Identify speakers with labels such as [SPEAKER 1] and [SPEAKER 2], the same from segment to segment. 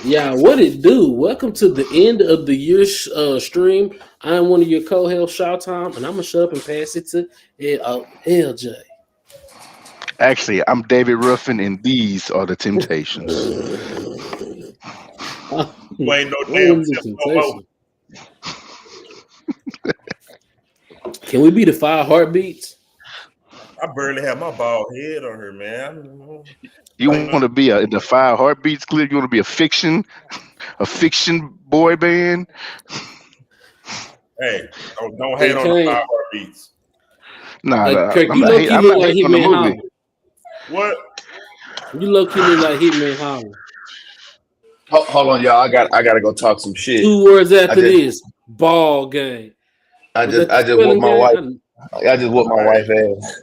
[SPEAKER 1] Yeah, what it do? Welcome to the end of the year stream. I'm one of your co-hosts, Shawtime, and I'm gonna shut up and pass it to LJ.
[SPEAKER 2] Actually, I'm David Ruffin, and these are the Temptations.
[SPEAKER 3] You ain't no
[SPEAKER 1] What
[SPEAKER 3] damn
[SPEAKER 1] was the
[SPEAKER 3] tip no more.
[SPEAKER 1] temptation? Can we be the five heartbeats?
[SPEAKER 3] I barely have my bald head on her, man.
[SPEAKER 2] You
[SPEAKER 3] Like,
[SPEAKER 2] want to be in the Five Heartbeats clip? You want to be a fiction boy band?
[SPEAKER 3] hey, don't
[SPEAKER 1] Hey,
[SPEAKER 3] hate on the
[SPEAKER 1] Kane.
[SPEAKER 3] five heartbeats.
[SPEAKER 2] Nah,
[SPEAKER 1] Like,
[SPEAKER 2] nah,
[SPEAKER 1] Kirk,
[SPEAKER 2] I'm
[SPEAKER 1] you
[SPEAKER 2] not.
[SPEAKER 1] low key
[SPEAKER 2] I'm
[SPEAKER 1] look
[SPEAKER 2] not
[SPEAKER 1] like
[SPEAKER 2] hating on the
[SPEAKER 1] Hitman
[SPEAKER 2] movie.
[SPEAKER 1] Holler.
[SPEAKER 3] What?
[SPEAKER 1] You low key look like Hitman Holler.
[SPEAKER 4] Hold on, y'all. I gotta go talk some shit.
[SPEAKER 1] 2 words
[SPEAKER 4] I
[SPEAKER 1] after
[SPEAKER 4] just
[SPEAKER 1] this, ball game.
[SPEAKER 4] I
[SPEAKER 1] Was
[SPEAKER 4] just
[SPEAKER 1] that the
[SPEAKER 4] I just whooped
[SPEAKER 1] spelling
[SPEAKER 4] my
[SPEAKER 1] game?
[SPEAKER 4] wife. I just whooped my
[SPEAKER 3] Hey,
[SPEAKER 4] wife ass.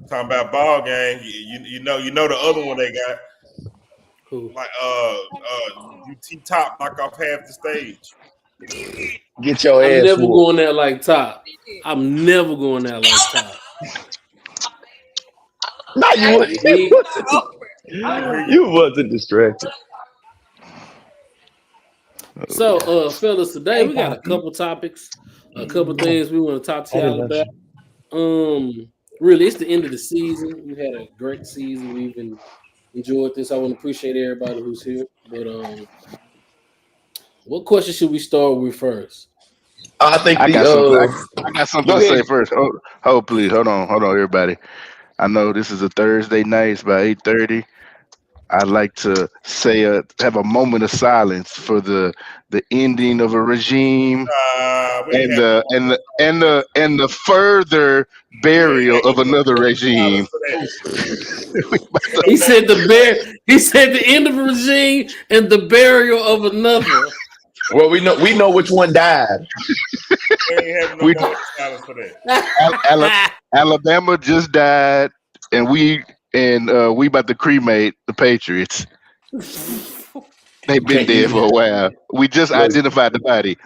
[SPEAKER 3] talking about ball game. You know the other one they got
[SPEAKER 1] Who?
[SPEAKER 3] like UT Top knock off half the stage.
[SPEAKER 4] Get your
[SPEAKER 1] I'm
[SPEAKER 4] ass
[SPEAKER 1] never
[SPEAKER 4] whooped.
[SPEAKER 1] going there like top. I'm never going there like top.
[SPEAKER 4] No, you wasn't.
[SPEAKER 1] Big.
[SPEAKER 3] I can hear you.
[SPEAKER 4] You wasn't distracted.
[SPEAKER 1] So, fellas, today we got a couple topics, a couple things we want to talk to y'all about. Really, it's the end of the season. We had a great season. We've enjoyed this. I want to appreciate everybody who's here. But what question should we start with first?
[SPEAKER 4] I think
[SPEAKER 2] I
[SPEAKER 4] the
[SPEAKER 2] got something. I got something
[SPEAKER 4] Go
[SPEAKER 2] to say
[SPEAKER 4] ahead.
[SPEAKER 2] first. Please, hold on, everybody. I know this is a Thursday night. It's about 8:30. I'd like to say have a moment of silence for the ending of a regime
[SPEAKER 3] We ain't
[SPEAKER 2] and
[SPEAKER 3] having
[SPEAKER 2] the further
[SPEAKER 3] we ain't
[SPEAKER 2] burial
[SPEAKER 3] having
[SPEAKER 2] of another regime.
[SPEAKER 3] silence for that.
[SPEAKER 2] We about
[SPEAKER 3] Ain't
[SPEAKER 2] to-
[SPEAKER 3] no
[SPEAKER 1] He
[SPEAKER 3] more.
[SPEAKER 1] said He said the end of a regime and the burial of another.
[SPEAKER 4] Well, we know which one died.
[SPEAKER 3] We ain't having no
[SPEAKER 2] we
[SPEAKER 3] more silence for that.
[SPEAKER 2] Ala- Alabama just died, and we about to cremate the Patriots. They've been
[SPEAKER 4] Can't
[SPEAKER 2] dead
[SPEAKER 4] you
[SPEAKER 2] for a while. We just
[SPEAKER 4] look?
[SPEAKER 2] identified the body.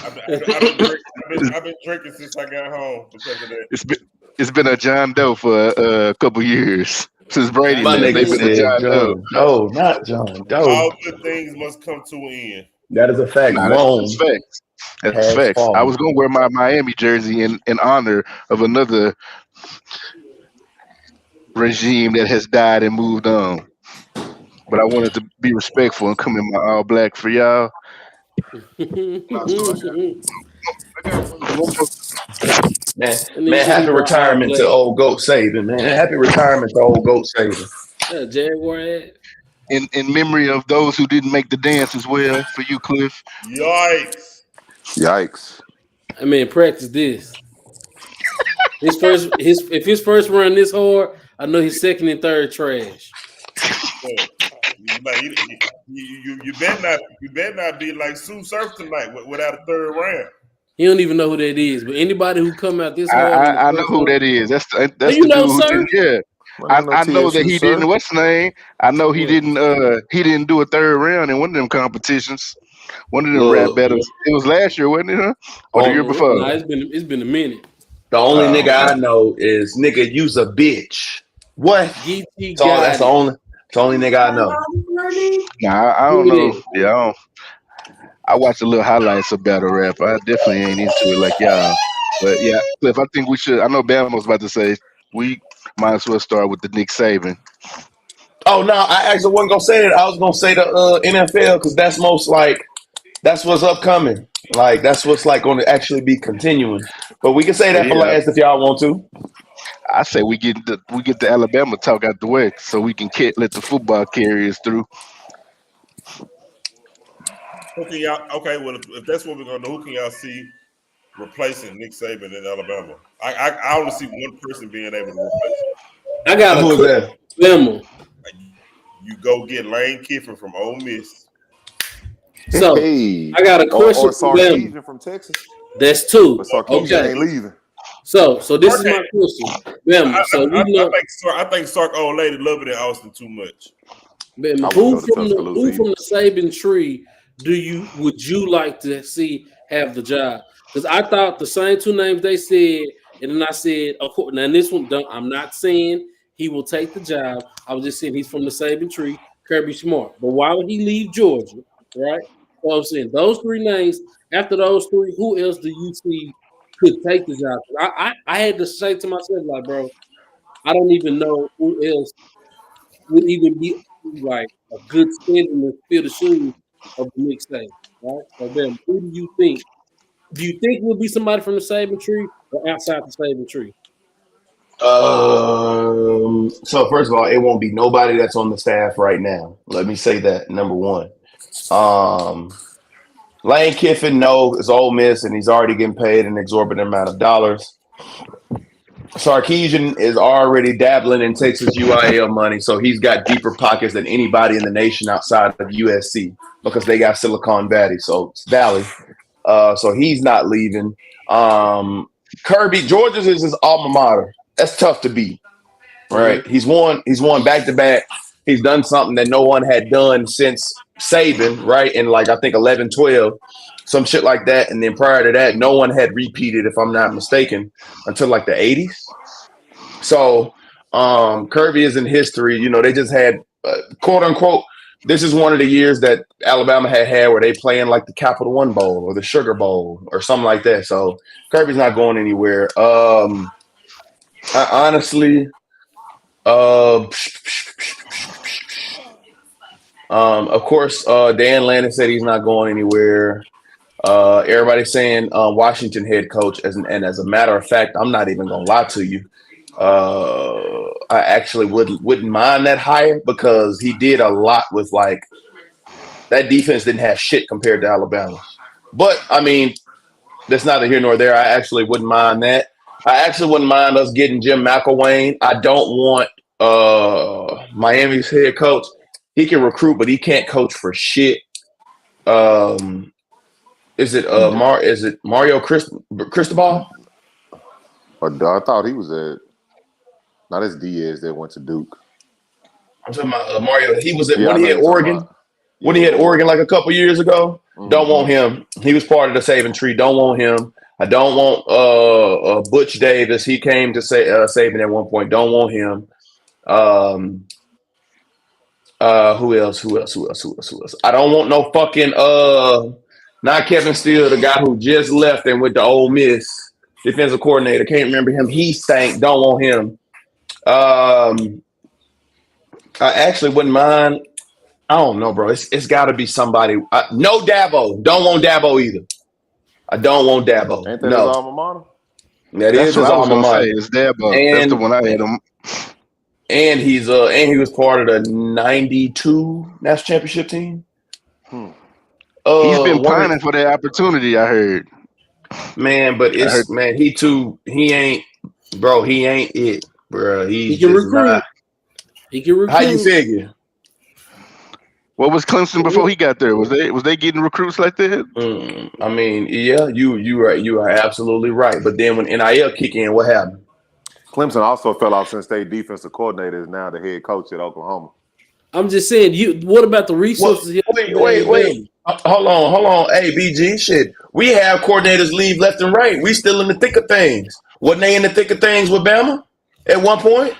[SPEAKER 3] I've been drinking since I got home because of that.
[SPEAKER 2] It's been it's been a John Doe for a couple years since Brady
[SPEAKER 4] My
[SPEAKER 2] left. They've
[SPEAKER 4] nigga
[SPEAKER 2] been a
[SPEAKER 4] said
[SPEAKER 2] John Doe.
[SPEAKER 4] John Doe, not John Doe.
[SPEAKER 3] All good things must come to an end.
[SPEAKER 4] That is a fact.
[SPEAKER 2] Nah, that's
[SPEAKER 4] Rome
[SPEAKER 2] facts. That's
[SPEAKER 4] has
[SPEAKER 2] facts. I was
[SPEAKER 4] fallen.
[SPEAKER 2] gonna wear my Miami jersey in honor of another regime that has died and moved on. But I wanted to be respectful and come in my all black for y'all. Nah, so I got one more.
[SPEAKER 4] Man,
[SPEAKER 1] And he
[SPEAKER 4] man,
[SPEAKER 1] said he
[SPEAKER 4] happy
[SPEAKER 1] wore all
[SPEAKER 4] retirement to
[SPEAKER 1] black.
[SPEAKER 4] old Goat Saban, man. Happy retirement to old Goat Saban.
[SPEAKER 1] Jaguar hat.
[SPEAKER 2] In memory of those who didn't make the dance as well for you, Cliff.
[SPEAKER 3] Yikes!
[SPEAKER 5] Yikes.
[SPEAKER 1] I mean, practice this. If his first run this hard, I know his second and third trash.
[SPEAKER 3] Look, you better not be like Sue Surf tonight without a third round.
[SPEAKER 1] He don't even know who that is. But anybody who come out this
[SPEAKER 2] I,
[SPEAKER 1] hard in the
[SPEAKER 2] I know
[SPEAKER 1] first
[SPEAKER 2] who
[SPEAKER 1] run,
[SPEAKER 2] that is. That's
[SPEAKER 1] oh,
[SPEAKER 2] the
[SPEAKER 1] you
[SPEAKER 2] dude
[SPEAKER 1] know,
[SPEAKER 2] who
[SPEAKER 1] sir.
[SPEAKER 2] didn't. Yeah,
[SPEAKER 5] I know
[SPEAKER 2] I know that
[SPEAKER 5] TSU,
[SPEAKER 2] he
[SPEAKER 5] sir.
[SPEAKER 2] didn't. What's his name? I know
[SPEAKER 1] What?
[SPEAKER 2] he didn't do a third round in one of them competitions. One of them rap
[SPEAKER 4] Look,
[SPEAKER 2] battles. It was last year, wasn't it? Huh? Or the year
[SPEAKER 4] on
[SPEAKER 2] before?
[SPEAKER 1] Nah, it's been a minute.
[SPEAKER 4] the only nigga
[SPEAKER 2] Okay.
[SPEAKER 4] I know is nigga use a bitch. What?
[SPEAKER 1] GT
[SPEAKER 4] So that's
[SPEAKER 1] got it.
[SPEAKER 4] the only nigga I know.
[SPEAKER 2] Nah, I
[SPEAKER 1] Who
[SPEAKER 2] don't
[SPEAKER 1] it
[SPEAKER 2] know.
[SPEAKER 1] is?
[SPEAKER 2] Yeah, I watched a little highlights of battle rap. I definitely ain't into it like y'all. But yeah, Cliff, I think we should. I know Bam was about to say we might as well start with the Nick Saban.
[SPEAKER 4] Oh no, I actually wasn't gonna say that. I was gonna say the NFL because that's what's upcoming. Like that's what's like going to actually be continuing. But we can say
[SPEAKER 2] But
[SPEAKER 4] that for
[SPEAKER 2] yeah,
[SPEAKER 4] last if y'all want to.
[SPEAKER 2] I say we get the Alabama talk out the way so we can let the football carriers through.
[SPEAKER 3] Who can y'all? Okay, well if that's what we're gonna do, who can y'all see replacing Nick Saban in Alabama? I only see one person being able to replace him.
[SPEAKER 1] I got a
[SPEAKER 4] Who is
[SPEAKER 1] quick
[SPEAKER 4] that?
[SPEAKER 1] memo.
[SPEAKER 3] You go get Lane Kiffin from Ole Miss.
[SPEAKER 1] So
[SPEAKER 5] Hey.
[SPEAKER 1] I got a
[SPEAKER 5] Or
[SPEAKER 1] question for Bama.
[SPEAKER 5] Sarkeesian from Texas.
[SPEAKER 1] That's two.
[SPEAKER 5] But Sarkeesian
[SPEAKER 1] Okay.
[SPEAKER 5] ain't leaving.
[SPEAKER 1] So this is
[SPEAKER 3] Okay.
[SPEAKER 1] my question, Bama. So we know
[SPEAKER 3] I think Sark old lady love it in Austin too much.
[SPEAKER 1] Bama,
[SPEAKER 5] I wouldn't go to Tuscaloosa
[SPEAKER 1] who from
[SPEAKER 5] either.
[SPEAKER 1] the Saban tree would you like to see have the job? Because I thought the same two names they said, and then I said, of course. Now this one, I'm not saying he will take the job. I was just saying he's from the Saban tree Kirby Smart. But why would he leave Georgia? Right? So I'm saying those three names. After those three, who else do you see could take the job? I had to say to myself, like, bro, I don't even know who else would even be like a good stand in the field of shoes of the Nick Saban, right? So then, who do you think? Do you think will be somebody from the Saban tree or outside the Saban tree?
[SPEAKER 4] So first of all, it won't be nobody that's on the staff right now. Let me say that, number one. Lane Kiffin, no, is Ole Miss, and he's already getting paid an exorbitant amount of dollars. Sarkisian is already dabbling in Texas UIL money, so he's got deeper pockets than anybody in the nation outside of USC because they got Silicon Valley. So he's not leaving. Kirby, Georgia's is his alma mater. That's tough to beat, right?
[SPEAKER 1] Mm-hmm.
[SPEAKER 4] He's won back-to-back. He's done something that no one had done since Saban, right? In like, I think 11, 12, some shit like that. And then prior to that, no one had repeated, if I'm not mistaken, until like the 80s. So Kirby is in history. You know, they just had, quote unquote, this is one of the years that Alabama had where they play in like the Capital One Bowl or the Sugar Bowl or something like that. So Kirby's not going anywhere. I honestly, of course, Dan Lanning said he's not going anywhere. Everybody's saying Washington head coach, and as a matter of fact, I'm not even gonna lie to you. I actually wouldn't mind that hire because he did a lot with like that defense didn't have shit compared to Alabama. But I mean, that's neither here nor there. I actually wouldn't mind that. I actually wouldn't mind us getting Jim McElwain. I don't want Miami's head coach. He can recruit, but he can't coach for shit. Is it Mario Cristobal?
[SPEAKER 5] I thought he was not as Diaz that went to Duke.
[SPEAKER 4] I'm talking about Mario. He was
[SPEAKER 5] Yeah,
[SPEAKER 4] when he had Oregon. When he had Oregon like a couple years ago.
[SPEAKER 5] Mm-hmm.
[SPEAKER 4] Don't want him. He was part of the Saban tree. Don't want him. I don't want Butch Davis. He came to Saban at one point. Don't want him. Who else? I don't want no fucking not Kevin Steele, the guy who just left and went to Ole Miss, defensive coordinator. Can't remember him. He stank. Don't want him. I actually wouldn't mind. I don't know, bro. It's got to be somebody. No Dabo. Don't want Dabo either. I don't want Dabo.
[SPEAKER 5] Ain't that
[SPEAKER 4] no.
[SPEAKER 5] his alma mater?
[SPEAKER 4] That is his alma mater.
[SPEAKER 2] It's Dabo. That's the one I had him.
[SPEAKER 4] And he was part of the '92 national championship team.
[SPEAKER 2] He's been pining for that opportunity, I heard.
[SPEAKER 4] Man, but he ain't it, bro.
[SPEAKER 1] He can recruit. He can recruit.
[SPEAKER 4] How you figure?
[SPEAKER 2] What was Clemson before he got there? Was they getting recruits like that?
[SPEAKER 4] I mean, yeah, you are absolutely right. But then when NIL kick in, what happened?
[SPEAKER 5] Clemson also fell off since they defensive coordinator is now the head coach at Oklahoma.
[SPEAKER 1] I'm just saying, what about the resources?
[SPEAKER 4] Wait. Hold on. Hey, BG, shit. We have coordinators leave left and right. We still in the thick of things. Wasn't they in the thick of things with Bama at one point?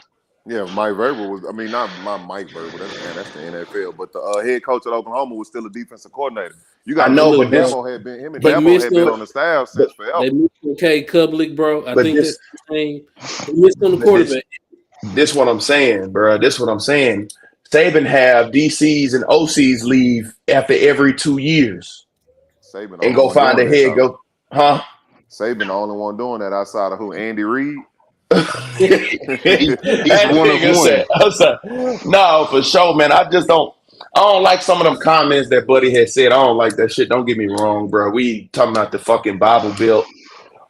[SPEAKER 5] Yeah, Mike Vrabel was. I mean, not Mike Vrabel. That's the NFL. But the head coach at Oklahoma was still a defensive coordinator. You got to know, but Dabo had been on the staff since forever.
[SPEAKER 1] They missed okay, Kublik, bro. I think that's the same. They missed on the quarterback.
[SPEAKER 4] This what I'm saying, bro. This what I'm saying. Saban have DCs and OCs leave after every 2 years.
[SPEAKER 5] Saban
[SPEAKER 4] and go find a head.
[SPEAKER 5] Saban the only one doing that outside of who? Andy Reid.
[SPEAKER 2] He's one of one.
[SPEAKER 4] No, for sure, man. I don't like some of them comments that Buddy had said. I don't like that shit. Don't get me wrong, bro. We talking about the fucking Bible Belt,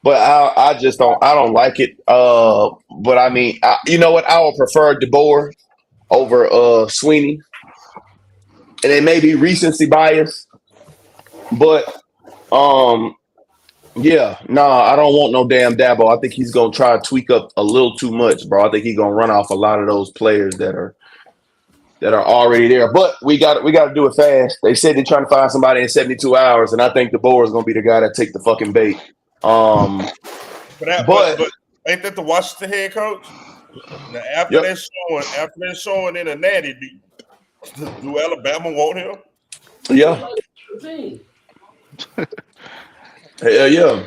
[SPEAKER 4] but I just don't. I don't like it. But I mean, you know what? I would prefer DeBoer over Sweeney, and it may be recency bias, but yeah, I don't want no damn Dabo. I think he's gonna try to tweak up a little too much, bro. I think he's gonna run off a lot of those players that are already there. But we got to do it fast. They said they're trying to find somebody in 72 hours, and I think DeBoer is gonna be the guy that take the fucking bait.
[SPEAKER 3] But ain't that the Washington head coach? Now after that showing in a natty, Do Alabama want him?
[SPEAKER 4] Yeah. Hell yeah.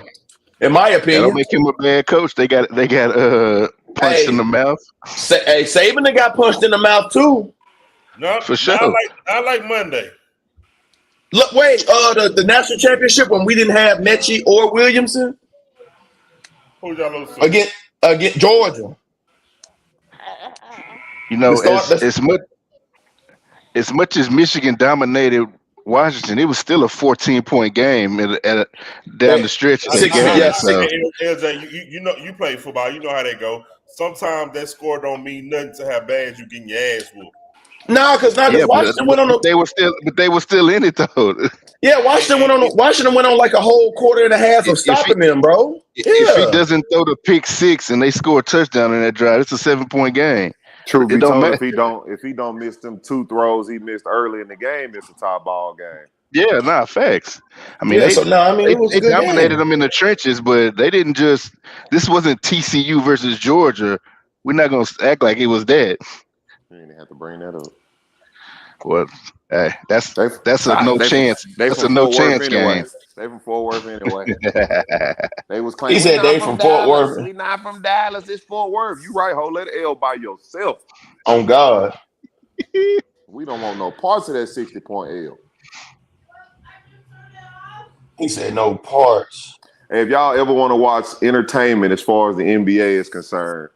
[SPEAKER 4] In my
[SPEAKER 2] That don't
[SPEAKER 4] opinion.
[SPEAKER 2] make him a bad coach. They got punched in the mouth.
[SPEAKER 4] Hey, Saban they got punched in the mouth too.
[SPEAKER 3] No,
[SPEAKER 2] For sure.
[SPEAKER 3] I like Monday.
[SPEAKER 4] Look, wait, the national championship when we didn't have Mechie or Williamson
[SPEAKER 3] Who's y'all lose to?
[SPEAKER 4] against Georgia.
[SPEAKER 2] You know, as much as Michigan dominated Washington, it was still a 14-point game down the stretch of the game.
[SPEAKER 4] Yeah.
[SPEAKER 2] So.
[SPEAKER 3] LJ, you know you play football. You know how they go. Sometimes that score don't mean nothing to how bad you getting your ass whooped.
[SPEAKER 4] Because Washington went on.
[SPEAKER 2] They were still in it though.
[SPEAKER 4] Yeah, Washington went on like a whole quarter and a half of stopping them, bro.
[SPEAKER 2] If he doesn't throw the pick six and they score a touchdown in that drive, it's a 7-point game.
[SPEAKER 5] True.
[SPEAKER 2] It don't matter.
[SPEAKER 5] If he don't miss them 2 throws he missed early in the game, it's a tie ball game.
[SPEAKER 2] Yeah, facts. I mean,
[SPEAKER 4] it was
[SPEAKER 2] they
[SPEAKER 4] a good
[SPEAKER 2] dominated
[SPEAKER 4] game.
[SPEAKER 2] them in the trenches, but they didn't just. This wasn't TCU versus Georgia. We're not gonna act like it was that.
[SPEAKER 5] You didn't have to bring that up.
[SPEAKER 2] Well, hey, that's a no chance. That's a no chance game.
[SPEAKER 5] They from Fort Worth anyway. They was claiming.
[SPEAKER 4] He said they from Fort Worth.
[SPEAKER 5] We not from Dallas. It's Fort Worth. You right, ho. Let the L by yourself.
[SPEAKER 4] On God.
[SPEAKER 5] We don't want no parts of that 60-point L.
[SPEAKER 4] He said no parts.
[SPEAKER 5] Hey, if y'all ever want to watch entertainment as far as the NBA is concerned,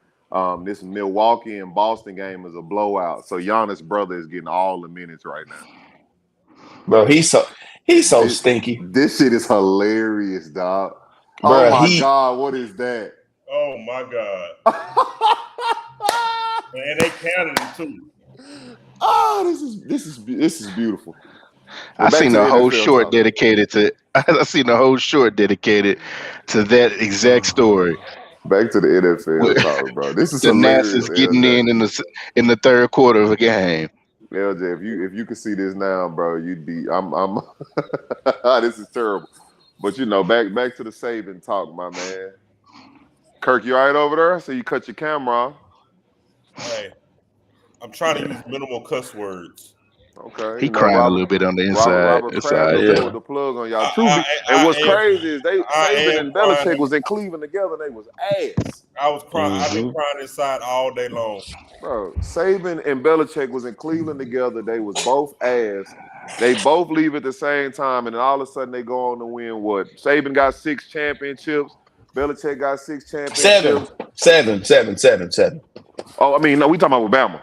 [SPEAKER 5] this Milwaukee and Boston game is a blowout. So Giannis' brother is getting all the minutes right now.
[SPEAKER 4] Bro, he's so stinky.
[SPEAKER 5] This shit is hilarious, dog.
[SPEAKER 4] Bro,
[SPEAKER 5] oh my God, what is that?
[SPEAKER 3] Oh my God. And they counted it too.
[SPEAKER 5] Oh, this is beautiful.
[SPEAKER 2] I seen a whole short dedicated to that exact story.
[SPEAKER 5] Back to the NFL, talk, bro. This is
[SPEAKER 2] the
[SPEAKER 5] hilarious.
[SPEAKER 2] NASA's getting in the third quarter of a game.
[SPEAKER 5] LJ, if you could see this now, bro, you'd be. I'm. This is terrible. But back to the Saban talk, my man. Kirk, you all right over there? So you cut your camera off.
[SPEAKER 3] Hey, I'm trying to use minimal cuss words.
[SPEAKER 5] Okay.
[SPEAKER 2] He crying a little bit on the inside.
[SPEAKER 5] Robert Kraft with the plug on y'all. And what's crazy is Saban and Belichick was in Cleveland together. They was ass.
[SPEAKER 3] I was crying. I've been crying inside all day long.
[SPEAKER 5] Bro, Saban and Belichick was in Cleveland together. They was both ass. They both leave at the same time, and then all of a sudden they go on to win what? Saban got 6 championships. Belichick got 6 championships.
[SPEAKER 4] Seven.
[SPEAKER 5] Oh, I mean, no, we talking about Bama.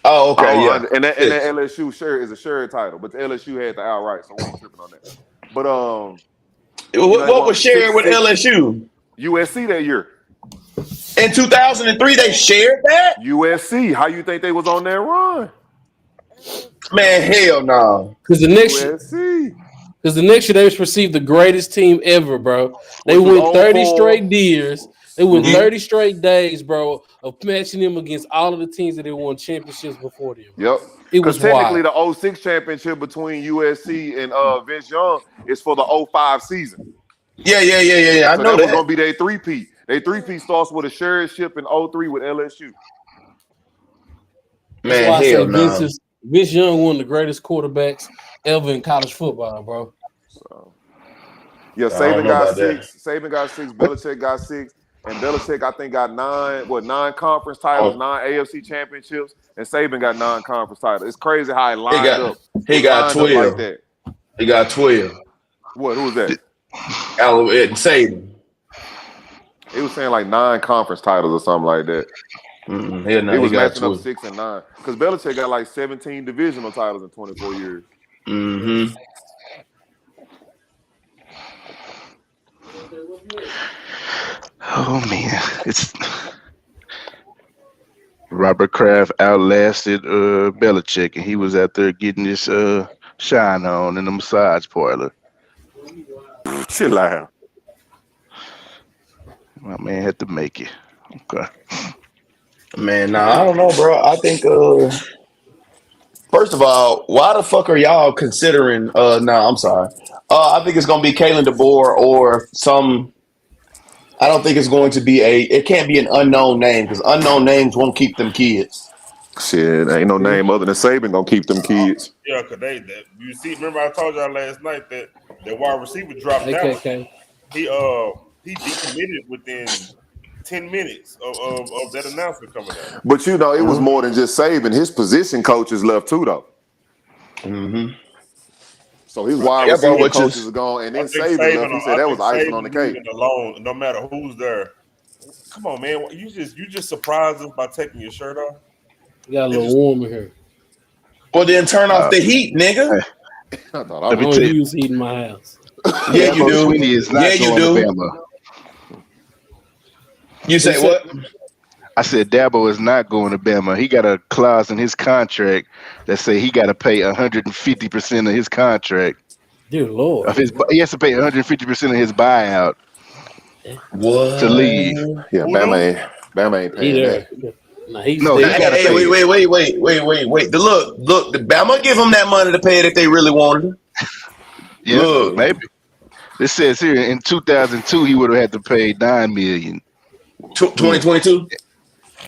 [SPEAKER 4] Oh, okay, yeah.
[SPEAKER 5] And that LSU shirt is a shirt title, but the LSU had the outright, so we ain't tripping on that. But
[SPEAKER 4] what was shared with LSU?
[SPEAKER 5] USC that year.
[SPEAKER 4] In 2003, they shared that?
[SPEAKER 5] USC. How you think they was on that run?
[SPEAKER 4] Man, hell no.
[SPEAKER 1] Because the next
[SPEAKER 5] USC.
[SPEAKER 1] Because the next year they was perceived the greatest team ever, bro. They went 30 straight years. They went 30 straight days, bro, of matching them against all of the teams that they won championships before them.
[SPEAKER 5] Yep.
[SPEAKER 1] It was
[SPEAKER 5] technically the 06 championship between USC and Vince Young is for the 05 season.
[SPEAKER 4] Yeah. I know
[SPEAKER 5] that was going to be their three-peat. Their three-peat starts with a sheriffship in 03 with LSU.
[SPEAKER 1] Man, hell no. Vince Young, one of the greatest quarterbacks ever in college football, bro.
[SPEAKER 5] So, yeah, Saban got 6. Saban got 6. Belichick got 6. And Belichick, I think, got 9 conference titles, 9 AFC championships, and Saban got 9 conference titles. It's crazy how it lined up.
[SPEAKER 4] He got 12. Like that. He got 12.
[SPEAKER 5] What? Who was that?
[SPEAKER 4] Saban.
[SPEAKER 5] He was saying like 9 conference titles or something like that. He was matching up 6 and 9. Because Belichick got like 17 divisional titles in 24 years.
[SPEAKER 4] Mm-hmm.
[SPEAKER 2] Oh man, it's Robert Kraft outlasted Belichick, and he was out there getting his shine on in the massage parlor.
[SPEAKER 5] Chill out.
[SPEAKER 2] My man had to make it. Okay.
[SPEAKER 4] Man, I don't know, bro. I think first of all, why the fuck are y'all considering I'm sorry. I think it's gonna be Kalen DeBoer or some. I don't think it's going to be it can't be an unknown name because unknown names won't keep them kids.
[SPEAKER 5] Shit, ain't no name other than Saban gonna keep them kids.
[SPEAKER 3] Yeah, cause you see, remember I told y'all last night that wide receiver dropped out.
[SPEAKER 1] Okay.
[SPEAKER 3] He decommitted within 10 minutes of that announcement coming out.
[SPEAKER 5] But you know, it was more than just Saban. His position coaches left too, though.
[SPEAKER 4] Mm-hmm.
[SPEAKER 5] So his wide receiver coaches are gone, and then Saban left. He said that was icing on the cake.
[SPEAKER 3] Alone, no matter who's there. Come on, man! You just surprised us by taking your shirt off.
[SPEAKER 1] You got a little warm in here.
[SPEAKER 4] Well, then turn off the heat, nigga.
[SPEAKER 5] I thought I
[SPEAKER 1] don't use heat in my house.
[SPEAKER 4] Yeah, you do.
[SPEAKER 2] Yeah, you do.
[SPEAKER 4] You say what?
[SPEAKER 2] I said Dabo is not going to Bama. He got a clause in his contract that say he got to pay 150% of his contract.
[SPEAKER 1] Dear Lord.
[SPEAKER 2] He has to pay 150% of his buyout.
[SPEAKER 4] What?
[SPEAKER 2] To leave.
[SPEAKER 5] Yeah, Bama ain't paying that.
[SPEAKER 1] Wait.
[SPEAKER 4] Look, the Bama give him that money to pay it if they really wanted him.
[SPEAKER 2] Yeah, look, maybe. This says here in 2002 he would have had to pay $9 million.
[SPEAKER 4] 2022?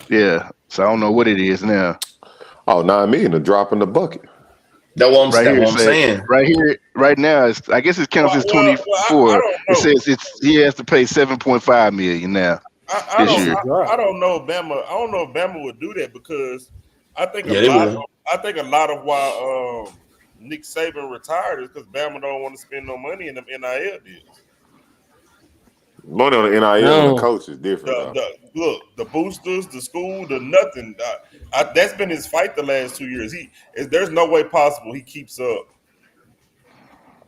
[SPEAKER 2] Yeah. So I don't know what it is now.
[SPEAKER 5] Oh, $9 million, a drop in the bucket.
[SPEAKER 4] That's what I'm saying.
[SPEAKER 2] Right here, right now, I guess it counts as 24. It says he has to pay $7.5 million now.
[SPEAKER 3] I don't know if Bama would do that because I think a lot of why Nick Saban retired is because Bama don't want to spend no money in them NIL deals.
[SPEAKER 5] Money on the NIL and the coach is different.
[SPEAKER 3] Look, the boosters, the school, the nothing. That's been his fight the last 2 years. There's no way possible he keeps up.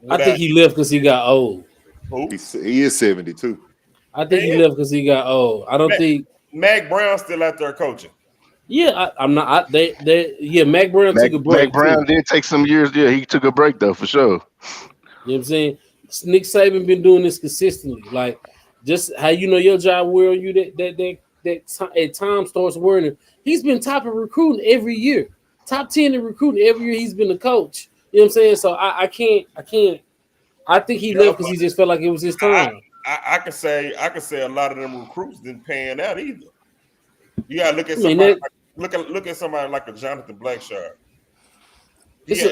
[SPEAKER 1] I think he left because he got old.
[SPEAKER 3] Who?
[SPEAKER 5] He is 72.
[SPEAKER 1] I think he left because he got old. I don't think
[SPEAKER 3] Mac Brown's still out there coaching.
[SPEAKER 1] Yeah, I'm not. Mac Brown took a break.
[SPEAKER 2] Mac Brown did take some years. Yeah, he took a break though for sure.
[SPEAKER 1] You know what I'm saying? Nick Saban been doing this consistently. Like just how you know your job wear on you that at times starts wearing him. He's been top in recruiting every year. Top 10 in recruiting every year. He's been a coach. You know what I'm saying? So I can't. I think he left because he just felt like it was his time.
[SPEAKER 3] I could say a lot of them recruits didn't pan out either. You gotta look at somebody look at somebody like a Jonathan Blackshaw.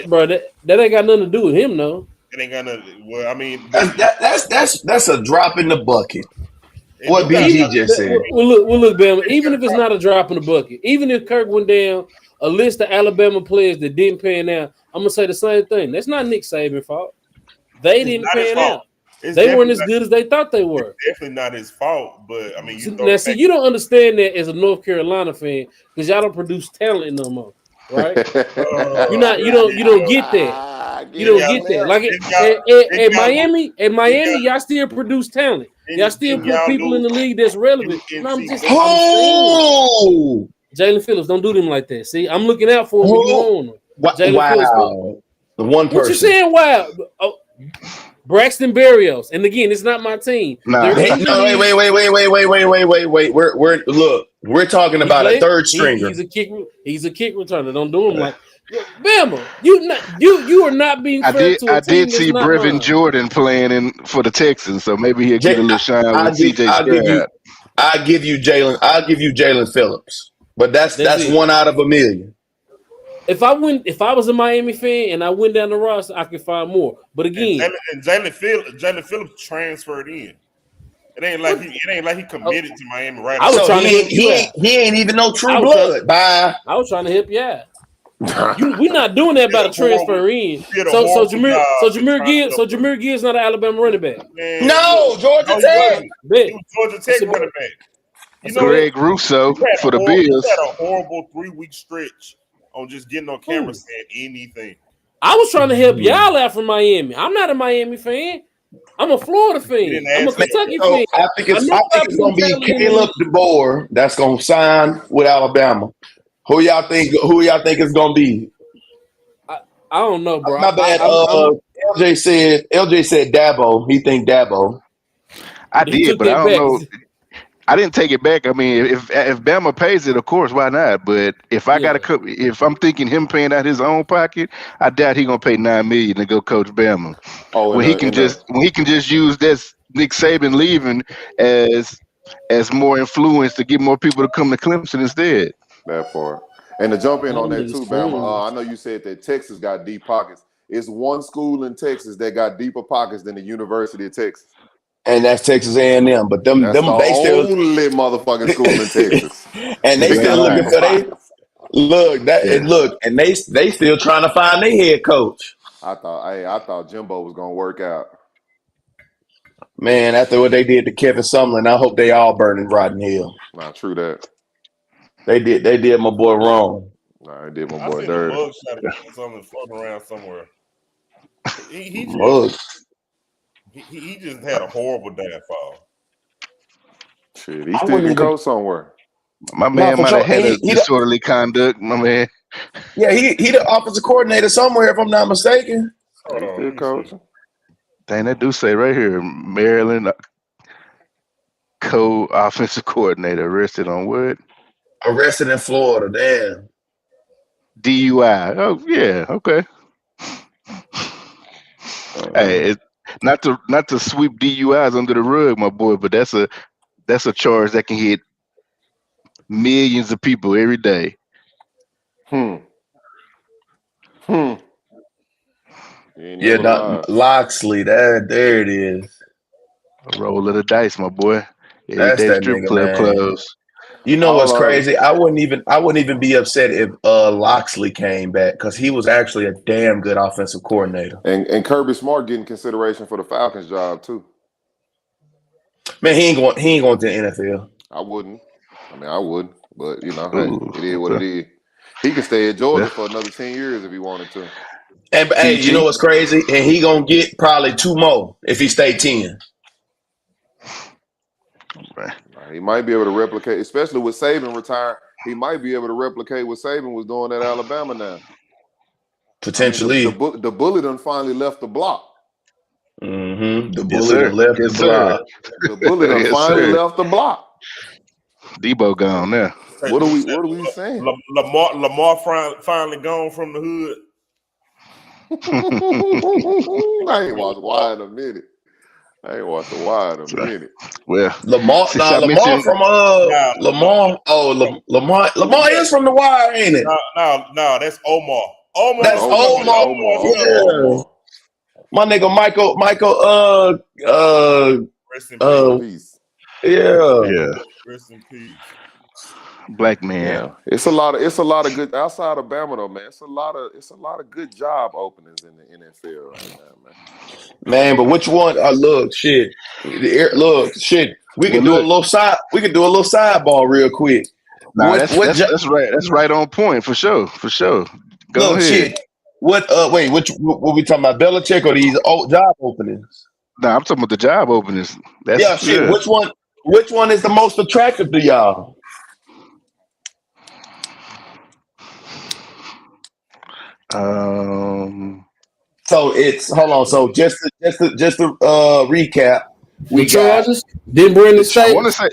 [SPEAKER 1] Bro, that ain't got nothing to do with him, though.
[SPEAKER 3] It ain't got nothing. Well, I mean,
[SPEAKER 4] that's a drop in the bucket. What BG just said.
[SPEAKER 1] Well, look, Bama. Even if it's not a drop in the bucket, even if Kirk went down a list of Alabama players that didn't pan out, I'm gonna say the same thing. That's not Nick Saban's fault. They didn't pan out. They weren't as good as they thought they were.
[SPEAKER 3] It's definitely not his fault, but I mean,
[SPEAKER 1] you don't understand that as a North Carolina fan because y'all don't produce talent no more, right? You don't get that. You don't get that. Like at Miami, y'all still produce talent. Y'all still put people in the league that's relevant. Jalen Phillips, don't do them like that. See, I'm looking out for him. You own him.
[SPEAKER 4] Jalen Phillips. The one person.
[SPEAKER 1] What you saying? Wow. Braxton Berrios, and again, it's not my team.
[SPEAKER 4] Wait. We're talking about a third stringer.
[SPEAKER 1] He's a kick returner. Don't do him like Bama. You are not being fair to a team.
[SPEAKER 2] I did see Brevin Jordan playing for the Texans, so maybe he'll get a little shine with CJ Stroud.
[SPEAKER 4] I'll give you Jalen Phillips, but that's one out of a million.
[SPEAKER 1] If I was a Miami fan and I went down the roster, I could find more. But again,
[SPEAKER 3] and Jalen Phillips transferred in. It ain't like he committed to Miami right
[SPEAKER 4] now. He ain't even no true blood. Bye.
[SPEAKER 1] I was trying to help you out. We're not doing that about a transfer in. So Jahmyr Gibbs not an Alabama running back.
[SPEAKER 3] Man,
[SPEAKER 4] no, Georgia Tech.
[SPEAKER 3] Georgia Tech running back.
[SPEAKER 2] Greg Rousseau for the Bills.
[SPEAKER 3] He had a horrible 3-week stretch on just getting on camera saying anything.
[SPEAKER 1] I was trying to help y'all out from Miami. I'm not a Miami fan. I'm a Florida fan. I'm a Kentucky fan.
[SPEAKER 4] I think it's going to be Caleb DeBoer that's going to sign with Alabama. Who y'all think is going to be?
[SPEAKER 1] I don't know, bro.
[SPEAKER 4] My bad. LJ said Dabo. He think Dabo.
[SPEAKER 2] I did, but I don't know. I didn't take it back. I mean, if Bama pays it, of course, why not? But if if I'm thinking him paying out his own pocket, I doubt he's gonna pay $9 million to go coach Bama. When he can just use this Nick Saban leaving as more influence to get more people to come to Clemson instead.
[SPEAKER 5] That part. And to jump in on that too, Bama, I know you said that Texas got deep pockets. It's one school in Texas that got deeper pockets than the University of Texas.
[SPEAKER 4] And that's Texas A&M. But them
[SPEAKER 5] That's the
[SPEAKER 4] they still
[SPEAKER 5] only motherfucking school in Texas.
[SPEAKER 4] and they still looking for and they still trying to find their head coach.
[SPEAKER 5] I thought Jimbo was gonna work out.
[SPEAKER 4] Man, after what they did to Kevin Sumlin, I hope they all burn in Rotten Hill.
[SPEAKER 5] Nah, true that.
[SPEAKER 4] They did my boy wrong.
[SPEAKER 5] Nah, they did my boy dirty.
[SPEAKER 3] Something floating around somewhere. He just had a horrible downfall.
[SPEAKER 5] Shit, he still can go somewhere.
[SPEAKER 2] My man might have had a disorderly conduct, my man.
[SPEAKER 4] Yeah, he the offensive coordinator somewhere, if I'm not mistaken.
[SPEAKER 5] Still coaching.
[SPEAKER 2] Dang, that do say right here, Maryland co-offensive coordinator arrested on what?
[SPEAKER 4] Arrested in Florida, damn.
[SPEAKER 2] DUI. Oh yeah, okay. Hey, not to sweep DUIs under the rug, my boy, but that's a charge that can hit millions of people every day.
[SPEAKER 4] Yeah, Loxley, there it is.
[SPEAKER 2] A roll of the dice, my boy.
[SPEAKER 4] That's that
[SPEAKER 2] strip
[SPEAKER 4] nigga,
[SPEAKER 2] club
[SPEAKER 4] man.
[SPEAKER 2] close.
[SPEAKER 4] You know what's crazy? I wouldn't even be upset if Loxley came back because he was actually a damn good offensive coordinator.
[SPEAKER 5] And Kirby Smart getting consideration for the Falcons job too.
[SPEAKER 4] Man, he ain't going to the NFL.
[SPEAKER 5] I wouldn't. I mean, I would, but you know, hey, it is what it is. He can stay at Georgia for another 10 years if he wanted to.
[SPEAKER 4] And hey, you know what's crazy? And he gonna get probably 2 more if he stay 10.
[SPEAKER 2] Right.
[SPEAKER 5] He might be able to replicate, especially with Saban retired. He might be able to replicate what Saban was doing at Alabama now.
[SPEAKER 4] Potentially,
[SPEAKER 5] I mean, the bully done finally left the block.
[SPEAKER 4] Mm-hmm. The bully done left the block.
[SPEAKER 5] The bully done finally left the block.
[SPEAKER 2] Debo gone now.
[SPEAKER 5] What are we saying?
[SPEAKER 3] Lamar finally gone from the hood.
[SPEAKER 5] I ain't watched Wire in a minute.
[SPEAKER 2] Well,
[SPEAKER 4] Lamar is from the Wire, ain't it?
[SPEAKER 3] No, that's Omar.
[SPEAKER 4] That's Omar. Yeah. My nigga Michael.
[SPEAKER 3] Rest in peace.
[SPEAKER 4] Yeah.
[SPEAKER 3] Rest in peace.
[SPEAKER 2] Black man.
[SPEAKER 5] Yeah. It's a lot of good outside of Bama though, man. It's a lot of good job openings in the NFL right now, man.
[SPEAKER 4] Man, but which one? Look, shit. We can do a little sidebar real quick.
[SPEAKER 2] Nah, that's right. That's right on point for sure. Go ahead.
[SPEAKER 4] Shit. What we talking about? Belichick or these job openings?
[SPEAKER 2] Nah, I'm talking about the job openings.
[SPEAKER 4] Shit. Which one is the most attractive to y'all? So it's So just to recap,
[SPEAKER 1] we Chargers didn't bring the state.
[SPEAKER 2] I want to say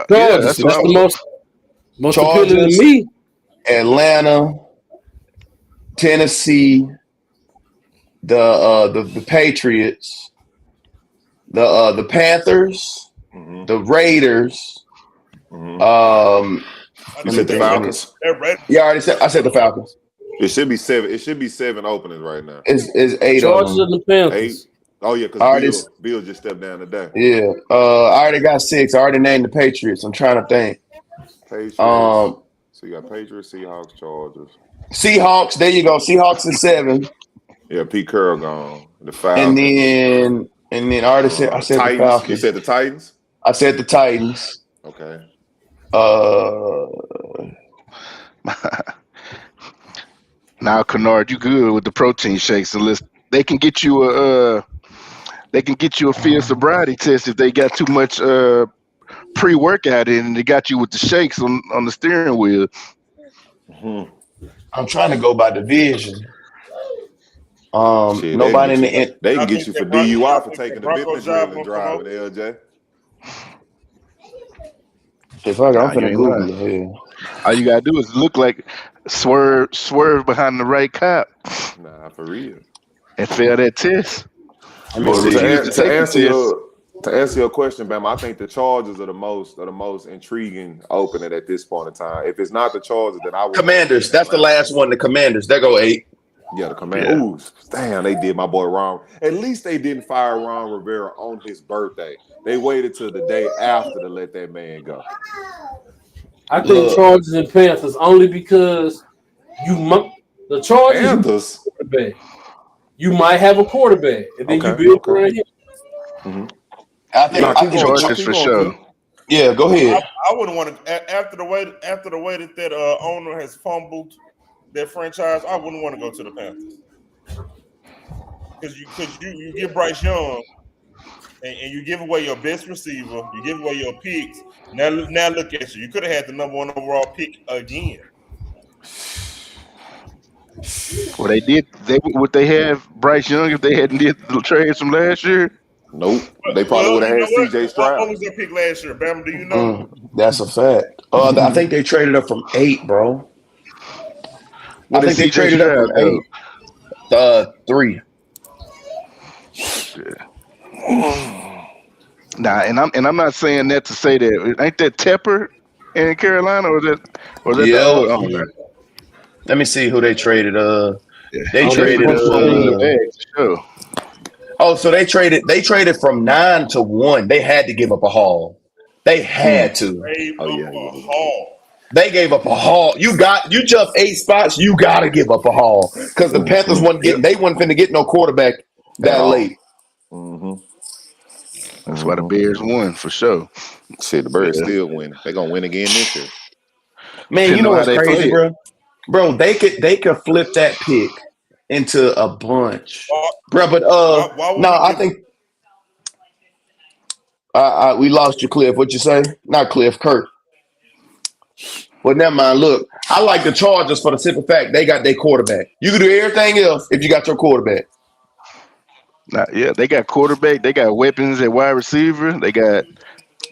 [SPEAKER 1] Chargers. That's the most appealing to me.
[SPEAKER 4] Atlanta, Tennessee, the Patriots, the Panthers, the Raiders.
[SPEAKER 5] You said the Falcons?
[SPEAKER 4] Yeah, I said the Falcons.
[SPEAKER 5] It should be 7. It should be 7 openings right now.
[SPEAKER 4] It's 8
[SPEAKER 1] Chargers
[SPEAKER 4] of them.
[SPEAKER 1] And the Panthers.
[SPEAKER 5] 8. Oh yeah, because Bill just stepped down today.
[SPEAKER 4] Yeah. I already got 6. I already named the Patriots. I'm trying to think.
[SPEAKER 5] Patriots. So you got Patriots, Seahawks, Chargers.
[SPEAKER 4] Seahawks. There you go. Seahawks is 7.
[SPEAKER 5] Yeah, Pete Carroll gone. The Falcons.
[SPEAKER 4] And then I already said
[SPEAKER 5] Titans.
[SPEAKER 4] the Falcons.
[SPEAKER 5] You said the Titans?
[SPEAKER 4] I said the Titans.
[SPEAKER 5] Okay.
[SPEAKER 2] Now, Kennard, you good with the protein shakes? So they can get you a field sobriety test if they got too much pre-workout in, and they got you with the shakes on the steering wheel.
[SPEAKER 4] I'm trying to go by division.
[SPEAKER 5] Shit,
[SPEAKER 4] nobody in the end.
[SPEAKER 5] They can get you for DUI for taking the business drill and driving, LJ.
[SPEAKER 4] If I'm finna Google it. Yeah.
[SPEAKER 2] All you gotta do is look like swerve behind the right cop.
[SPEAKER 5] Nah, for real.
[SPEAKER 2] And fail that test.
[SPEAKER 5] To To answer your question, Bam, I think the Chargers are the most intriguing opening at this point in time. If it's not the Chargers, then I would.
[SPEAKER 4] Commanders. That's the last one. The Commanders. They go 8.
[SPEAKER 5] Yeah, the Commanders. Yeah. Ooh, damn, they did my boy Ron. At least they didn't fire Ron Rivera on his birthday. They waited till the day after to let that man go.
[SPEAKER 1] I think Chargers and Panthers only because the Chargers quarterback. You might have a quarterback, and then you build around him.
[SPEAKER 2] Mm-hmm. I think Chargers for sure.
[SPEAKER 4] Yeah, go ahead.
[SPEAKER 3] I wouldn't want to after the way that owner has fumbled that franchise. I wouldn't want to go to the Panthers because you give Bryce Young and you give away your best receiver, you give away your picks. Now look at you. You could have had the number 1 overall pick again.
[SPEAKER 2] Well, would they have Bryce Young if they hadn't did the trades from last year?
[SPEAKER 5] Nope. They probably would have had CJ Stroud.
[SPEAKER 3] What was their pick last year, Bam? Do you know?
[SPEAKER 4] That's a fact. I think they traded up from 8, bro. I think they traded up from 8. 3.
[SPEAKER 2] Nah, and I'm not saying that to say that. Ain't that Tepper in Carolina, or that the other owner?
[SPEAKER 4] Let me see who they traded. They traded. Oh, so they traded from 9 to 1. They had to give up a haul. They had to. They gave up a haul. You jump 8 spots, you gotta give up a haul. Because the Panthers wasn't finna get no quarterback that late.
[SPEAKER 5] Mm-hmm.
[SPEAKER 2] That's why the Bears won for sure.
[SPEAKER 5] Shit, the Bears still winning. They're gonna win again this year.
[SPEAKER 4] Man, you know what's crazy, bro? Bro, they could flip that pick into a bunch, bro. But I think we lost you, Cliff. What you say? Not Cliff, Kurt. Well, never mind. Look, I like the Chargers for the simple fact they got their quarterback. You can do everything else if you got your quarterback.
[SPEAKER 2] They got quarterback. They got weapons at wide receiver. They got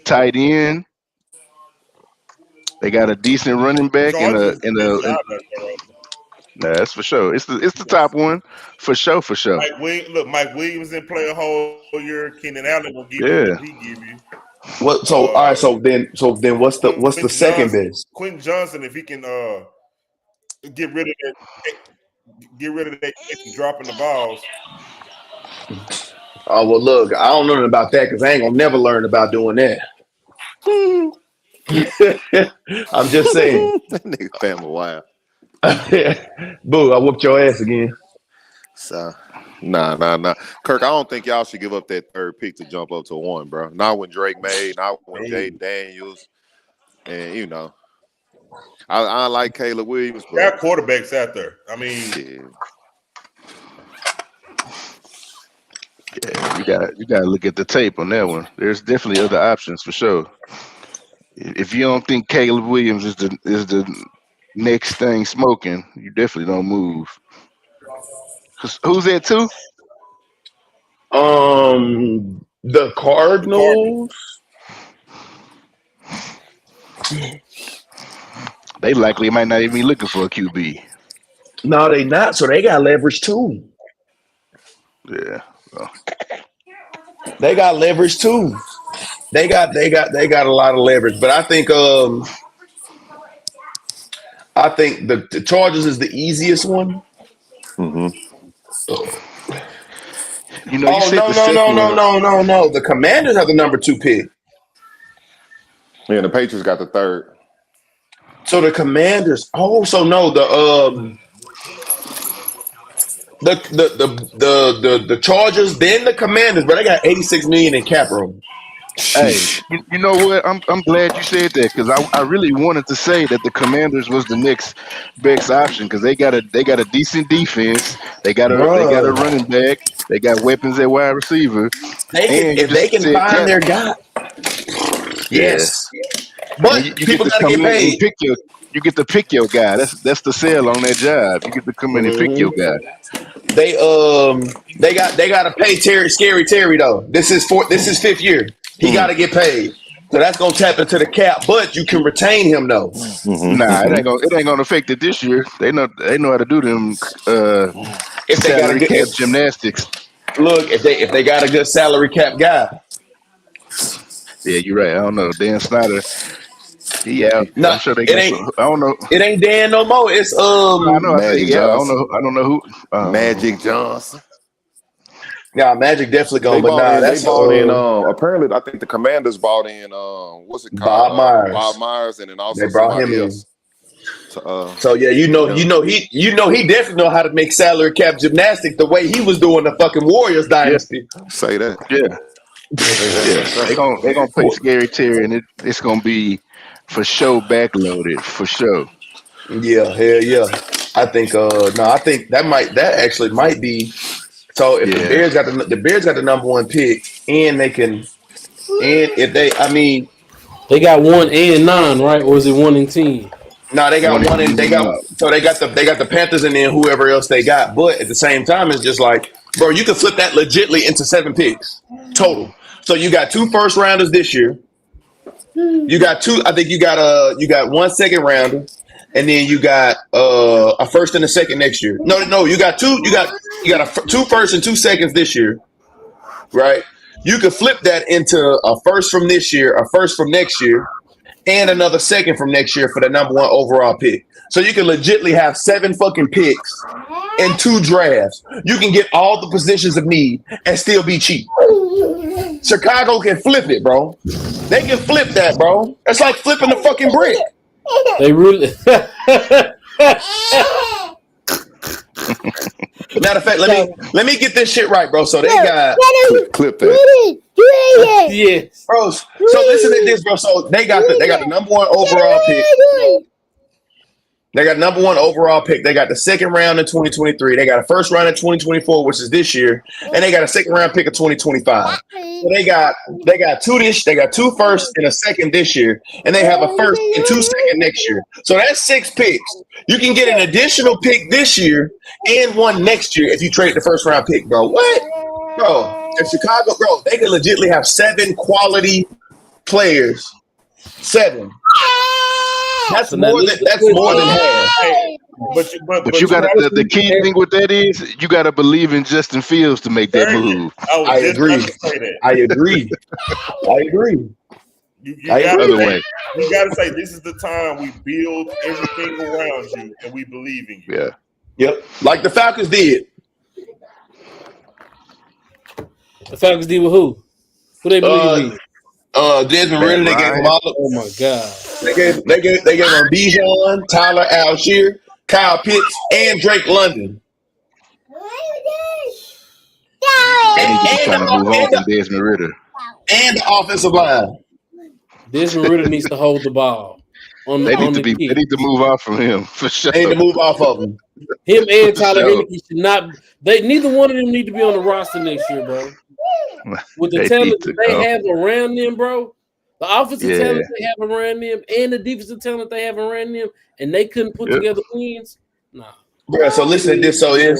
[SPEAKER 2] tight end. They got a decent running back that's for sure. It's the top one for sure.
[SPEAKER 3] Mike Williams didn't play a whole year. Keenan Allen will give you what he give you.
[SPEAKER 4] What? So all right. So then what's the second best?
[SPEAKER 3] Quentin Johnson, if he can get rid of that dropping the balls.
[SPEAKER 4] Oh well, look, I don't know nothing about that because I ain't gonna never learn about doing that. I'm just saying.
[SPEAKER 5] That nigga family wild.
[SPEAKER 4] Boo, I whooped your ass again.
[SPEAKER 5] So, nah. Kirk, I don't think y'all should give up that 3rd pick to jump up to 1, bro. Not when Drake made, not when Jaden Daniels. And, I like Caleb Williams.
[SPEAKER 3] There are quarterbacks out there. I mean...
[SPEAKER 2] Yeah, you gotta look at the tape on that one. There's definitely other options for sure. If you don't think Caleb Williams is the next thing smoking, you definitely don't move. Who's that too?
[SPEAKER 4] The Cardinals.
[SPEAKER 2] They likely might not even be looking for a QB.
[SPEAKER 4] No, they not. So they got leverage too.
[SPEAKER 2] Yeah.
[SPEAKER 4] They got leverage too. They got a lot of leverage, but I think the Chargers is the easiest one.
[SPEAKER 5] Mm-hmm.
[SPEAKER 4] No. The Commanders have the number 2 pick.
[SPEAKER 5] Yeah, the Patriots got the 3rd.
[SPEAKER 4] So the Commanders. Oh, so no, the Chargers, then the Commanders, but they got $86 million in cap room.
[SPEAKER 2] Hey, you know what? I'm glad you said that because I really wanted to say that the Commanders was the next best option because they got a decent defense, they got a running back, they got weapons at wide receiver.
[SPEAKER 4] If they can find their guy, yes. But you people gotta get paid.
[SPEAKER 2] You get to pick your guy. That's the sale on that job. You get to come in and pick your guy.
[SPEAKER 4] They gotta pay Scary Terry though. This is 5th year. He gotta get paid. So that's gonna tap into the cap, but you can retain him though.
[SPEAKER 2] Nah, it ain't gonna affect it this year. They know how to do them
[SPEAKER 4] if they got a good
[SPEAKER 2] gymnastics.
[SPEAKER 4] Look, if they got a good salary cap guy.
[SPEAKER 2] Yeah, you're right. I don't know. Dan Snyder, he out.
[SPEAKER 4] No,
[SPEAKER 2] I'm sure they
[SPEAKER 4] it
[SPEAKER 2] got
[SPEAKER 4] ain't.
[SPEAKER 2] some. I don't know.
[SPEAKER 4] It ain't Dan no more. It's
[SPEAKER 2] I know. I said
[SPEAKER 5] Magic
[SPEAKER 2] he out. I don't
[SPEAKER 5] Johnson.
[SPEAKER 2] know. I don't know who.
[SPEAKER 5] Magic Johnson.
[SPEAKER 4] Yeah, Magic definitely
[SPEAKER 5] They
[SPEAKER 4] gone, but
[SPEAKER 5] bought
[SPEAKER 4] nah,
[SPEAKER 5] in. They
[SPEAKER 4] that's
[SPEAKER 5] bought in. Apparently, I think the Commanders bought in. What's it called?
[SPEAKER 4] Bob Myers.
[SPEAKER 5] Bob Myers, and then also
[SPEAKER 4] They brought him
[SPEAKER 5] somebody
[SPEAKER 4] in.
[SPEAKER 5] else.
[SPEAKER 4] So yeah, he definitely know how to make salary cap gymnastics the way he was doing the fucking Warriors dynasty.
[SPEAKER 5] Say that.
[SPEAKER 2] Yeah. Yeah. They gonna pay Scary Terry, and it's gonna be for sure backloaded for sure.
[SPEAKER 4] Yeah, hell yeah. I think I think that actually might be. So if the Bears got the number one pick, and they can, and if
[SPEAKER 1] they got 1 and 9, right? Or is it 1 and 10?
[SPEAKER 4] No, they got one and they got the Panthers and then whoever else they got. But at the same time, it's just like, bro, you can flip that legitly into 7 picks total. So you got 2 first rounders this year. You got 2. I think you got 1 second rounder, and then you got a first and a second next year. No, you got 2. You got 2 firsts and 2 seconds this year, right? You could flip that into a first from this year, a first from next year, and another second from next year for the number 1 overall pick. So you can legitimately have 7 fucking picks and 2 drafts. You can get all the positions of need and still be cheap. Chicago can flip it, bro. They can flip that, bro. It's like flipping the fucking brick.
[SPEAKER 1] They really.
[SPEAKER 4] Matter of fact, let me get this shit right, bro. So they got
[SPEAKER 5] clip that.
[SPEAKER 1] Yes.
[SPEAKER 4] Bro, so listen to this, bro. So they got the number 1 overall pick. They got number 1 overall pick. They got the second round in 2023. They got a first round in 2024, which is this year, and they got a second round pick of 2025. So they got 2 firsts and a second this year, and they have a first and 2 second next year. So that's 6 picks. You can get an additional pick this year and 1 next year if you trade the first round pick, bro. What? Bro, if Chicago, bro, they could legitimately have 7 quality players. 7. That's more than half.
[SPEAKER 3] Hey, but
[SPEAKER 2] you got the key thing with that is you got to believe in Justin Fields to make that move.
[SPEAKER 4] I agree. I agree.
[SPEAKER 3] You gotta say this is the time we build everything around you and we believe in you.
[SPEAKER 2] Yeah.
[SPEAKER 4] Yep. Like the Falcons did.
[SPEAKER 1] The Falcons did with who? Who they believe in?
[SPEAKER 4] Desmond Ritter. They gave him all.
[SPEAKER 1] Oh my god.
[SPEAKER 4] They gave him Bijan, Tyler Algier, Kyle Pitts, and Drake London.
[SPEAKER 2] And he's trying to move on from Desmond Ritter.
[SPEAKER 4] And the offensive line.
[SPEAKER 1] Desmond Ritter needs to hold the ball.
[SPEAKER 2] They need to move off from him for sure.
[SPEAKER 4] They need to move off of him.
[SPEAKER 1] Him and Tyler Henneke should not. Neither one of them need to be on the roster next year, bro. With the talent that they have around them, bro, the offensive talent they have around them, and the defensive talent they have around them, and they couldn't put together wins. Nah,
[SPEAKER 4] bro. So listen to this. So it's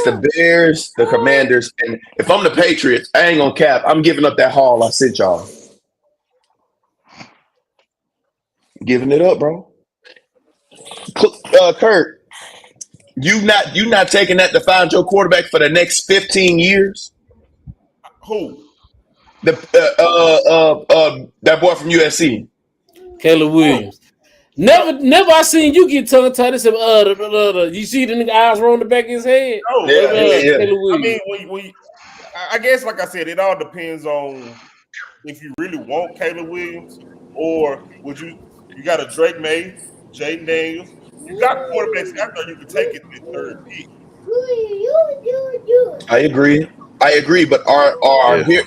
[SPEAKER 4] the Bears, the Commanders, and if I'm the Patriots, I ain't gonna cap. I'm giving up that haul I sent y'all. Giving it up, bro. Kurt, you not taking that to find your quarterback for the next 15 years?
[SPEAKER 3] Who?
[SPEAKER 4] That boy from USC,
[SPEAKER 1] Caleb Williams. Never I seen you get tongue tied. Said, you see the nigga eyes rolling the back of his head.
[SPEAKER 3] Oh,
[SPEAKER 1] yeah.
[SPEAKER 3] I mean, I guess like I said, it all depends on if you really want Caleb Williams or would you got a Drake May, Jaden Daniels. You got quarterbacks out there you can take it in the 3rd pick.
[SPEAKER 4] I agree, but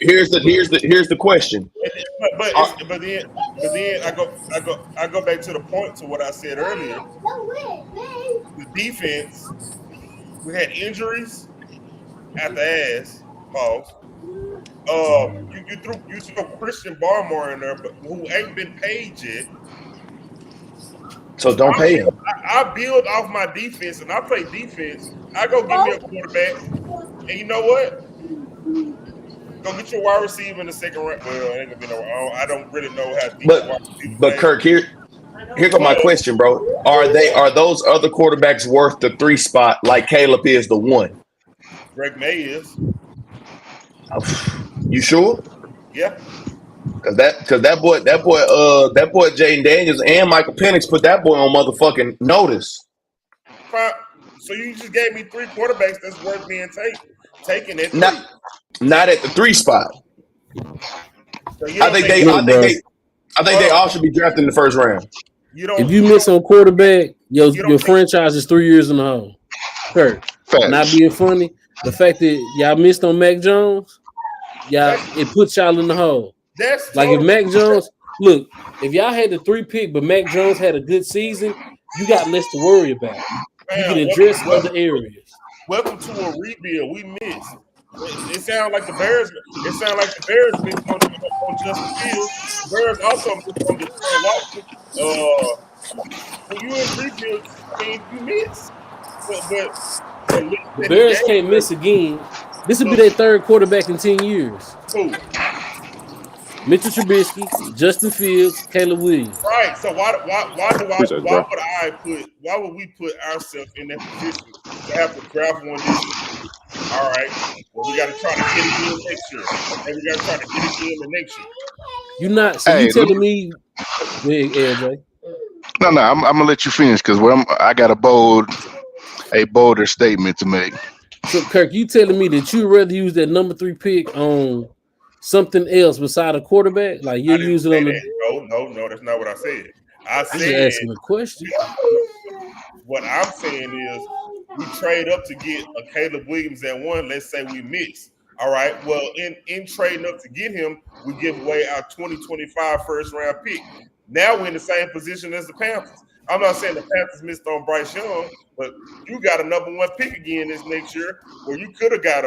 [SPEAKER 4] here's the question.
[SPEAKER 3] But then I go back to the point to what I said earlier. The defense, we had injuries at the ass. Pause. You threw Christian Barmore in there, but who ain't been paid yet.
[SPEAKER 4] So don't pay him.
[SPEAKER 3] I build off my defense and I play defense. I go get me a quarterback, and you know what? Go get your wide receiver in the 2nd round. Well, it ain't gonna be no. I don't really know how deep.
[SPEAKER 4] But Kirk, here's my question, bro. Are those other quarterbacks worth the 3 spot like Caleb is the 1?
[SPEAKER 3] Drake May is.
[SPEAKER 4] You sure?
[SPEAKER 3] Yeah.
[SPEAKER 4] Cause that boy Jaden Daniels and Michael Penix put that boy on motherfucking notice.
[SPEAKER 3] So you just gave me 3 quarterbacks that's worth being taken at 3.
[SPEAKER 4] Not at the 3 spot.
[SPEAKER 3] So
[SPEAKER 4] I think they all should be drafted in the first round.
[SPEAKER 1] If you miss on quarterback, your franchise is 3 years in the hole. Kurt, not being funny, the fact that y'all missed on Mac Jones, it puts y'all in the hole.
[SPEAKER 3] That's
[SPEAKER 1] like if Mac Jones, look, if y'all had the 3 pick, but Mac Jones had a good season, you got less to worry about. You can address other areas.
[SPEAKER 3] Welcome to a rebuild. We missed. It sounds like the Bears. It sounds like the Bears missed on Justin Fields. The Bears also missed on the when you in rebuild, you miss. But
[SPEAKER 1] the Bears can't miss again. This will be their 3rd quarterback in 10 years.
[SPEAKER 3] Who?
[SPEAKER 1] Mitchell Trubisky, Justin Fields, Caleb Williams.
[SPEAKER 3] Right. So why would we put ourselves in that position to have to draft one this year? All right. Well, we got to try to get it in next year. Okay, we got to try to get it in the next year.
[SPEAKER 1] You're not. So you telling me, LJ?
[SPEAKER 2] No. I'm gonna let you finish because I got a bolder statement to make.
[SPEAKER 1] So Kirk, you telling me that you'd rather use that number 3 pick on something else beside a quarterback? Like you're using on the.
[SPEAKER 3] No, that's not what I said. I said
[SPEAKER 1] just asking a question.
[SPEAKER 3] What I'm saying is we trade up to get a Caleb Williams at 1. Let's say we miss. All right. Well, in trading up to get him, we give away our 2025 first round pick. Now we're in the same position as the Panthers. I'm not saying the Panthers missed on Bryce Young, but you got a number 1 pick again this next year, where you could have got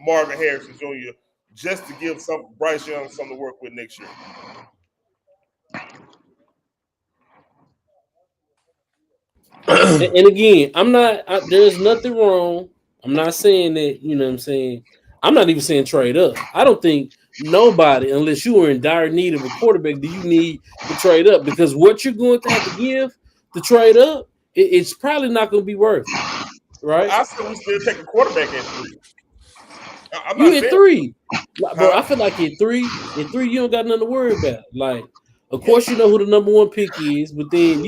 [SPEAKER 3] Marvin Harrison Jr. just to give Bryce Young something to work with next year.
[SPEAKER 1] And again, there's nothing wrong. I'm not saying that, you know what I'm saying? I'm not even saying trade up. I don't think nobody, unless you are in dire need of a quarterback, do you need to trade up? Because what you're going to have to give to trade up, it's probably not going to be worth it, right?
[SPEAKER 3] I still take a quarterback at 3.
[SPEAKER 1] You at 3. Bro, I feel like at 3, you don't got nothing to worry about. Like, of course, you know who the number 1 pick is, but then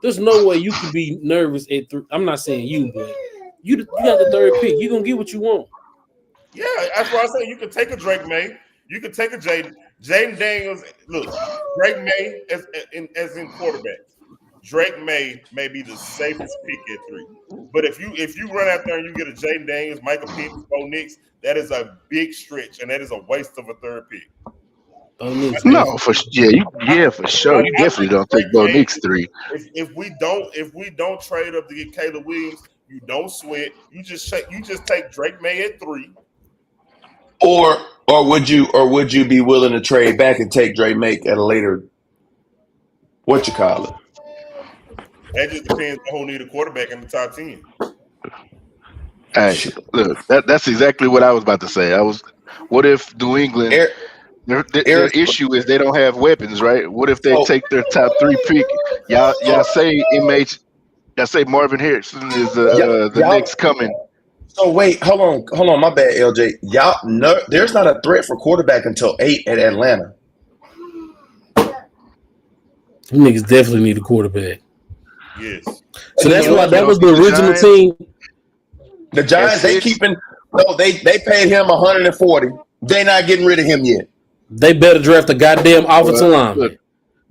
[SPEAKER 1] there's no way you can be nervous at 3. I'm not saying you, but you got the 3rd pick. You're going to get what you want.
[SPEAKER 3] Yeah, that's why I say you can take a Drake May. You can take a Jaden Daniels. Look, Drake May as in quarterback. Drake May be the safest pick at 3. But if you run out there and you get a Jaden Daniels, Michael Penix, Bo Nix, that is a big stretch, and that is a waste of a 3rd pick.
[SPEAKER 2] No, for sure. You definitely don't take Bo Nix 3.
[SPEAKER 3] If we don't trade up to get Caleb Williams, you don't sweat. You just take Drake May at 3.
[SPEAKER 4] Or would you be willing to trade back and take Drake May at a later what you call it?
[SPEAKER 3] That just depends on who need a quarterback in the top 10.
[SPEAKER 2] Hey, look, that's exactly what I was about to say. What if New England? Their issue is they don't have weapons, right? What if they take their top 3 pick? Y'all say y'all say Marvin Harrison is the next coming.
[SPEAKER 4] So wait, hold on, my bad, LJ. There's not a threat for quarterback until 8 at Atlanta.
[SPEAKER 1] Niggas definitely need a quarterback.
[SPEAKER 3] Yes.
[SPEAKER 1] So that's why that was the original team.
[SPEAKER 4] The Giants, they paid him $140. They not getting rid of him yet.
[SPEAKER 1] They better draft a goddamn offensive lineman.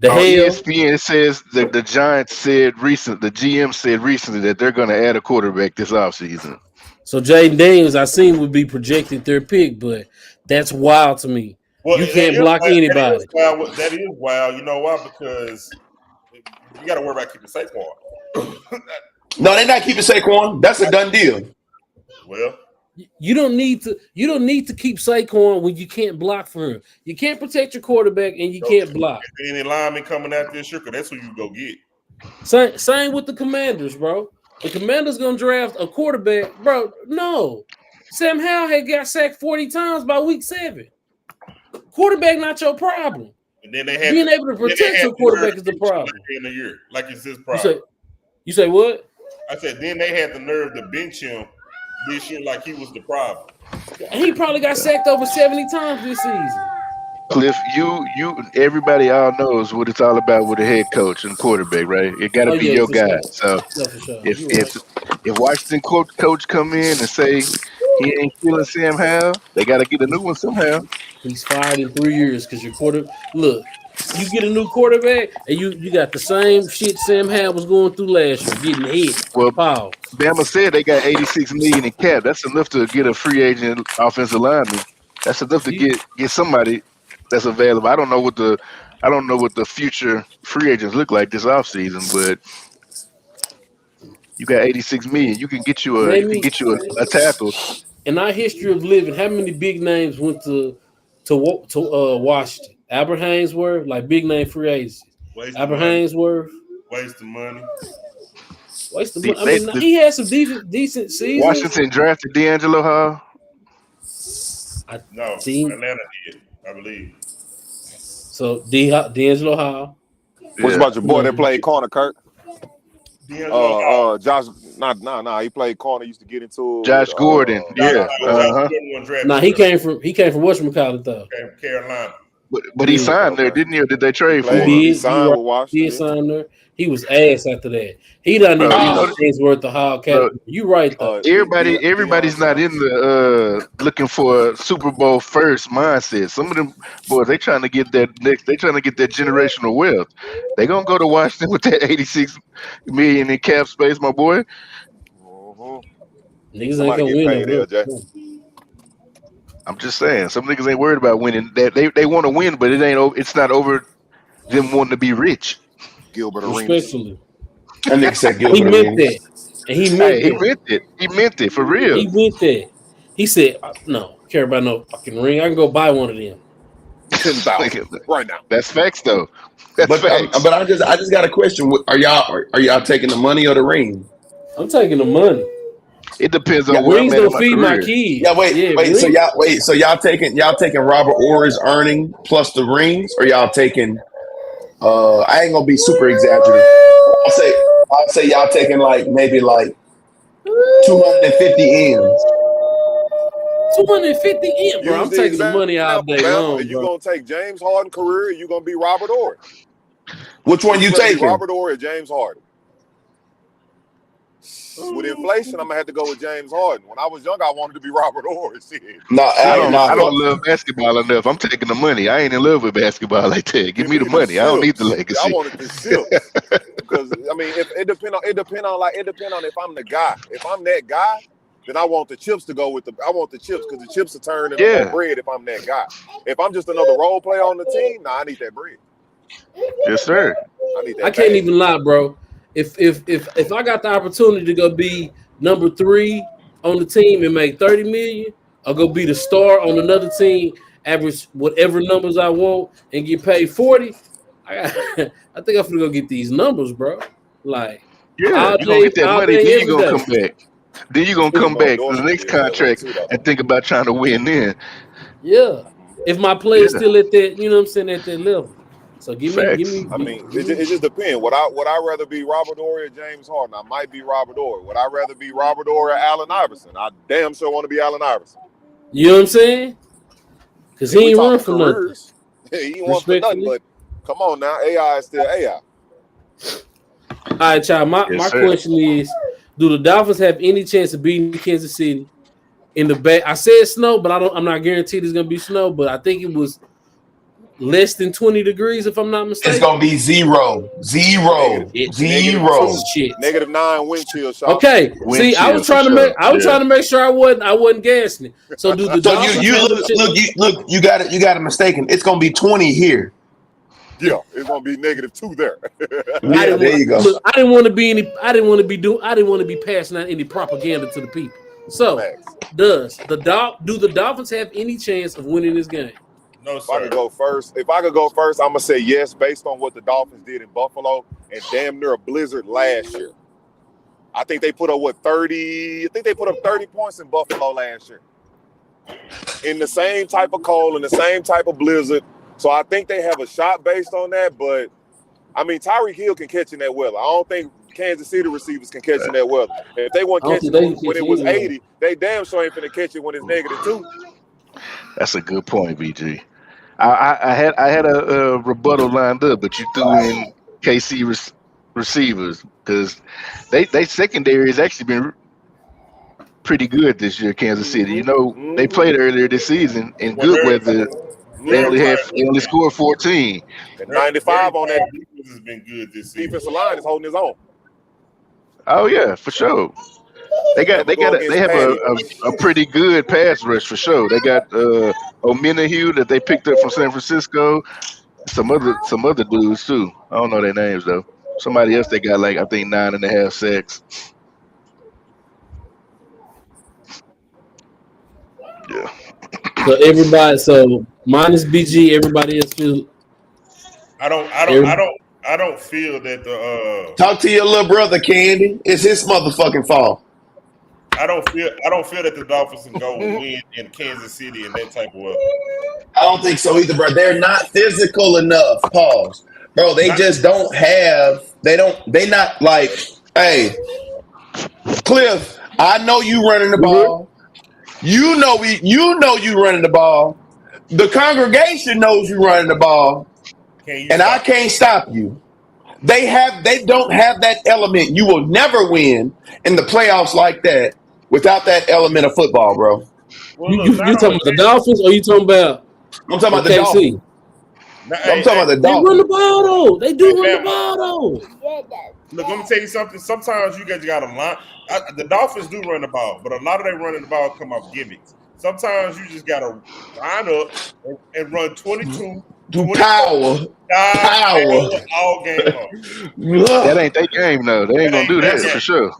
[SPEAKER 2] ESPN says that the Giants the GM said recently that they're going to add a quarterback this offseason.
[SPEAKER 1] So Jaden Daniels, I seen would be projected 3rd pick, but that's wild to me. Well, you can't block anybody.
[SPEAKER 3] That is wild. You know why? Because you got to worry about keeping Saquon.
[SPEAKER 4] No, they're not keeping Saquon. That's a done deal.
[SPEAKER 3] Well,
[SPEAKER 1] you don't need to keep Saquon when you can't block for him. You can't protect your quarterback and you can't block.
[SPEAKER 3] Any lineman coming out this year, because that's who you go get.
[SPEAKER 1] Same with the Commanders, bro. The Commanders gonna draft a quarterback, bro. No, Sam Howell had got sacked 40 times by week 7. Quarterback not your problem.
[SPEAKER 3] And then they had
[SPEAKER 1] being able to protect your quarterback is the problem.
[SPEAKER 3] In a year, like it's his problem.
[SPEAKER 1] You say what?
[SPEAKER 3] I said then they had the nerve to bench him this year like he was the problem.
[SPEAKER 1] And he probably got sacked over 70 times this season.
[SPEAKER 2] Cliff, everybody all knows what it's all about with a head coach and quarterback, right? It got to be your guy.
[SPEAKER 1] Sure.
[SPEAKER 2] So
[SPEAKER 1] for sure.
[SPEAKER 2] if Washington coach come in and say he ain't feeling Sam Howell, they got to get a new one somehow.
[SPEAKER 1] He's fired in 3 years because your look, you get a new quarterback and you got the same shit Sam Howell was going through last year, getting hit.
[SPEAKER 2] Well,
[SPEAKER 1] Pause.
[SPEAKER 2] Bama said they got $86 million in cap. That's enough to get a free agent offensive lineman. That's enough to get somebody that's available. I don't know what the future free agents look like this offseason, but you got $86 million. You can get you a tackle.
[SPEAKER 1] In our history of living, how many big names went to Washington? Albert Haynesworth, like big name free agents. Albert Haynesworth.
[SPEAKER 3] Waste of money.
[SPEAKER 1] I mean, he had some decent seasons.
[SPEAKER 2] Washington drafted D'Angelo Hall.
[SPEAKER 3] No, Atlanta did, I believe.
[SPEAKER 1] So D'Angelo Hall.
[SPEAKER 5] What's about your boy that played corner, Kurt? Josh. He played corner. Used to get into
[SPEAKER 2] Josh Gordon. Yeah.
[SPEAKER 1] He came from whatchamacallit though.
[SPEAKER 3] Carolina.
[SPEAKER 2] But he signed there, didn't he? Or did they trade for him?
[SPEAKER 5] He signed with Washington.
[SPEAKER 1] He signed there. He was ass after that. He doesn't even things worth the Hall category. You right though.
[SPEAKER 2] Everybody's not in the looking for a Super Bowl first mindset. Some of them boys, they trying to get that generational wealth. They gonna go to Washington with that $86 million in cap space, my boy.
[SPEAKER 1] Niggas ain't gonna win.
[SPEAKER 2] I'm just saying, some niggas ain't worried about winning. They want to win, but it's not over them wanting to be rich.
[SPEAKER 5] Gilbert Arenas.
[SPEAKER 1] Respectfully.
[SPEAKER 4] That nigga said Gilbert
[SPEAKER 1] He meant that. And he meant
[SPEAKER 2] it. He meant it for real.
[SPEAKER 1] He meant that. He said, no, care about no fucking ring. I can go buy one of them.
[SPEAKER 5] 10,000 right now.
[SPEAKER 2] That's facts though. That's facts.
[SPEAKER 4] But I just got a question. Are y'all taking the money or the ring?
[SPEAKER 1] I'm taking the money.
[SPEAKER 2] It depends on where
[SPEAKER 1] rings don't feed my kids.
[SPEAKER 4] Yeah, wait. So y'all taking Robert Ory's earning plus the rings, or y'all taking? I ain't gonna be super exaggerative. I'll say y'all taking maybe 250 M's.
[SPEAKER 1] 250 M, bro. I'm taking the money all day long.
[SPEAKER 5] Are you gonna take James Harden career, or you gonna be Robert Ory?
[SPEAKER 4] Which one you taking?
[SPEAKER 5] Robert Ory or James Harden? With inflation, I'm gonna have to go with James Harden. When I was young, I wanted to be Robert Ory.
[SPEAKER 2] I don't love basketball enough. I'm taking the money. I ain't in love with basketball like that. Give me the money. I don't need the legacy.
[SPEAKER 5] I wanted the silks because I mean, it depend on if I'm the guy. If I'm that guy, then I want the chips to go with I want the chips because the chips will turn into bread if I'm that guy. If I'm just another role player on the team, I need that bread.
[SPEAKER 2] Yes, sir.
[SPEAKER 1] I can't even lie, bro. If I got the opportunity to go be number 3 on the team and make $30 million, or go be the star on another team, average whatever numbers I want and get paid 40, I think I'm gonna go get these numbers, bro. Like,
[SPEAKER 2] you're gonna get that money, then you're gonna come back. Then you're gonna come back to the next contract and think about trying to win then.
[SPEAKER 1] Yeah. If my play is still at that, you know what I'm saying, at that level. So give me.
[SPEAKER 5] I mean, it just depends. Would I rather be Robert Ory or James Harden? I might be Robert Ory. Would I rather be Robert Ory or Allen Iverson? I damn sure want to be Allen Iverson.
[SPEAKER 1] You know what I'm saying? Because he ain't run for nothing.
[SPEAKER 5] He ain't want for nothing. But come on now, AI is still AI.
[SPEAKER 1] All right, child. My question is: do the Dolphins have any chance of beating Kansas City in the back? I said snow, but I'm not guaranteed it's gonna be snow. But I think it was less than 20 degrees, if I'm not mistaken.
[SPEAKER 4] It's gonna be zero.
[SPEAKER 1] Shit.
[SPEAKER 5] -9 wind chill. Shot.
[SPEAKER 1] Okay. See, I was trying to make sure I wasn't gassing it. So do the Dolphins
[SPEAKER 4] look, you got it mistaken. It's gonna be 20 here.
[SPEAKER 5] Yeah, it's gonna be -2 there.
[SPEAKER 4] There you go.
[SPEAKER 1] Look, I didn't want to be passing out any propaganda to the people. So, do the Dolphins have any chance of winning this game?
[SPEAKER 3] No,
[SPEAKER 5] if I could go first, I'm gonna say yes, based on what the Dolphins did in Buffalo and damn near a blizzard last year. I think they put up 30. I think they put up 30 points in Buffalo last year. In the same type of cold, in the same type of blizzard. So I think they have a shot based on that. But I mean, Tyreek Hill can catch in that weather. I don't think Kansas City receivers can catch in that weather. If they weren't
[SPEAKER 1] I don't
[SPEAKER 5] catching
[SPEAKER 1] think they
[SPEAKER 5] when
[SPEAKER 1] can
[SPEAKER 5] it was
[SPEAKER 1] catch it
[SPEAKER 5] 80, they damn sure ain't finna catch it when it's -2.
[SPEAKER 2] That's a good point, BG. I had a rebuttal lined up, but you threw in KC receivers because they secondary has actually been pretty good this year. Kansas City, you know, they played earlier this season in good weather. They only scored 14.
[SPEAKER 5] And 95 on that
[SPEAKER 3] defense has been good this season.
[SPEAKER 5] defensive line is holding his own.
[SPEAKER 2] Oh yeah, for sure. They have a pretty good pass rush for sure. They got Omenahue that they picked up from San Francisco. Some other dudes too. I don't know their names though. Somebody else they got like I think 9.5 sacks. Yeah.
[SPEAKER 1] So minus BG, everybody else feel.
[SPEAKER 3] I don't feel that the
[SPEAKER 4] Talk to your little brother, Candy. It's his motherfucking fault.
[SPEAKER 3] I don't feel that the Dolphins can go win in Kansas City in that type of weather.
[SPEAKER 4] I don't think so either, bro. They're not physical enough. Pause. Bro, they just don't have they not like, hey, Cliff, I know you running the ball. You know you running the ball. The congregation knows you running the ball. And I can't stop you. They don't have that element. You will never win in the playoffs like that without that element of football, bro.
[SPEAKER 3] Well,
[SPEAKER 1] You talking about the Dolphins or you talking about?
[SPEAKER 4] I'm talking about the
[SPEAKER 1] KC?
[SPEAKER 4] Dolphins. I'm talking about the
[SPEAKER 1] They
[SPEAKER 4] Dolphins.
[SPEAKER 1] run the ball though. They do run the ball though.
[SPEAKER 3] Look, let me tell you something. Sometimes you guys got to line. The Dolphins do run the ball, but a lot of they running the ball come off gimmicks. Sometimes you just got to line up and run 22.
[SPEAKER 4] Power.
[SPEAKER 3] All game long.
[SPEAKER 2] That ain't their game though. They ain't gonna do that for sure.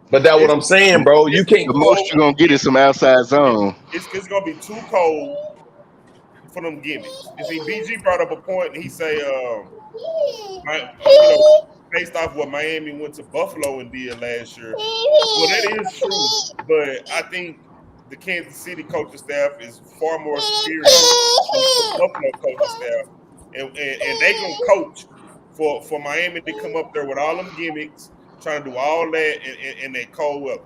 [SPEAKER 4] But that's what I'm saying, bro. You can't.
[SPEAKER 2] The most you're gonna get is some outside zone.
[SPEAKER 3] It's gonna be too cold for them gimmicks. You see, BG brought up a point, and he say, based off what Miami went to Buffalo and did last year. Well, that is true, but I think the Kansas City coaching staff is far more experienced than the Buffalo coaching staff, and they gonna coach for Miami to come up there with all them gimmicks, trying to do all that in that cold weather.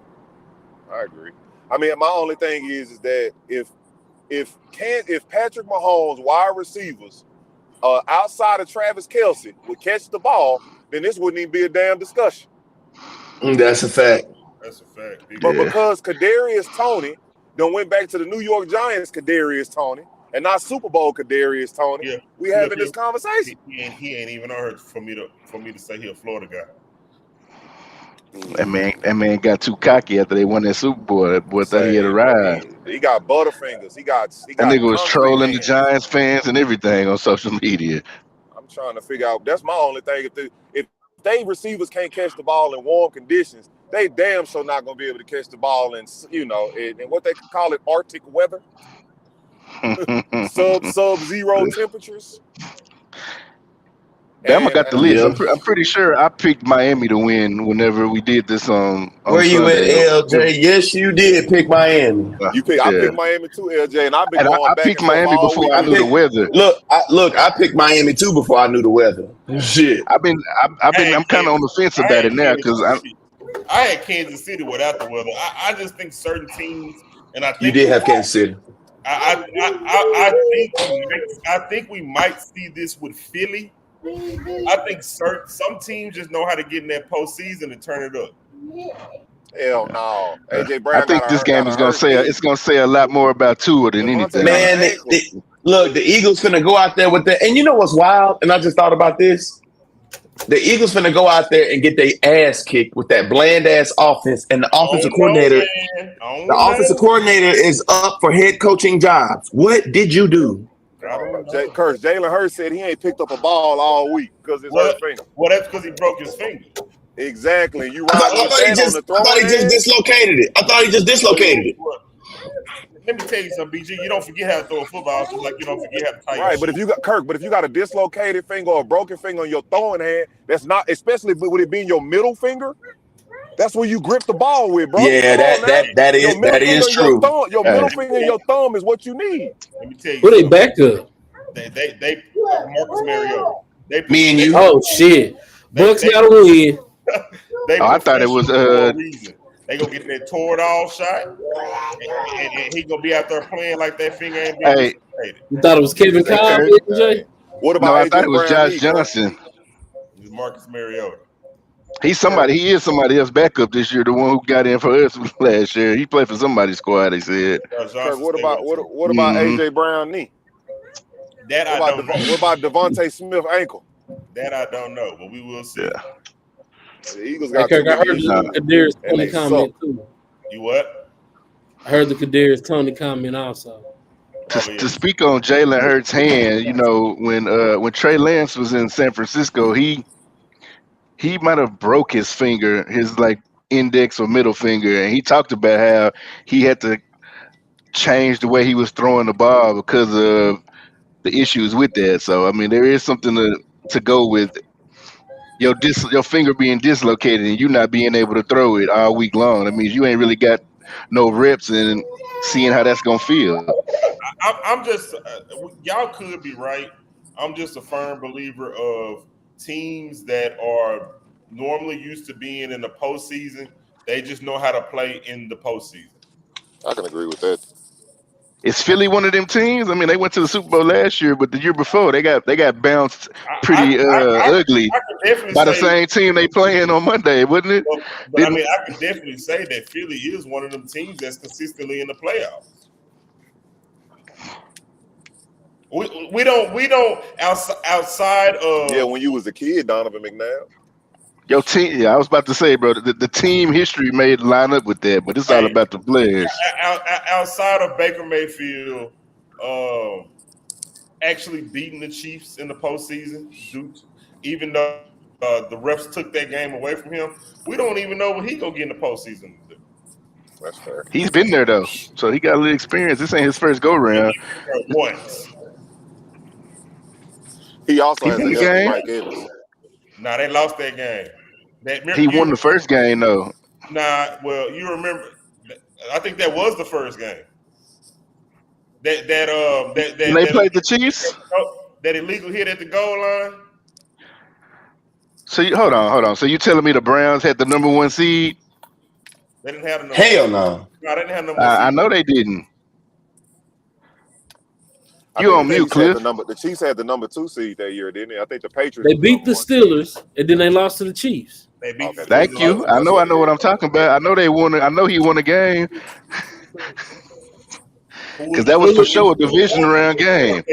[SPEAKER 5] I agree. I mean, my only thing is that if Patrick Mahomes wide receivers outside of Travis Kelce would catch the ball, then this wouldn't even be a damn discussion.
[SPEAKER 4] That's a fact.
[SPEAKER 3] That's a fact.
[SPEAKER 5] But because Kadarius Toney done went back to the New York Giants Kadarius Toney and not Super Bowl Kadarius Toney, we having this conversation.
[SPEAKER 3] He ain't even heard for me to say he a Florida guy.
[SPEAKER 2] That man got too cocky after they won that Super Bowl. That boy thought he had arrived.
[SPEAKER 5] He got butterfingers. He got
[SPEAKER 2] that nigga was trolling the Giants fans and everything on social media.
[SPEAKER 5] I'm trying to figure out. That's my only thing. If they receivers can't catch the ball in warm conditions, they damn sure not gonna be able to catch the ball in in what they call it, Arctic weather, sub-zero temperatures.
[SPEAKER 2] Bama got the list. I'm pretty sure I picked Miami to win whenever we did this on
[SPEAKER 4] Where you
[SPEAKER 2] Sunday.
[SPEAKER 4] at, LJ? Yes, you did pick Miami.
[SPEAKER 5] I picked Miami too, LJ, and I've been going
[SPEAKER 2] I
[SPEAKER 5] back
[SPEAKER 2] picked Miami before I knew the weather.
[SPEAKER 4] I picked Miami too before I knew the weather. Shit.
[SPEAKER 2] I'm kind of on the fence about it now because
[SPEAKER 3] I had Kansas City without the weather. I just think certain teams, and I think
[SPEAKER 4] you did have Kansas City.
[SPEAKER 3] I think we might see this with Philly. I think some teams just know how to get in that postseason and turn it up.
[SPEAKER 5] Hell no, AJ Brown.
[SPEAKER 2] I think this game is gonna say a lot more about Tua than anything.
[SPEAKER 4] Man, the Eagles finna go out there with that, and you know what's wild? And I just thought about this. The Eagles finna go out there and get their ass kicked with that bland ass offense, and the offensive coordinator. The offensive coordinator is up for head coaching jobs. What did you do?
[SPEAKER 5] Jalen Hurts said he ain't picked up a ball all week because his hurt finger.
[SPEAKER 3] Well, that's because he broke his finger.
[SPEAKER 5] Exactly.
[SPEAKER 4] I thought he just dislocated it.
[SPEAKER 3] Let me tell you something, BG. You don't forget how to throw a football, just like you don't forget how to tie.
[SPEAKER 5] Right, but if you got a dislocated finger or a broken finger on your throwing hand, that's not, especially with it being your middle finger. That's where you grip the ball with, bro.
[SPEAKER 4] Yeah, that is true.
[SPEAKER 5] Your middle finger and your thumb is what you need.
[SPEAKER 3] Let me tell you.
[SPEAKER 1] Who they back up?
[SPEAKER 3] They Marcus Mariota.
[SPEAKER 4] Me and you.
[SPEAKER 1] Oh shit! Bucks got to win.
[SPEAKER 2] I thought it was
[SPEAKER 3] for a reason. They gonna get that tore it all shot, and he gonna be out there playing like that finger ain't being reciprocated.
[SPEAKER 1] You thought it was Kevin Cobb, AJ?
[SPEAKER 5] What about
[SPEAKER 2] No, I
[SPEAKER 5] AJ
[SPEAKER 2] thought it was
[SPEAKER 5] Brown
[SPEAKER 2] Josh Johnson.
[SPEAKER 3] It was Marcus Mariota.
[SPEAKER 2] He's somebody. He is somebody else backup this year. The one who got in for us last year. He played for somebody's squad. They said.
[SPEAKER 5] Kirk, what about AJ Brown knee?
[SPEAKER 3] That I don't know.
[SPEAKER 5] What about Devontae Smith ankle?
[SPEAKER 3] That I don't know, but we will see.
[SPEAKER 2] Yeah.
[SPEAKER 5] The Eagles got
[SPEAKER 1] Kirk, I heard the Kadarius Toney comment too.
[SPEAKER 3] You what?
[SPEAKER 1] I heard the Kadarius Toney comment also.
[SPEAKER 2] To speak on Jalen Hurts' hand, you know, when Trey Lance was in San Francisco, he might have broke his finger, his like index or middle finger, and he talked about how he had to change the way he was throwing the ball because of the issues with that. So I mean, there is something to go with your finger being dislocated and you not being able to throw it all week long. That means you ain't really got no reps and seeing how that's gonna feel.
[SPEAKER 3] I'm just y'all could be right. I'm just a firm believer of teams that are normally used to being in the postseason. They just know how to play in the postseason.
[SPEAKER 5] I can agree with that.
[SPEAKER 2] Is Philly one of them teams? I mean, they went to the Super Bowl last year, but the year before they got bounced pretty ugly by the same team they playing on Monday, wouldn't it?
[SPEAKER 3] But I mean, I can definitely say that Philly is one of them teams that's consistently in the playoffs. We don't outside of
[SPEAKER 5] when you was a kid, Donovan McNabb.
[SPEAKER 2] Your team, I was about to say, bro, the team history may line up with that, but it's all about the players.
[SPEAKER 3] Outside of Baker Mayfield actually beating the Chiefs in the postseason, even though the refs took that game away from him, we don't even know what he gonna get in the postseason to do.
[SPEAKER 5] That's fair.
[SPEAKER 2] He's been there though, so he got a little experience. This ain't his first go round.
[SPEAKER 3] Once.
[SPEAKER 5] He also has a game. Mike Evans.
[SPEAKER 3] Nah, they lost that game.
[SPEAKER 2] He won the first game though.
[SPEAKER 3] Nah, well, you remember? I think that was the first game. They
[SPEAKER 2] played the Chiefs.
[SPEAKER 3] That illegal hit at the goal line.
[SPEAKER 2] So hold on. So you telling me the Browns had the number 1 seed?
[SPEAKER 3] They didn't have the number.
[SPEAKER 4] Hell no.
[SPEAKER 3] No, they didn't have number 1 seed.
[SPEAKER 2] I know they didn't. You on mute, Cliff?
[SPEAKER 5] The Chiefs had the number 2 seed that year, didn't they? I think the Patriots.
[SPEAKER 1] They beat the Steelers, and then they lost to the Chiefs.
[SPEAKER 3] They beat the
[SPEAKER 2] Thank you. I know what I'm talking about. I know they won. I know he won a game because that was for sure a division round game.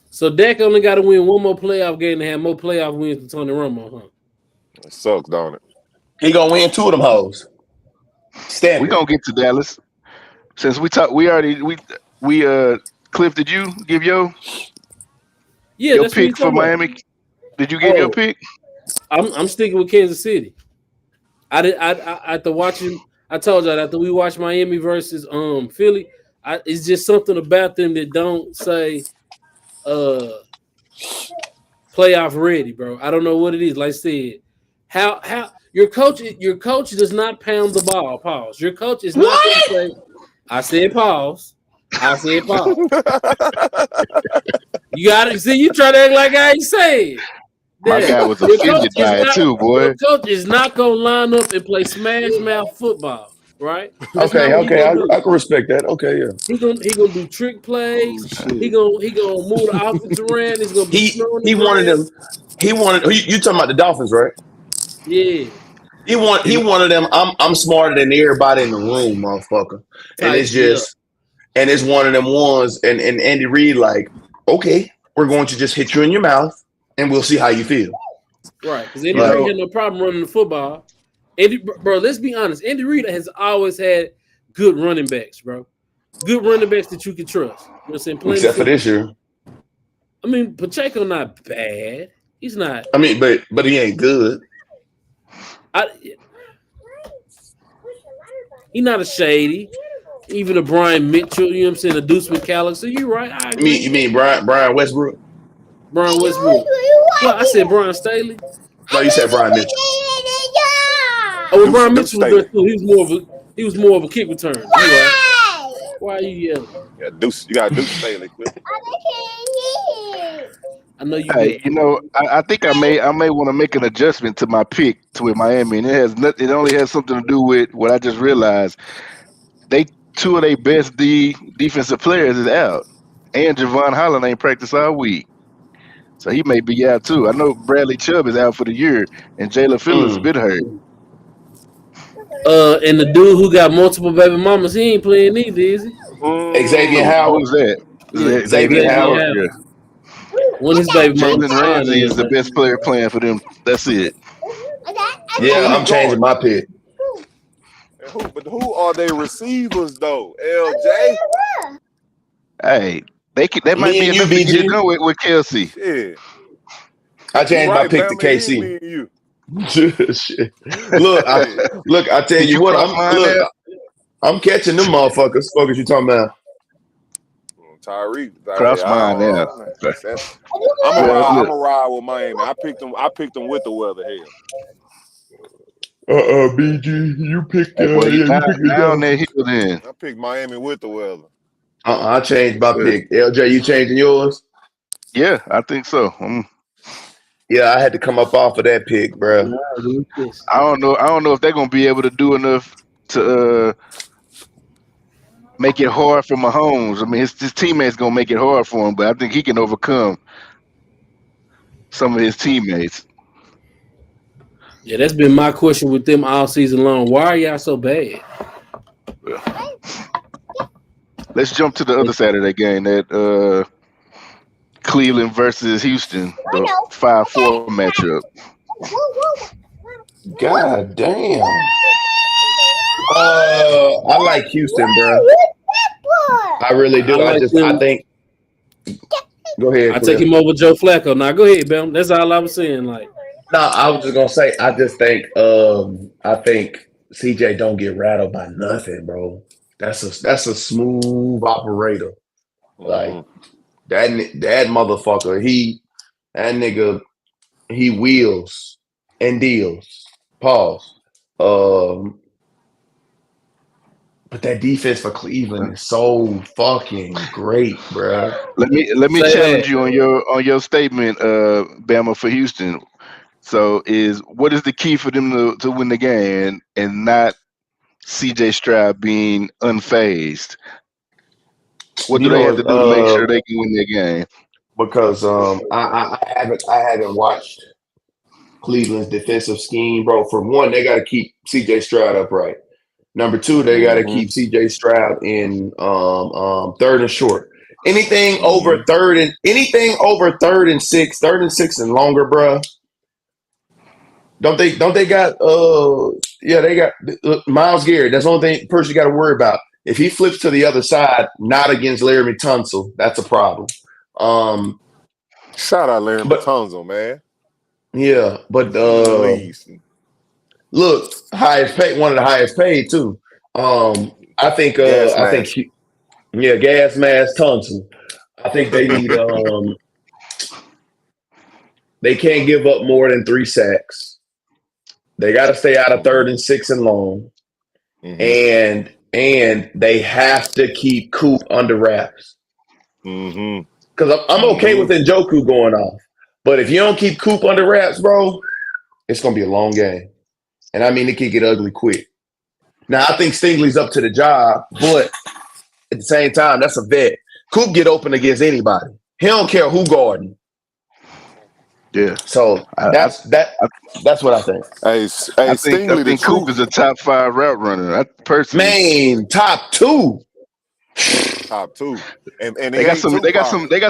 [SPEAKER 1] So Dak only got to win one more playoff game to have more playoff wins than Tony Romo, huh?
[SPEAKER 5] It sucks, don't it?
[SPEAKER 4] He gonna win 2 of them hoes.
[SPEAKER 2] We gonna get to Dallas. Since we talked, Cliff, did you give your pick for Miami? Did you give your pick?
[SPEAKER 1] I'm sticking with Kansas City. After watching, I told y'all after we watched Miami versus Philly, it's just something about them that don't say playoff ready, bro. I don't know what it is. Like I said, how your coach does not pound the ball. Pause. Your coach is not going to say. I said pause. You got it. See, you try to act like I ain't sayed.
[SPEAKER 2] My guy was offended by it too, boy.
[SPEAKER 1] Your coach is not gonna line up and play smash mouth football, right?
[SPEAKER 4] Okay, I can respect that. Okay, yeah.
[SPEAKER 1] He gonna do trick plays. He gonna move the offense around. He's gonna be
[SPEAKER 4] he wanted them. You talking about the Dolphins, right?
[SPEAKER 1] Yeah.
[SPEAKER 4] He wanted them. I'm smarter than everybody in the room, motherfucker. And it's just. And it's one of them ones, and Andy Reid like, okay, we're going to just hit you in your mouth, and we'll see how you feel.
[SPEAKER 1] Right, because Andy Reid had no problem running the football. Bro, let's be honest. Andy Reid has always had good running backs, bro. Good running backs that you can trust. You know what I'm saying?
[SPEAKER 4] Except for this year.
[SPEAKER 1] I mean, Pacheco not bad. He's not.
[SPEAKER 4] I mean, but he ain't good.
[SPEAKER 1] He's not a shady. Even a Brian Mitchell, you know what I'm saying? A Deuce McAllister. You right.
[SPEAKER 4] You mean Brian Westbrook?
[SPEAKER 1] Brian Westbrook. Well, I said Brian Staley.
[SPEAKER 4] No, you said Brian Mitchell.
[SPEAKER 1] Oh, well, Brian Mitchell was there too. He was more of a kick return. Right. Why are you yelling?
[SPEAKER 5] Yeah, Deuce. You got Deuce Staley.
[SPEAKER 1] I know you.
[SPEAKER 2] Hey, I think I may want to make an adjustment to my pick with Miami, and it has nothing. It only has something to do with what I just realized. Two of their best defensive players is out, and Javon Holland ain't practiced all week, so he may be out too. I know Bradley Chubb is out for the year, and Jalen Phillips has been hurt.
[SPEAKER 1] And the dude who got multiple baby mamas, he ain't playing either, is he?
[SPEAKER 4] Xavier Howard.
[SPEAKER 2] Who's that?
[SPEAKER 1] Yeah,
[SPEAKER 4] Xavier Howard.
[SPEAKER 2] Yeah.
[SPEAKER 1] One of his baby mamas.
[SPEAKER 2] Jalen Ramsey is the best player playing for them. That's it.
[SPEAKER 4] Yeah, I'm changing my pick.
[SPEAKER 5] But who are they receivers though? LJ.
[SPEAKER 2] Hey, that might be enough to get it done with Kelsey.
[SPEAKER 5] Yeah.
[SPEAKER 4] I changed my pick to KC. Shit. Look, I tell you what, I'm catching them motherfuckers. What you talking about?
[SPEAKER 5] Tyreek.
[SPEAKER 2] Cross mine now.
[SPEAKER 5] I'm gonna ride with Miami. I picked them with the weather. Hell.
[SPEAKER 4] BG, you picked
[SPEAKER 2] down that hill then.
[SPEAKER 5] I picked Miami with the weather.
[SPEAKER 4] I changed my pick. LJ, you changing yours?
[SPEAKER 2] Yeah, I think so.
[SPEAKER 4] Yeah, I had to come up off of that pick, bro.
[SPEAKER 2] I don't know if they're gonna be able to do enough to make it hard for Mahomes. I mean, his teammates gonna make it hard for him, but I think he can overcome some of his teammates.
[SPEAKER 1] Yeah, that's been my question with them all season long. Why are y'all so bad?
[SPEAKER 2] Let's jump to the other side of that game. That Cleveland versus Houston, the 5-4 matchup.
[SPEAKER 4] God damn. I like Houston, bro. I really do. I think. Go ahead.
[SPEAKER 1] I take him over Joe Flacco. Now go ahead, Bam. That's all I was saying. Like,
[SPEAKER 4] no, I was just gonna say. I just think. I think CJ don't get rattled by nothing, bro. That's a smooth operator. Like that motherfucker. That nigga. He wheels and deals. Pause. But that defense for Cleveland is so fucking great, bro.
[SPEAKER 2] Let me challenge you on your statement, Bama, for Houston. So what is the key for them to win the game and not CJ Stroud being unfazed? What do they have to do to make sure they can win their game?
[SPEAKER 4] Because I haven't watched Cleveland's defensive scheme, bro. For one, they got to keep CJ Stroud upright. Number two, they got to keep CJ Stroud in third and short. Anything over third and six and longer, bro. Don't they got they got Myles Garrett. That's the only person you got to worry about. If he flips to the other side, not against Laremy Tunsil, that's a problem.
[SPEAKER 5] Shout out Laremy Tunsil, man.
[SPEAKER 4] Yeah, but look, highest paid, one of the highest paid too. I think Gas Mask Tunsil. I think they need they can't give up more than 3 sacks. They got to stay out of third and 6 and long, and they have to keep Coop under wraps. Because I'm okay with Njoku going off, but if you don't keep Coop under wraps, bro, it's gonna be a long game. And I mean, it can get ugly quick. Now, I think Stingley's up to the job, but at the same time, that's a vet. Coop get open against anybody. He don't care who guarding.
[SPEAKER 2] Yeah.
[SPEAKER 4] So that's what I think.
[SPEAKER 2] I think Coop is a top 5 route runner. I personally,
[SPEAKER 4] top 2.
[SPEAKER 5] Top 2. And
[SPEAKER 2] they got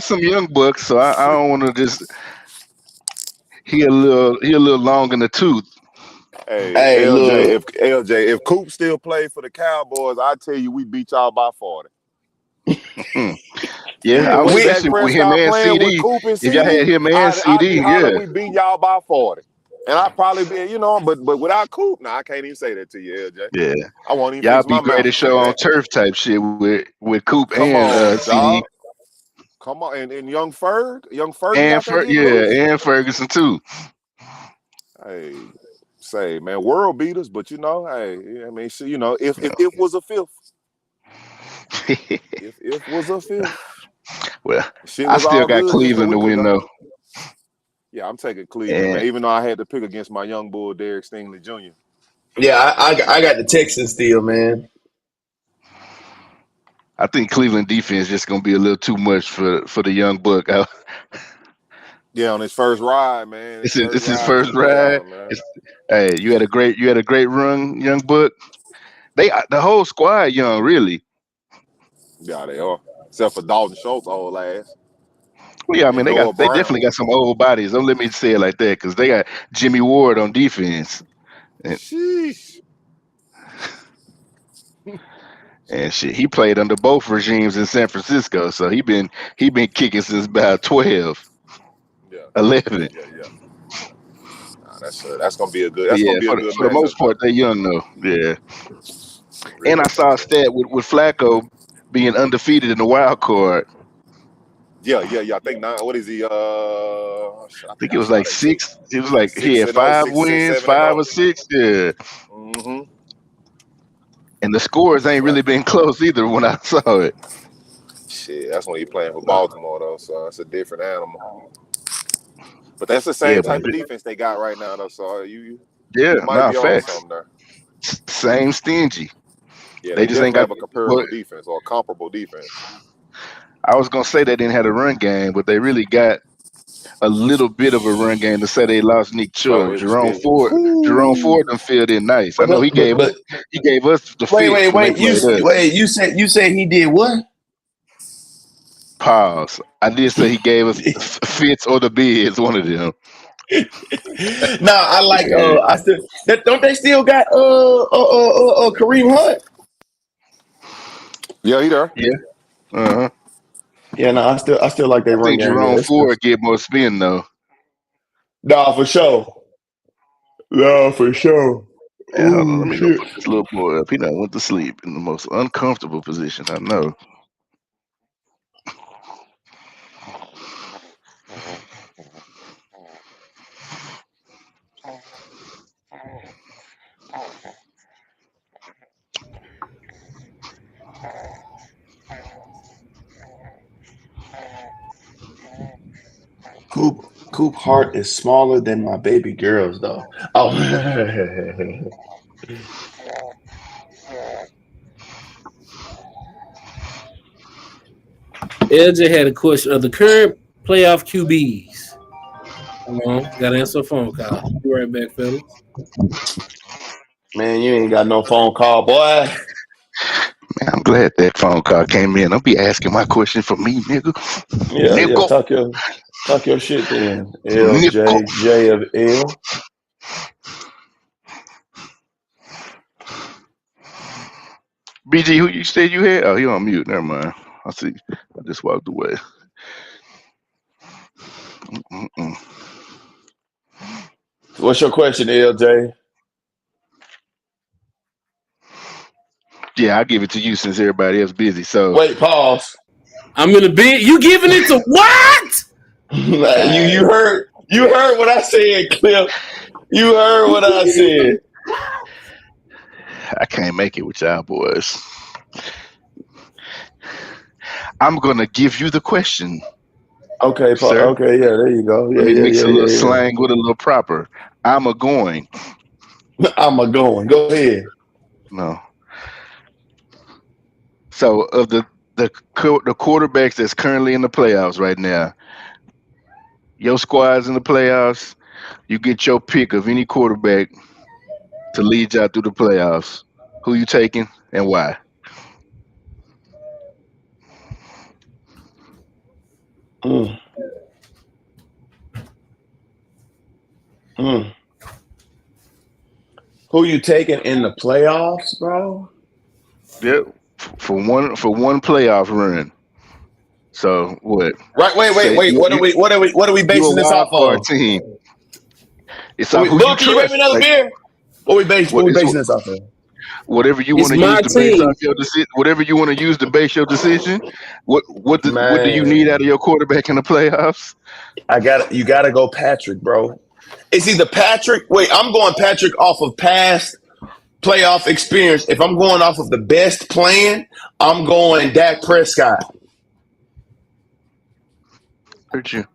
[SPEAKER 2] some young bucks, so I don't want to just. He a little long in the tooth.
[SPEAKER 5] Hey, LJ, if Coop still played for the Cowboys, I tell you, we beat y'all by 40.
[SPEAKER 2] Yeah, especially with him and CD. If y'all had him and CD,
[SPEAKER 5] we beat y'all by 40. And I probably be, but without Coop, I can't even say that to you, LJ.
[SPEAKER 2] Yeah,
[SPEAKER 5] I won't even.
[SPEAKER 2] Y'all be greatest show on turf type shit with Coop and CD.
[SPEAKER 5] Come on, and young Ferg, and
[SPEAKER 2] Ferguson too.
[SPEAKER 5] Hey. Say, man, world beaters, but hey, I mean, if it was a fifth, if it was a fifth,
[SPEAKER 2] well, I still got Cleveland to win though.
[SPEAKER 5] Yeah, I'm taking Cleveland, man,
[SPEAKER 2] And
[SPEAKER 5] even though I had to pick against my young bull, Derek Stingley Jr.
[SPEAKER 4] Yeah, I got the Texans still, man.
[SPEAKER 2] I think Cleveland defense is just gonna be a little too much for the young buck.
[SPEAKER 5] Yeah, on his first ride, man.
[SPEAKER 2] This is his
[SPEAKER 5] To the
[SPEAKER 2] first ride.
[SPEAKER 5] playoffs, man.
[SPEAKER 2] Hey, you had a great run, young buck. The whole squad young, really.
[SPEAKER 5] Yeah, they are. Except for Dalton Schultz, old ass.
[SPEAKER 2] Well, yeah, I mean
[SPEAKER 5] And
[SPEAKER 2] they
[SPEAKER 5] Noah Brown.
[SPEAKER 2] definitely got some old bodies. Don't let me say it like that, because they got Jimmy Ward on defense.
[SPEAKER 5] Sheesh.
[SPEAKER 2] And shit, he played under both regimes in San Francisco, so he been kicking since about 12, 11.
[SPEAKER 5] Yeah. Nah, that's gonna be a good.
[SPEAKER 2] But
[SPEAKER 5] That's
[SPEAKER 2] yeah,
[SPEAKER 5] gonna be a good
[SPEAKER 2] for the most part, they young though. Yeah. And I saw a stat with Flacco being undefeated in the wild card.
[SPEAKER 5] Yeah. I think what is he? I
[SPEAKER 2] think it was like 6. It was like he had 5 wins, 5 or 6. Yeah.
[SPEAKER 5] Mm-hmm.
[SPEAKER 2] And the scores ain't really been close either when I saw it.
[SPEAKER 5] Shit, that's when he playing for Baltimore though, so it's a different animal. But that's the same type of defense they got right now though. So you might be on something there.
[SPEAKER 2] Same stingy.
[SPEAKER 5] Yeah,
[SPEAKER 2] they just ain't got
[SPEAKER 5] a comparable defense or a comparable defense.
[SPEAKER 2] I was gonna say they didn't have a run game, but they really got a little bit of a run game to say they lost Nick Chubb. Jerome Ford done filled in nice. I know he gave us the
[SPEAKER 4] wait. You said he did what?
[SPEAKER 2] Pause. I did say he gave us Fitz or the Bids, one of them.
[SPEAKER 4] I like I still don't they still got Kareem Hunt?
[SPEAKER 5] Yeah, he there.
[SPEAKER 2] Yeah. Uh-huh.
[SPEAKER 4] Yeah, no, I still like that run game.
[SPEAKER 2] Jerome Ford get more spin though.
[SPEAKER 4] No, for sure.
[SPEAKER 2] Yeah, hold on. Let me go put this little boy up. He done went to sleep in the most uncomfortable position I know.
[SPEAKER 4] Coop heart is smaller than my baby girl's though. Oh.
[SPEAKER 1] LJ had a question of the current playoff QBs. Come on, gotta answer a phone call. Be right back, fellas.
[SPEAKER 4] Man, you ain't got no phone call, boy.
[SPEAKER 2] Man, I'm glad that phone call came in. Don't be asking my question for me, nigga.
[SPEAKER 4] Yeah, talk your shit then. LJ, J of L.
[SPEAKER 2] BG, who you said you had? Oh, he on mute. Never mind. I see. I just walked away.
[SPEAKER 4] What's your question, LJ?
[SPEAKER 2] Yeah, I'll give it to you since everybody else busy. So
[SPEAKER 4] wait, pause.
[SPEAKER 1] I'm in a bid. You giving it to what?
[SPEAKER 4] you heard what I said, Cliff. You heard what I said.
[SPEAKER 2] I can't make it with y'all boys. I'm gonna give you the question.
[SPEAKER 4] Okay,
[SPEAKER 2] sir.
[SPEAKER 4] Okay, yeah, there you go. Yeah,
[SPEAKER 2] Let me mix a little slang with a little proper. I'm a going.
[SPEAKER 4] Go ahead.
[SPEAKER 2] No. So of the quarterbacks that's currently in the playoffs right now, your squad's in the playoffs. You get your pick of any quarterback to lead y'all through the playoffs. Who you taking and why?
[SPEAKER 4] Who you taking in the playoffs, bro?
[SPEAKER 2] Yep. For one playoff run. So what?
[SPEAKER 4] Right. Wait. What are we basing this off of?
[SPEAKER 2] Team. It's off who you
[SPEAKER 4] can you make me another beer? What we basing this off of?
[SPEAKER 2] Whatever you want to use to base off your decision. Whatever you want to use to base your decision. What do you need out of your quarterback in the playoffs?
[SPEAKER 4] You gotta go Patrick, bro. It's either Patrick. Wait, I'm going Patrick off of past playoff experience. If I'm going off of the best plan, I'm going Dak Prescott.
[SPEAKER 2] Heard you.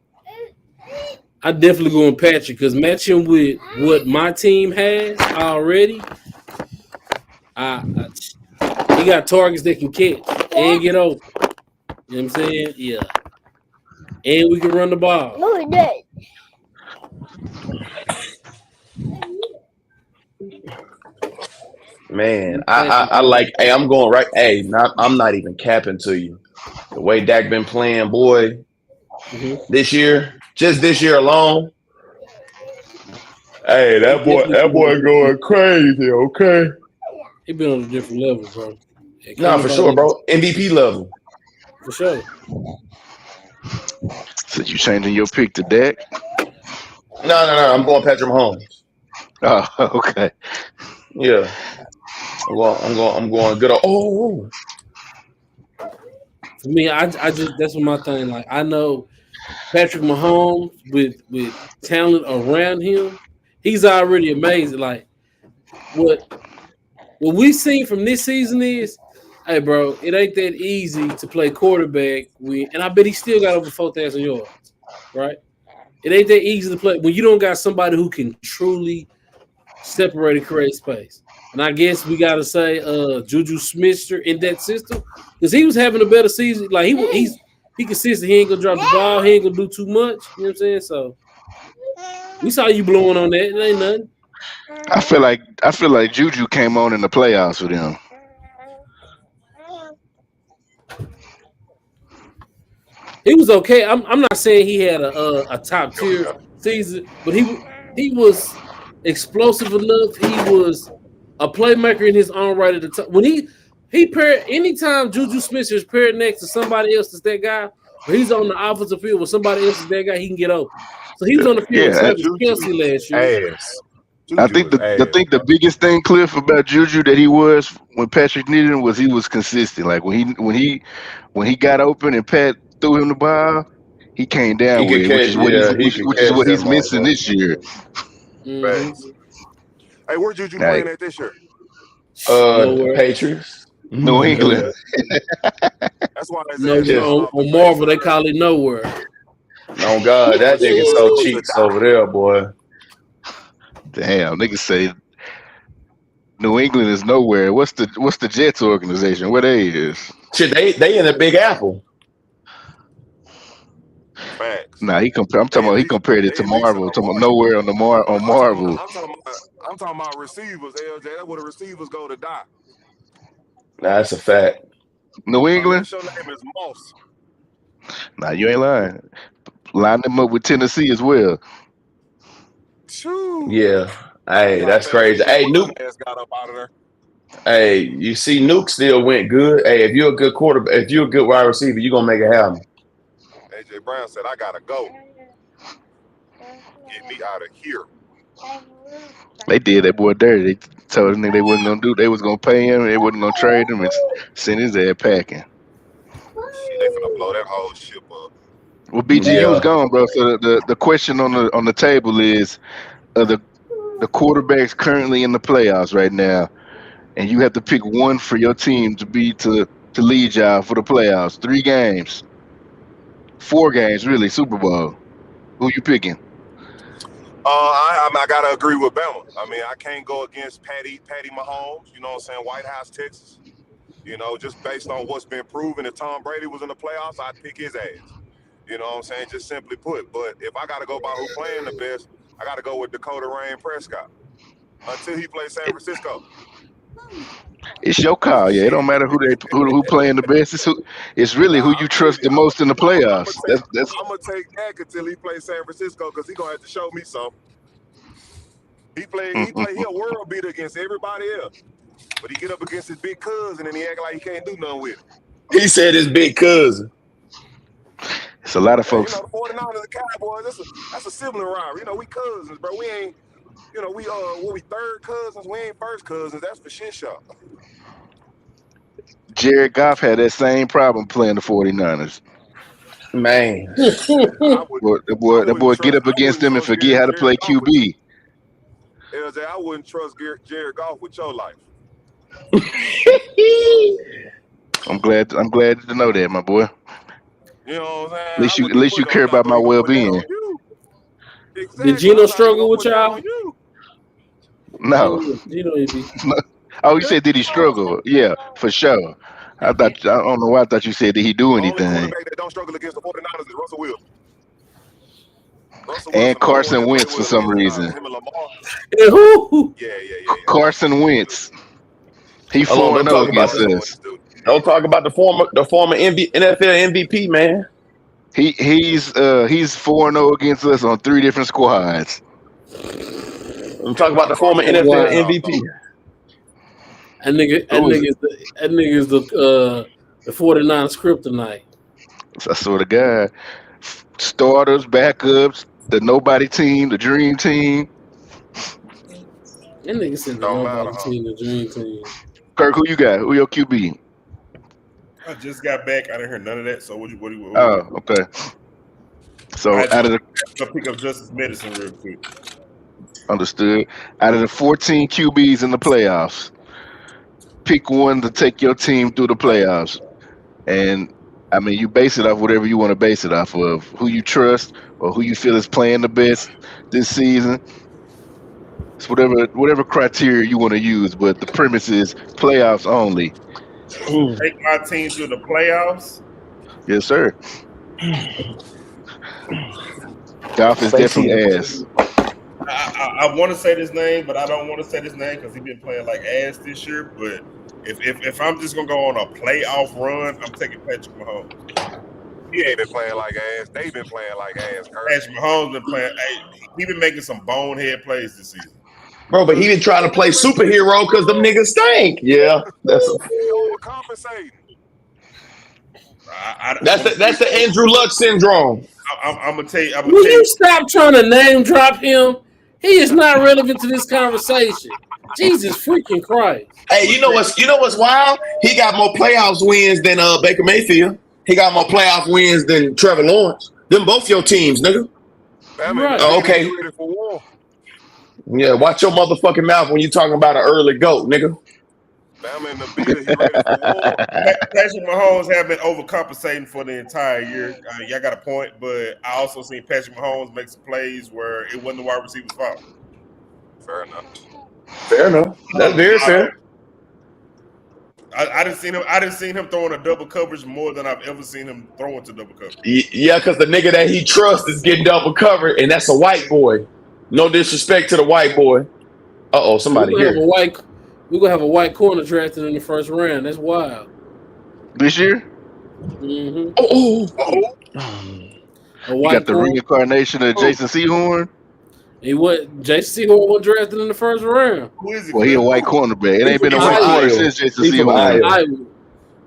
[SPEAKER 1] I definitely going Patrick because matching with what my team has already, he got targets that can catch and get open. You know what I'm saying? Yeah. And we can run the ball.
[SPEAKER 4] Man, I like. Hey, I'm going right. Hey, I'm not even capping to you. The way Dak been playing, boy, this year, just this year alone. Hey, that boy going crazy. Okay.
[SPEAKER 1] He been on a different level, bro.
[SPEAKER 4] Nah, for sure, bro. MVP level.
[SPEAKER 1] For sure.
[SPEAKER 2] So you changing your pick to Dak?
[SPEAKER 4] No. I'm going Patrick Mahomes.
[SPEAKER 2] Oh, okay.
[SPEAKER 4] Yeah. I'm going good. Oh.
[SPEAKER 1] For me, I just that's what my thing. Like I know Patrick Mahomes with talent around him, he's already amazing. Like what we've seen from this season is, hey, bro, it ain't that easy to play quarterback and I bet he still got over 4,000 yards, right? It ain't that easy to play when you don't got somebody who can truly separate and create space. And I guess we got to say Juju Smith-Schuster in that system because he was having a better season. Like he consistent. He ain't gonna drop the ball. He ain't gonna do too much. You know what I'm saying? So we saw you blowing on that. It ain't nothing.
[SPEAKER 2] I feel like Juju came on in the playoffs with him.
[SPEAKER 1] He was okay. I'm not saying he had a top tier season, but he was explosive enough. He was a playmaker in his own right at the time. When he paired anytime Juju Smith is paired next to somebody else that's that guy, or he's on the offensive field with somebody else is that guy, he can get open. So he was on the field with Travis Kelce last year.
[SPEAKER 2] I think the biggest thing, Cliff, about Juju that he was when Patrick needed him was he was consistent. Like when he got open and Pat threw him the ball, he came down with it, which is what he's missing this year.
[SPEAKER 5] Mm-hmm. Hey, where Juju playing at this year?
[SPEAKER 4] Patriots.
[SPEAKER 2] New England.
[SPEAKER 5] That's why
[SPEAKER 1] on Marvel they call it nowhere.
[SPEAKER 4] Oh God, that nigga so cheeks over there, boy.
[SPEAKER 2] Damn, niggas say New England is nowhere. What's the Jets organization? Where they is?
[SPEAKER 4] Shit, they in the Big Apple.
[SPEAKER 5] Facts.
[SPEAKER 2] Nah, he compared it to Marvel. I'm talking about nowhere on Marvel.
[SPEAKER 5] I'm talking about receivers, LJ. That's where the receivers go to die.
[SPEAKER 4] Nah, that's a fact.
[SPEAKER 2] New England?
[SPEAKER 5] Your name is Moss.
[SPEAKER 2] Nah, you ain't lying. Line them up with Tennessee as well.
[SPEAKER 4] Yeah. Hey, that's crazy. Hey, Nuke
[SPEAKER 5] got up out of there.
[SPEAKER 4] Hey, you see, Nuke still went good. Hey, if you're a good quarterback, if you're a good wide receiver, you're gonna make it happen.
[SPEAKER 5] AJ Brown said, "I gotta go. Get me out of here."
[SPEAKER 2] They did that boy dirty. They told him they wasn't gonna do. They was gonna pay him. They wasn't gonna trade him and send his ass packing.
[SPEAKER 5] They finna blow that whole ship up.
[SPEAKER 2] Well, BGU's gone, bro. So the question on the table is, the quarterbacks currently in the playoffs right now, and you have to pick one for your team to lead y'all for the playoffs. 3 games, 4 games, really. Super Bowl. Who you picking?
[SPEAKER 5] I gotta agree with Bama. I mean, I can't go against Patty Mahomes. You know what I'm saying? White House, Texas. You know, just based on what's been proven. If Tom Brady was in the playoffs, I'd pick his ass. You know what I'm saying? Just simply put. But if I gotta go by who playing the best, I gotta go with Dakota Rain Prescott until he plays San Francisco.
[SPEAKER 2] It's your call. Yeah, it don't matter who playing the best. It's really who you trust the most in the playoffs.
[SPEAKER 5] I'm gonna take Dak until he plays San Francisco because he's gonna have to show me something. He a world beater against everybody else, but he get up against his big cousin and he act like he can't do nothing with it.
[SPEAKER 4] He said his big cousin.
[SPEAKER 2] It's a lot of folks.
[SPEAKER 5] You know, the 49ers and the Cowboys. That's a sibling rivalry. You know, we cousins, bro. We ain't. You know, we third cousins. We ain't first cousins. That's for shit show.
[SPEAKER 2] Jared Goff had that same problem playing the 49ers.
[SPEAKER 4] Man,
[SPEAKER 2] that boy get up against them and forget how to play QB.
[SPEAKER 5] LJ, I wouldn't trust Jared Goff with your life.
[SPEAKER 2] I'm glad to know that, my boy.
[SPEAKER 5] You know what I'm saying?
[SPEAKER 2] At least you care about my well-being.
[SPEAKER 1] Did Gino struggle with y'all?
[SPEAKER 2] No.
[SPEAKER 1] Gino,
[SPEAKER 2] Oh, you said did he struggle? Yeah, for sure. I don't know why I thought you said did he do anything.
[SPEAKER 5] The only quarterback that don't struggle against the 49ers is Russell Wilson.
[SPEAKER 2] And Carson Wentz for some reason.
[SPEAKER 5] Him and Lamar.
[SPEAKER 2] Yeah. Carson Wentz. He 4-0 against us.
[SPEAKER 4] Don't talk about the former NFL MVP, man.
[SPEAKER 2] He's 4-0 against us on 3 different squads.
[SPEAKER 4] I'm talking about the former NFL MVP.
[SPEAKER 1] That nigga is the 49ers kryptonite.
[SPEAKER 2] I swear to God. Starters, backups, the nobody team, the dream team.
[SPEAKER 1] That nigga said the nobody team, the dream team.
[SPEAKER 2] Kirk, who you got? Who your QB?
[SPEAKER 3] I just got back. I didn't hear none of that. So what?
[SPEAKER 2] Oh, okay. So out of
[SPEAKER 3] the pick up Justice Medicine real quick.
[SPEAKER 2] Understood. Out of the 14 QBs in the playoffs, pick one to take your team through the playoffs. And I mean, you base it off whatever you want to base it off of, who you trust or who you feel is playing the best this season. It's whatever criteria you want to use, but the premise is playoffs only.
[SPEAKER 3] Take my team to the playoffs.
[SPEAKER 2] Yes, sir. Goff is definitely ass.
[SPEAKER 3] I want to say this name, but I don't want to say this name because he's been playing like ass this year. But if I'm just gonna go on a playoff run, I'm taking Patrick Mahomes.
[SPEAKER 5] He ain't been playing like ass. They've been playing like ass.
[SPEAKER 3] Patrick Mahomes been playing. He been making some bonehead plays this season.
[SPEAKER 4] Bro, but he been trying to play superhero because them niggas stink. Yeah, that's
[SPEAKER 5] overcompensating.
[SPEAKER 4] That's the Andrew Luck syndrome.
[SPEAKER 3] I'm gonna tell you.
[SPEAKER 1] Will you stop trying to name drop him? He is not relevant to this conversation. Jesus freaking Christ!
[SPEAKER 4] Hey, you know what's wild? He got more playoffs wins than Baker Mayfield. He got more playoff wins than Trevor Lawrence. Them both your teams, nigga.
[SPEAKER 1] Right.
[SPEAKER 4] Okay. Yeah, watch your motherfucking mouth when you talking about an early goat, nigga.
[SPEAKER 3] Patrick Mahomes have been overcompensating for the entire year. Y'all got a point, but I also seen Patrick Mahomes make some plays where it wasn't the wide receiver's fault.
[SPEAKER 5] Fair enough.
[SPEAKER 4] That's very fair.
[SPEAKER 3] I didn't see him throwing a double coverage more than I've ever seen him throwing to double coverage.
[SPEAKER 4] Yeah, because the nigga that he trusts is getting double covered, and that's a white boy. No disrespect to the white boy. Somebody here.
[SPEAKER 1] We're gonna have a white corner drafted in the first round. That's wild.
[SPEAKER 2] This year?
[SPEAKER 1] Mm-hmm.
[SPEAKER 2] You got the reincarnation of Jason Sehorn?
[SPEAKER 1] Jason Sehorn was drafted in the first round.
[SPEAKER 3] Who is he?
[SPEAKER 2] Well, he a white cornerback. It ain't been a white corner since Jason Sehorn.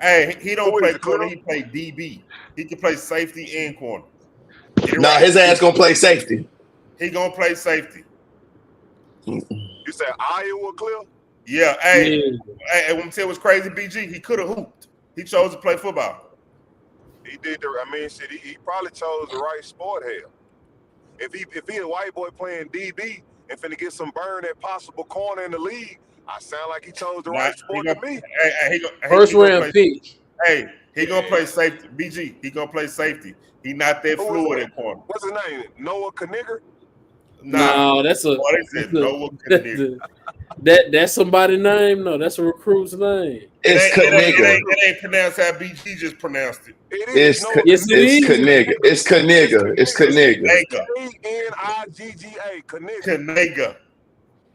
[SPEAKER 3] Hey, he don't play corner. He play DB. He can play safety and corner.
[SPEAKER 4] Nah, his ass gonna play safety.
[SPEAKER 3] He gonna play safety.
[SPEAKER 5] You said Iowa, Clear?
[SPEAKER 3] Yeah. Hey, I'm gonna tell you what's crazy, BG. He could have hooped. He chose to play football.
[SPEAKER 5] He did he probably chose the right sport here. If he a white boy playing DB and finna get some burn at possible corner in the league, I sound like he chose the right sport to me.
[SPEAKER 1] First round pick.
[SPEAKER 3] Hey, he gonna play safety. BG, he gonna play safety. He not that fluid at corner.
[SPEAKER 5] What's his name? Noah Knigger?
[SPEAKER 1] No, that's a.
[SPEAKER 3] Noah Knigger.
[SPEAKER 1] That's somebody's name? No, that's a recruit's name.
[SPEAKER 4] It's Knigger.
[SPEAKER 3] It ain't pronounced how BG just pronounced it.
[SPEAKER 4] It's Knigger. It's Knigger. It's Knigger.
[SPEAKER 5] Knigger.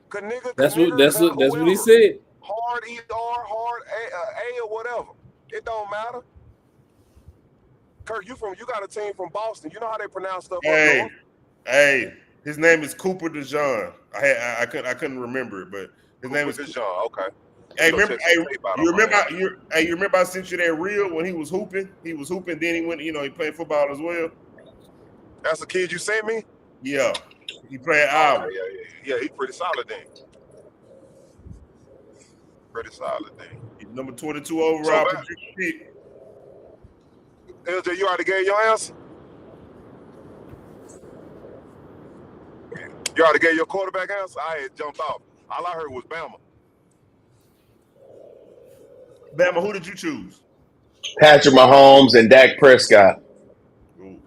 [SPEAKER 3] Knigger.
[SPEAKER 1] That's what he said.
[SPEAKER 5] Hard ER, hard A or whatever. It don't matter. Kirk, you got a team from Boston. You know how they pronounce stuff.
[SPEAKER 3] Hey. His name is Cooper DeJean. I couldn't remember it, but his name is
[SPEAKER 5] DeJean. Okay.
[SPEAKER 3] Hey, you remember I sent you that reel when he was hooping? He was hooping, then he went, he played football as well.
[SPEAKER 5] That's the kid you sent me?
[SPEAKER 3] Yeah. He played Iowa.
[SPEAKER 5] Yeah, he's pretty solid then. He's
[SPEAKER 3] number 22 overall pick.
[SPEAKER 5] LJ, you already gave your answer? You already gave your quarterback answer? I had jumped off. All I heard was Bama.
[SPEAKER 3] Bama, who did you choose?
[SPEAKER 4] Patrick Mahomes and Dak Prescott.
[SPEAKER 3] Ooh.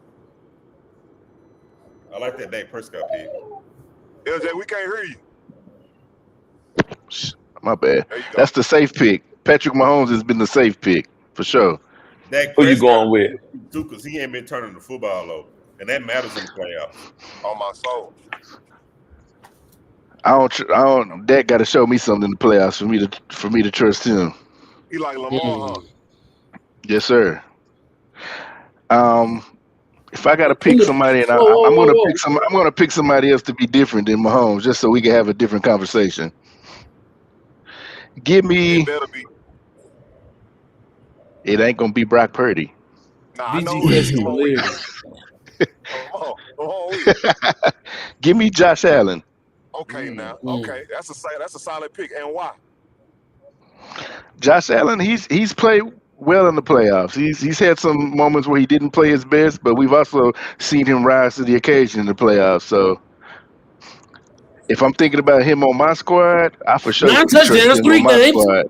[SPEAKER 3] I like that Dak Prescott pick.
[SPEAKER 5] LJ, we can't hear you.
[SPEAKER 2] My bad. That's the safe pick. Patrick Mahomes has been the safe pick for sure.
[SPEAKER 4] Who you going with?
[SPEAKER 3] Because he ain't been turning the football over, and that matters in the playoffs.
[SPEAKER 5] On my soul.
[SPEAKER 2] I don't. Dak got to show me something in the playoffs for me to trust him.
[SPEAKER 5] He like Lamar, huh?
[SPEAKER 2] Yes, sir. If I got to pick somebody, and I'm gonna pick somebody else to be different than Mahomes, just so we can have a different conversation. Give me. It ain't gonna be Brock Purdy.
[SPEAKER 5] Nah, I know
[SPEAKER 2] Give me Josh Allen.
[SPEAKER 5] Okay, now. Okay, that's a solid pick. And why?
[SPEAKER 2] Josh Allen, he's played well in the playoffs. He's had some moments where he didn't play his best, but we've also seen him rise to the occasion in the playoffs. So if I'm thinking about him on my squad, I for sure
[SPEAKER 1] Nine touchdowns, 3 games.
[SPEAKER 2] Squad.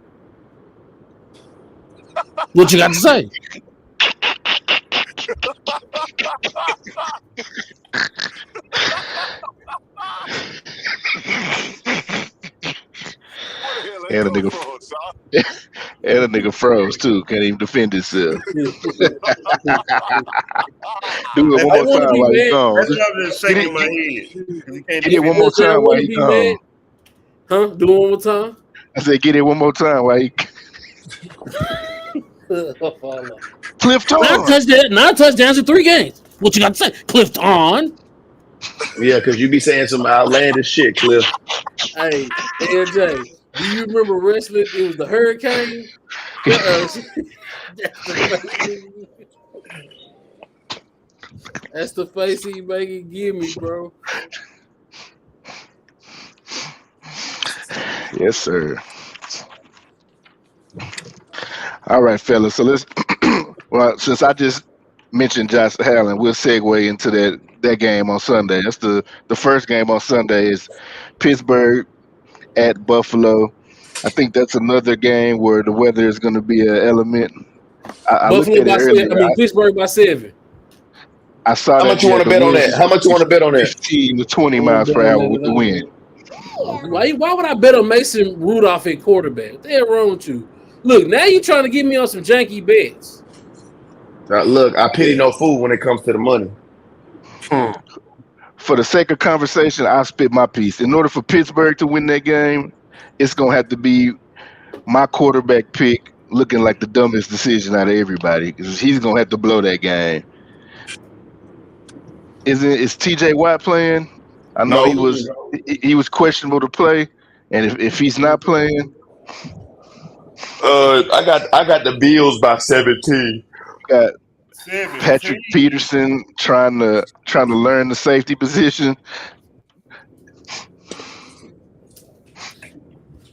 [SPEAKER 1] What you got to say?
[SPEAKER 2] And a nigga froze too. Can't even defend himself. Do it one more time while he's gone.
[SPEAKER 3] That's why I'm just shaking my head.
[SPEAKER 2] Get it one more time while he's gone.
[SPEAKER 1] Huh? Do it one more time.
[SPEAKER 2] I said, get it one more time while he. Cliff Ton.
[SPEAKER 1] 9 touchdowns in 3 games. What you got to say? Cliff Ton.
[SPEAKER 4] Yeah, because you be saying some outlandish shit, Cliff.
[SPEAKER 1] Hey, LJ, do you remember wrestling? It was the Hurricane. That's the face he making. Give me, bro.
[SPEAKER 2] Yes, sir. All right, fellas. So let's. Well, since I just mentioned Josh Allen, we'll segue into that game on Sunday. That's the first game on Sunday is Pittsburgh at Buffalo. I think that's another game where the weather is going to be an element.
[SPEAKER 1] Buffalo by 7. Pittsburgh by 7.
[SPEAKER 2] I saw
[SPEAKER 4] How much you want to bet on that? How much you want to bet on that?
[SPEAKER 2] 15 to 20 miles per hour with the wind.
[SPEAKER 1] Why would I bet on Mason Rudolph at quarterback? What the hell wrong with you? Look, now you're trying to get me on some janky bets.
[SPEAKER 4] Look, I pity no fool when it comes to the money.
[SPEAKER 2] For the sake of conversation, I'll spit my piece. In order for Pittsburgh to win that game, it's going to have to be my quarterback pick looking like the dumbest decision out of everybody because he's going to have to blow that game. Is TJ Watt playing? I know he was questionable to play, and if he's not playing,
[SPEAKER 4] I got the Bills by 17.
[SPEAKER 2] Got Patrick Peterson trying to learn the safety position.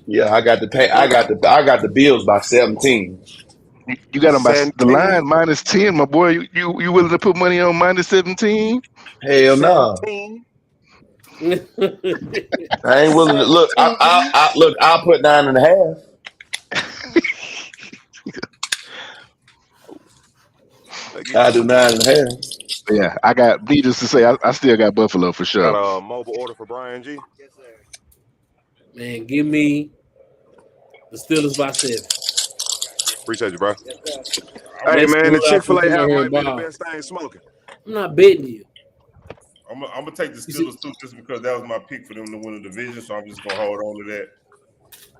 [SPEAKER 4] Yeah, I got the Bills by 17.
[SPEAKER 2] You got them by the line minus 10, my boy. You willing to put money on minus 17?
[SPEAKER 4] Hell no. I ain't willing to look. I'll put 9.5. I do 9.5.
[SPEAKER 2] Yeah, I got. Needless to say, I still got Buffalo for sure.
[SPEAKER 5] Got a mobile order for Brian G.
[SPEAKER 1] Yes, sir. Man, give me the Steelers by 7.
[SPEAKER 5] Appreciate you, bro.
[SPEAKER 1] Yes,
[SPEAKER 5] hey, man, the Chick-fil-A app might be the best thing smoking.
[SPEAKER 1] I'm not betting you.
[SPEAKER 3] I'm gonna take the Steelers too, just because that was my pick for them to win the division. So I'm just gonna hold on to that.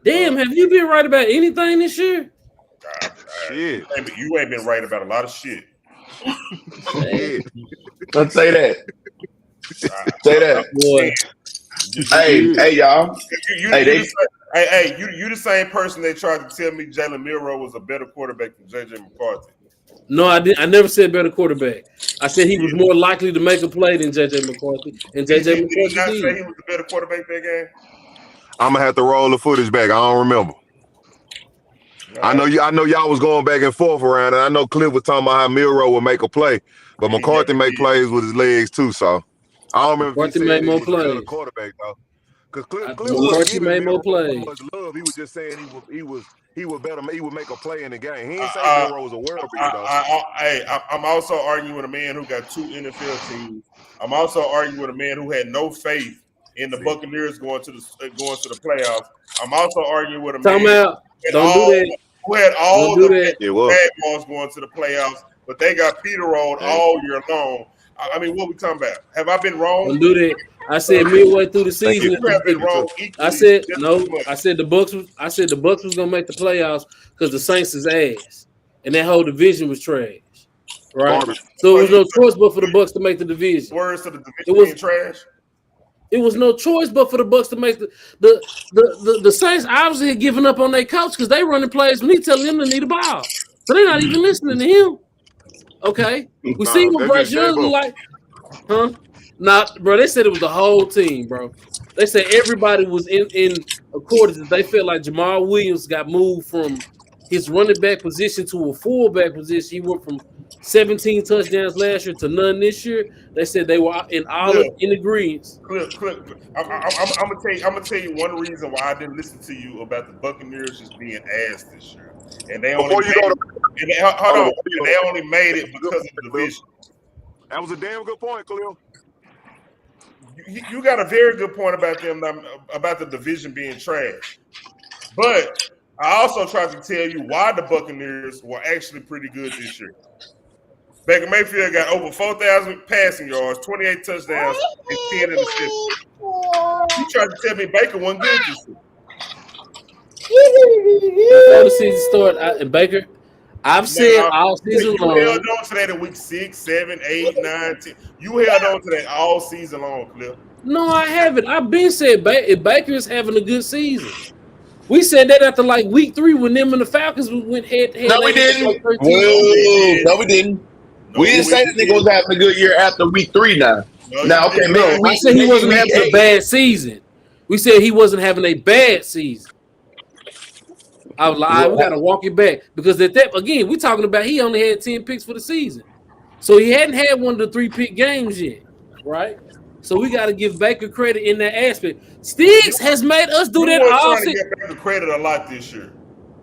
[SPEAKER 1] Damn, have you been right about anything this year?
[SPEAKER 5] Shit,
[SPEAKER 3] you ain't been right about a lot of shit.
[SPEAKER 4] Let's say that. Say that.
[SPEAKER 1] Boy.
[SPEAKER 4] Hey, y'all.
[SPEAKER 3] You the same person that tried to tell me Jalen Milroe was a better quarterback than JJ McCarthy.
[SPEAKER 1] No, I didn't. I never said better quarterback. I said he was more likely to make a play than JJ McCarthy. And JJ McCarthy
[SPEAKER 3] did not say he was the better quarterback that game.
[SPEAKER 5] I'm gonna have to roll the footage back. I don't remember. I know y'all was going back and forth around, and I know Cliff was talking about how Milroe would make a play, but McCarthy make plays with his legs too. So I don't remember if he said he was a better quarterback though.
[SPEAKER 6] Because Cliff
[SPEAKER 1] Archie
[SPEAKER 6] wasn't giving
[SPEAKER 1] made more
[SPEAKER 6] Miro
[SPEAKER 1] plays.
[SPEAKER 6] much love. He was just saying he was better. He would make a play in the game. He didn't say Miro was a world beater though.
[SPEAKER 3] I'm also arguing with a man who got 2 NFL teams. I'm also arguing with a man who had no faith in the Buccaneers going to the playoffs. I'm also arguing with a man who had all the bad balls going to the playoffs, but they got Peter rolled all year long. I mean, what we talking about? Have I been wrong?
[SPEAKER 1] Don't do that. I said midway through the season.
[SPEAKER 3] You have been wrong.
[SPEAKER 1] I said no. I said the Bucks was gonna make the playoffs because the Saints is ass, and that whole division was trash. Right. So it was no choice but for the Bucks to make the division.
[SPEAKER 3] Words to the division being trash.
[SPEAKER 1] It was no choice but for the Bucks to make the Saints obviously had given up on their coach because they running plays when he telling them to need a ball. So they're not even listening to him. Okay. We see what Bryce Young look like. Huh? Nah, bro, they said it was the whole team, bro. They said everybody was in accordance. They felt like Jamal Williams got moved from his running back position to a fullback position. He went from 17 touchdowns last year to none this year. They said they were in agreement.
[SPEAKER 3] I'm gonna tell you one reason why I didn't listen to you about the Buccaneers just being ass this year, and they only made it because of the division.
[SPEAKER 6] That was a damn good point, Khalil.
[SPEAKER 3] You got a very good point about them about the division being trash, but I also tried to tell you why the Buccaneers were actually pretty good this year. Baker Mayfield got over 4,000 passing yards, 28 touchdowns, and 10 interceptions. You tried to tell me Baker wasn't good this year.
[SPEAKER 1] Before the season started, and Baker, I've said all season long.
[SPEAKER 3] You held on to that in week 6, 7, 8, 9, 10. You held on to that all season long, Cliff.
[SPEAKER 1] No, I haven't. I've been saying if Baker is having a good season. We said that after like week 3 when them and the Falcons went head to head.
[SPEAKER 4] No, we didn't. No, we didn't. We didn't say the nigga was having a good year after week 3 now.
[SPEAKER 1] We said he wasn't having a bad season. We said he wasn't having a bad season. I was like, we got to walk it back because at that again, we're talking about he only had 10 picks for the season, so he hadn't had one of the 3-pick games yet, right? So we got to give Baker credit in that aspect. Stiggs has made us do that all season.
[SPEAKER 3] Get Baker credit a lot this year,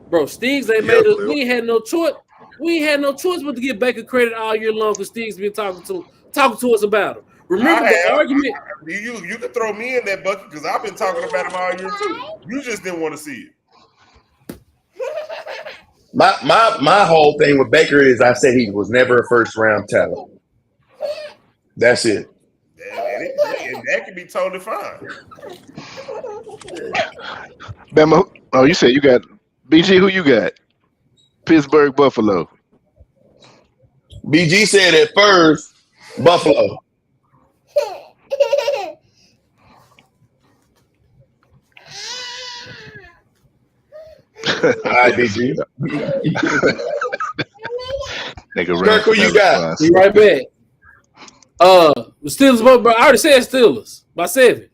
[SPEAKER 1] bro. Stiggs ain't made us. We ain't had no choice. We ain't had no choice but to give Baker credit all year long because Stiggs been talking to us about him. Remember the argument?
[SPEAKER 3] You can throw me in that bucket because I've been talking about him all year too. You just didn't want to see it.
[SPEAKER 4] My whole thing with Baker is I said he was never a first round talent. That's it.
[SPEAKER 3] And that can be totally fine.
[SPEAKER 2] Bama, you said you got BG. Who you got? Pittsburgh, Buffalo.
[SPEAKER 4] BG said at first Buffalo. All right, BG.
[SPEAKER 2] Nigga,
[SPEAKER 4] who you got?
[SPEAKER 1] Be right back. The Steelers, bro. I already said Steelers by 7.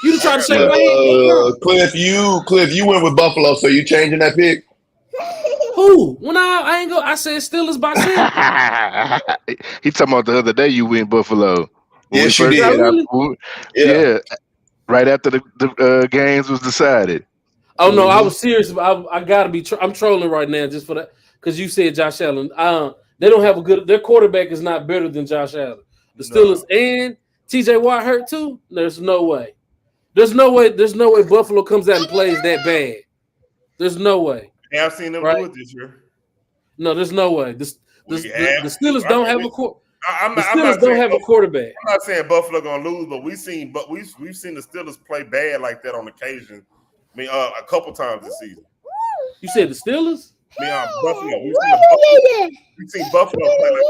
[SPEAKER 1] You trying to shake my head?
[SPEAKER 4] Cliff, you went with Buffalo, so you changing that pick?
[SPEAKER 1] Who? When I ain't go. I said Steelers by 7.
[SPEAKER 2] He talking about the other day you went Buffalo.
[SPEAKER 4] Yes, you did.
[SPEAKER 2] Yeah, right after the games was decided.
[SPEAKER 1] Oh no, I was serious. I gotta be. I'm trolling right now just for that because you said Josh Allen. They don't have a good. Their quarterback is not better than Josh Allen. The Steelers and T.J. Watt hurt too. There's no way. There's no way Buffalo comes out and plays that bad. There's no way.
[SPEAKER 3] Yeah, I've seen them do it this year.
[SPEAKER 1] No, there's no way. The Steelers don't have a quarterback. Have a quarterback.
[SPEAKER 3] I'm not saying Buffalo gonna lose, but we've seen the Steelers play bad like that on occasion. I mean, a couple times this season.
[SPEAKER 1] You said the Steelers?
[SPEAKER 3] I mean, Buffalo. We've seen Buffalo play like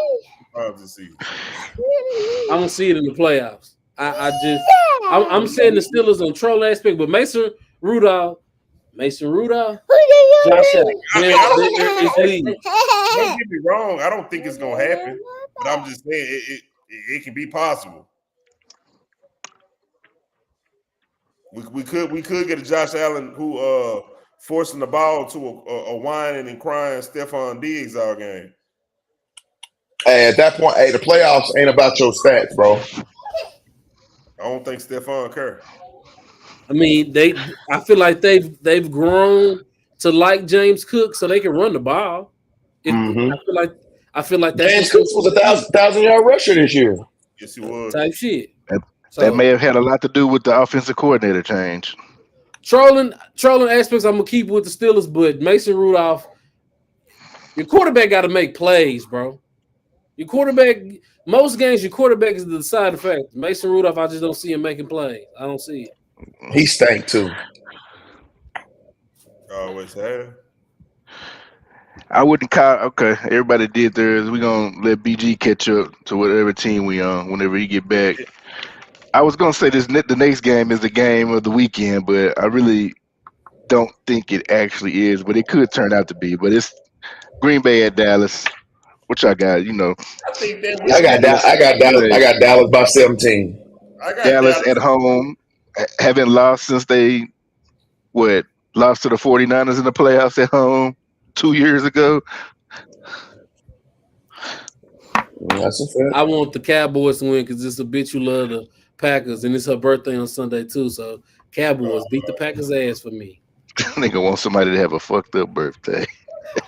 [SPEAKER 3] times this season.
[SPEAKER 1] I don't see it in the playoffs. I'm saying the Steelers on troll aspect, but Mason Rudolph, Josh Allen.
[SPEAKER 3] Don't get me wrong. I don't think it's gonna happen, but I'm just saying it can be possible. We could get a Josh Allen who forcing the ball to a whining and crying Stephon Diggs all game.
[SPEAKER 4] Hey, at that point, the playoffs ain't about your stats, bro.
[SPEAKER 3] I don't think Stephon care.
[SPEAKER 1] I mean, I feel like they've grown to like James Cook, so they can run the ball. I feel like that's
[SPEAKER 4] James Cook was a 1,000-yard rusher this year.
[SPEAKER 3] Yes, he was.
[SPEAKER 1] Type shit.
[SPEAKER 2] That may have had a lot to do with the offensive coordinator change.
[SPEAKER 1] Trolling aspects, I'm gonna keep with the Steelers, but Mason Rudolph, your quarterback got to make plays, bro. Your quarterback, most games, your quarterback is the deciding factor. Mason Rudolph, I just don't see him making plays. I don't see it.
[SPEAKER 4] He stank too.
[SPEAKER 3] Always have.
[SPEAKER 2] I wouldn't call. Okay, everybody did theirs. We're gonna let BG catch up to whatever team we on whenever he get back. I was gonna say the next game is the game of the weekend, but I really don't think it actually is. But it could turn out to be. But it's Green Bay at Dallas. Which I got, you know.
[SPEAKER 4] I got Dallas by 17.
[SPEAKER 2] Dallas at home, haven't lost since they lost to the 49ers in the playoffs at home 2 years ago.
[SPEAKER 4] That's a fair.
[SPEAKER 1] I want the Cowboys to win because it's a bitch who love the Packers, and it's her birthday on Sunday too. So Cowboys beat the Packers' ass for me.
[SPEAKER 2] Nigga want somebody to have a fucked up birthday.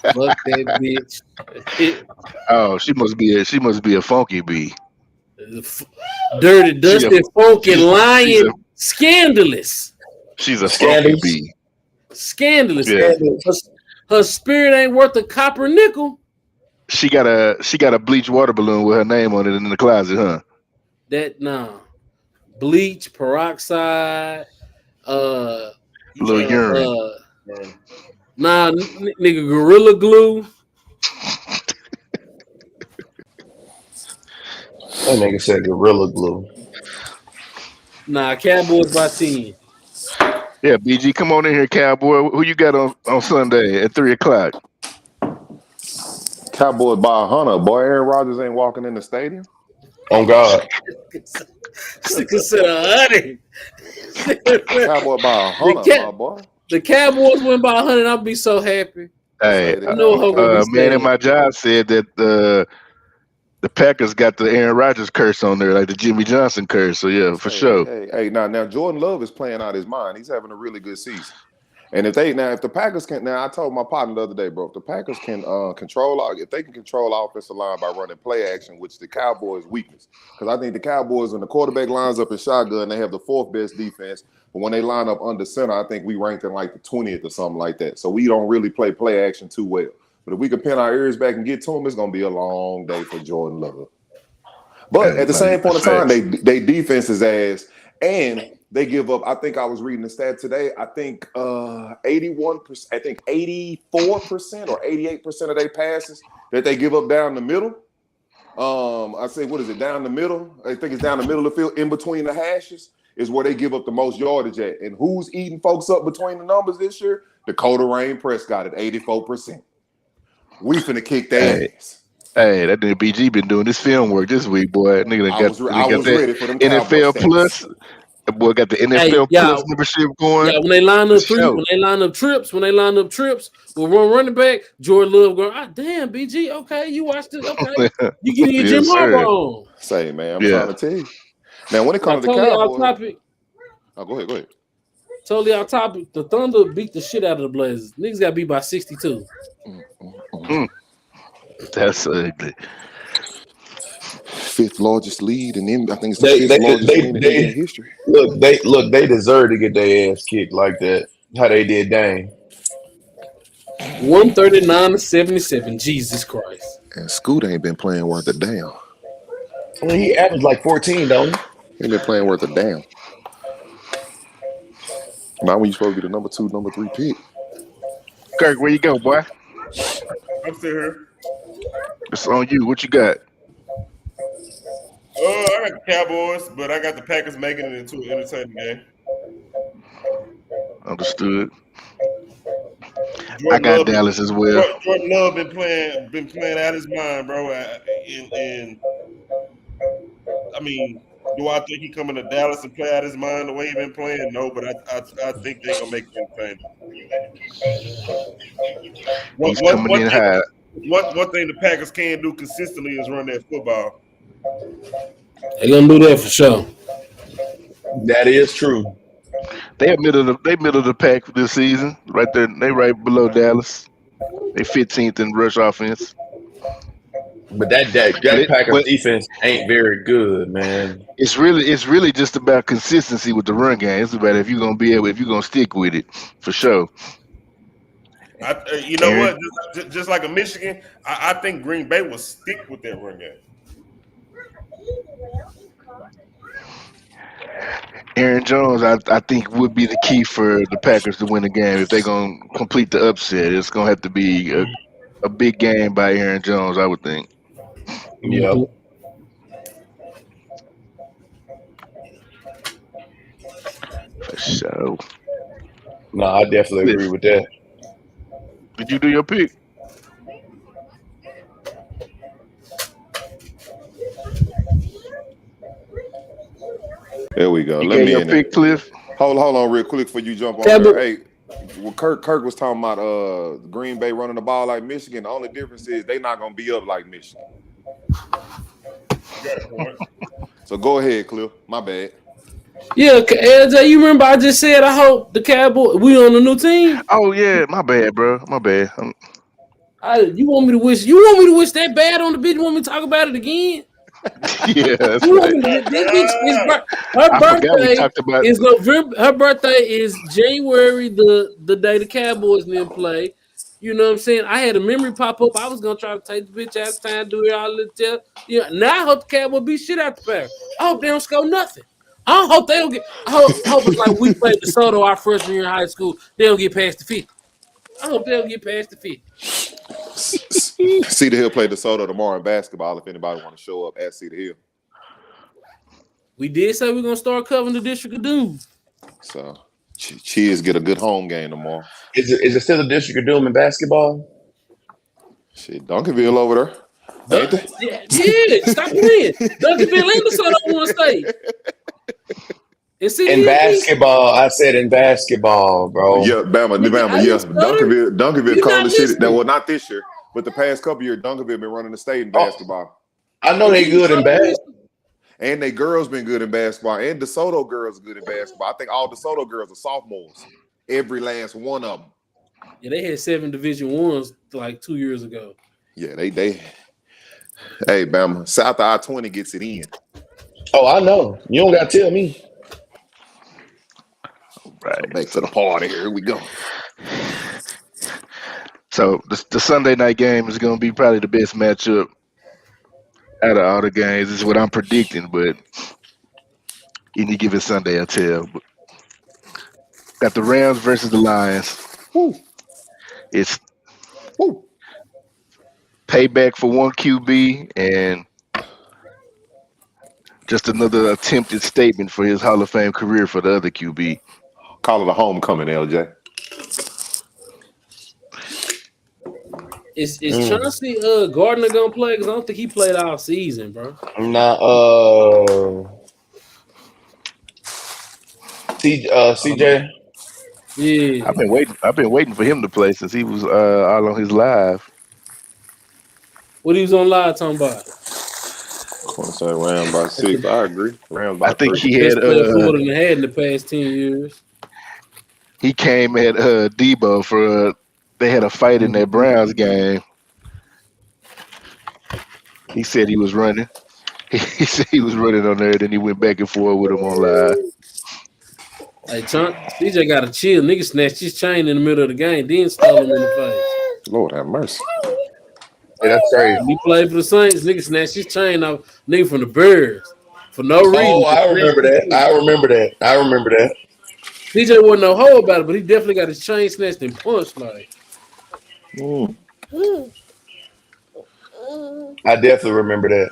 [SPEAKER 1] Fuck that bitch.
[SPEAKER 2] Oh, she must be a funky bee.
[SPEAKER 1] Dirty, dusty, funky, lying, scandalous.
[SPEAKER 2] She's a funky bee.
[SPEAKER 1] Scandalous.
[SPEAKER 2] Yeah.
[SPEAKER 1] Her spirit ain't worth a copper nickel.
[SPEAKER 2] She got a bleach water balloon with her name on it in the closet, huh?
[SPEAKER 1] Bleach, peroxide,
[SPEAKER 2] little urine.
[SPEAKER 1] Nigga, Gorilla Glue.
[SPEAKER 4] That nigga said Gorilla Glue.
[SPEAKER 1] Nah, Cowboys by 10.
[SPEAKER 2] Yeah, BG, come on in here, Cowboy. Who you got on Sunday at 3:00?
[SPEAKER 5] Cowboys by 100. Boy, Aaron Rodgers ain't walking in the stadium.
[SPEAKER 4] Oh God.
[SPEAKER 1] Consider 100.
[SPEAKER 5] Cowboy by 100, my boy.
[SPEAKER 1] The Cowboys win by 100. I'll be so happy.
[SPEAKER 2] Hey, man at my job said that the Packers got the Aaron Rodgers curse on there, like the Jimmy Johnson curse. So yeah, for sure.
[SPEAKER 5] Hey, now Jordan Love is playing out his mind. He's having a really good season. And if the Packers can, I told my partner the other day, bro, if the Packers can if they can control offensive line by running play action, which the Cowboys' weakness, because I think the Cowboys, when the quarterback lines up in shotgun, they have the fourth best defense. But when they line up under center, I think we ranked in like the 20th or something like that. So we don't really play action too well. But if we can pin our ears back and get to them, it's gonna be a long day for Jordan Love. But at the same point in time, they defense is ass, and they give up. I think I was reading the stat today. I think 81%, I think 84% or 88% of their passes that they give up down the middle. I say, what is it? Down the middle. I think it's down the middle of the field, in between the hashes, is where they give up the most yardage at. And who's eating folks up between the numbers this year? Dakota Rain Prescott at 84%. We finna kick their ass.
[SPEAKER 2] Hey, that nigga BG been doing this film work this week, boy. Nigga
[SPEAKER 5] I was ready for them
[SPEAKER 2] NFL Plus. That boy got the NFL Plus membership going.
[SPEAKER 1] Yeah, when they line up trips, we'll run running back. Jordan Love going, damn, BG, okay, you watched it, okay. You getting your Jim Harbaugh on.
[SPEAKER 5] Say, man, I'm trying to tell you. Now, when it comes to the Cowboys, go ahead.
[SPEAKER 1] Totally off topic. The Thunder beat the shit out of the Blazers. Niggas got beat by 62.
[SPEAKER 2] That's ugly.
[SPEAKER 5] Fifth largest lead, and then I think it's the fifth largest lead in history.
[SPEAKER 4] They deserve to get their ass kicked like that. How they did Dame.
[SPEAKER 1] 139-77. Jesus Christ.
[SPEAKER 5] And Scoot ain't been playing worth a damn.
[SPEAKER 4] I mean, he averaged like 14, don't he?
[SPEAKER 5] He ain't been playing worth a damn. Now when you supposed to be the number 2, number 3 pick.
[SPEAKER 2] Kirk, where you go, boy?
[SPEAKER 3] I'm still here.
[SPEAKER 2] It's on you. What you got?
[SPEAKER 3] I got the Cowboys, but I got the Packers making it into an entertaining game.
[SPEAKER 2] Understood. I got Dallas as well.
[SPEAKER 3] Jordan Love been playing out his mind, bro. And I mean, do I think he coming to Dallas and play out his mind the way he been playing? No, but I think they gonna make it entertaining.
[SPEAKER 2] He's coming in high.
[SPEAKER 3] One thing the Packers can do consistently is run that football.
[SPEAKER 1] They're gonna do that for sure.
[SPEAKER 4] That is true.
[SPEAKER 2] They middle of the pack this season, right there. They right below Dallas. They 15th in rush offense.
[SPEAKER 4] But that Packers defense ain't very good, man.
[SPEAKER 2] It's really just about consistency with the run game. It's about if you're gonna stick with it for sure.
[SPEAKER 3] You know Aaron, what? Just like a Michigan, I think Green Bay will stick with that run game.
[SPEAKER 2] Aaron Jones, I think, would be the key for the Packers to win the game. If they're going to complete the upset, it's going to have to be a big game by Aaron Jones, I would think.
[SPEAKER 4] Yeah.
[SPEAKER 2] For sure.
[SPEAKER 4] No, I definitely agree with that.
[SPEAKER 2] Did you do your pick?
[SPEAKER 5] There we go.
[SPEAKER 2] Let me pick, Cliff.
[SPEAKER 5] Hold on real quick before you jump on there. Hey, well, Kirk was talking about Green Bay running the ball like Michigan. The only difference is they not gonna be up like Michigan. So go ahead, Cliff. My bad.
[SPEAKER 1] Yeah, LJ, you remember I just said I hope the Cowboys we on the new team?
[SPEAKER 2] Oh yeah, my bad, bro. My bad.
[SPEAKER 1] You want me to wish that bad on the bitch? You want me to talk about it again?
[SPEAKER 2] Yeah, that's right.
[SPEAKER 1] Her birthday is November. Her birthday is January, the day the Cowboys didn't play. You know what I'm saying? I had a memory pop up. I was gonna try to take the bitch out of time, do it all the tell. Yeah, now I hope the Cowboys beat shit out the Packers. I hope they don't score nothing. I don't hope they don't get. I hope it's like we played DeSoto our freshman year in high school. They don't get past the 50. I hope they don't get past the 50.
[SPEAKER 5] Cedar Hill play DeSoto tomorrow in basketball. If anybody want to show up at Cedar Hill,
[SPEAKER 1] we did say we're gonna start covering the District of Doom.
[SPEAKER 5] So Cheers get a good home game tomorrow.
[SPEAKER 4] Is it still the District of Doom in basketball?
[SPEAKER 5] Shit, Duncanville over there.
[SPEAKER 1] Yeah, stop playing. Duncanville and DeSoto want to stay.
[SPEAKER 4] In basketball, I said in basketball, bro.
[SPEAKER 5] Yeah, Bama, yeah. Duncanville called the shit. That was not this year, but the past couple years, Duncanville been running the state in basketball.
[SPEAKER 4] I know they good in basketball.
[SPEAKER 5] And they girls been good in basketball. And DeSoto girls good in basketball. I think all DeSoto girls are sophomores. Every last one of them.
[SPEAKER 1] Yeah, they had 7 Division I's like 2 years ago.
[SPEAKER 5] Yeah, they. Hey, Bama, South of I-20 gets it in.
[SPEAKER 4] Oh, I know. You don't got to tell me.
[SPEAKER 5] Right. So back to the party. Here we go.
[SPEAKER 2] So the Sunday night game is going to be probably the best matchup out of all the games. This is what I'm predicting, but any given Sunday, I'll tell. But got the Rams versus the Lions.
[SPEAKER 5] Woo.
[SPEAKER 2] It's payback for one QB and just another attempted statement for his Hall of Fame career for the other QB.
[SPEAKER 5] Call it a homecoming, LJ.
[SPEAKER 1] Is Chauncey Gardner gonna play? Because I don't think he played all season, bro.
[SPEAKER 4] CJ.
[SPEAKER 1] Yeah,
[SPEAKER 2] I've been waiting for him to play since he was all on his live.
[SPEAKER 1] What he was on live talking about?
[SPEAKER 5] I want to say Rams by 6. I agree. Rams by 3.
[SPEAKER 2] I think he had
[SPEAKER 1] Florida had in the past 10 years.
[SPEAKER 2] He came at Debo for they had a fight in that Browns game. He said he was running. He said he was running on there, then he went back and forth with him on live.
[SPEAKER 1] Hey, CJ got to chill. Nigga snatched his chain in the middle of the game, then stole him in the face.
[SPEAKER 5] Lord have mercy.
[SPEAKER 4] Hey, that's crazy.
[SPEAKER 1] He played for the Saints. Nigga snatched his chain off. Nigga from the Bears for no reason.
[SPEAKER 4] Oh, I remember that.
[SPEAKER 1] CJ wasn't no hoe about it, but he definitely got his chain snatched and punched like.
[SPEAKER 4] I definitely remember that.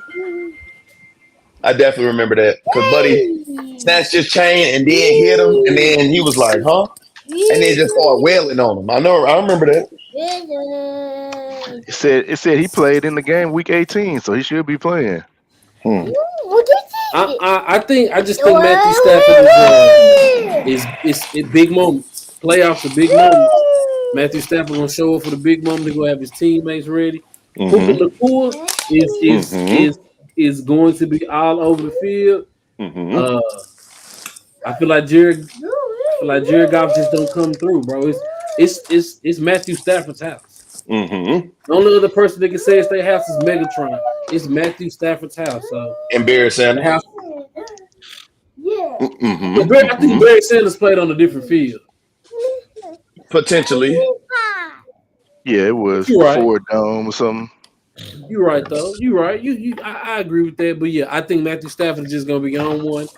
[SPEAKER 4] Because Buddy snatched his chain and then hit him, and then he was like, huh? And then just started wailing on him. I remember that.
[SPEAKER 2] It said he played in the game week 18, so he should be playing.
[SPEAKER 1] I just think Matthew Stafford is big moments. Playoffs are big moments. Matthew Stafford gonna show up for the big moment. He's gonna have his teammates ready. Puka Nacua is going to be all over the field. I feel like Jared feel like Jared Goff just don't come through, bro. It's Matthew Stafford's house.
[SPEAKER 5] Mm-hmm.
[SPEAKER 1] The only other person that can say it's their house is Megatron. It's Matthew Stafford's house. So
[SPEAKER 4] Embarrassing.
[SPEAKER 1] the house.
[SPEAKER 5] Mm-hmm.
[SPEAKER 1] I think Barry Sanders played on a different field.
[SPEAKER 4] Potentially.
[SPEAKER 2] Yeah, it was
[SPEAKER 1] Right.
[SPEAKER 2] Ford Dome or something.
[SPEAKER 1] You're right, though. You're right. I agree with that. But yeah, I think Matthew Stafford is just gonna be on one.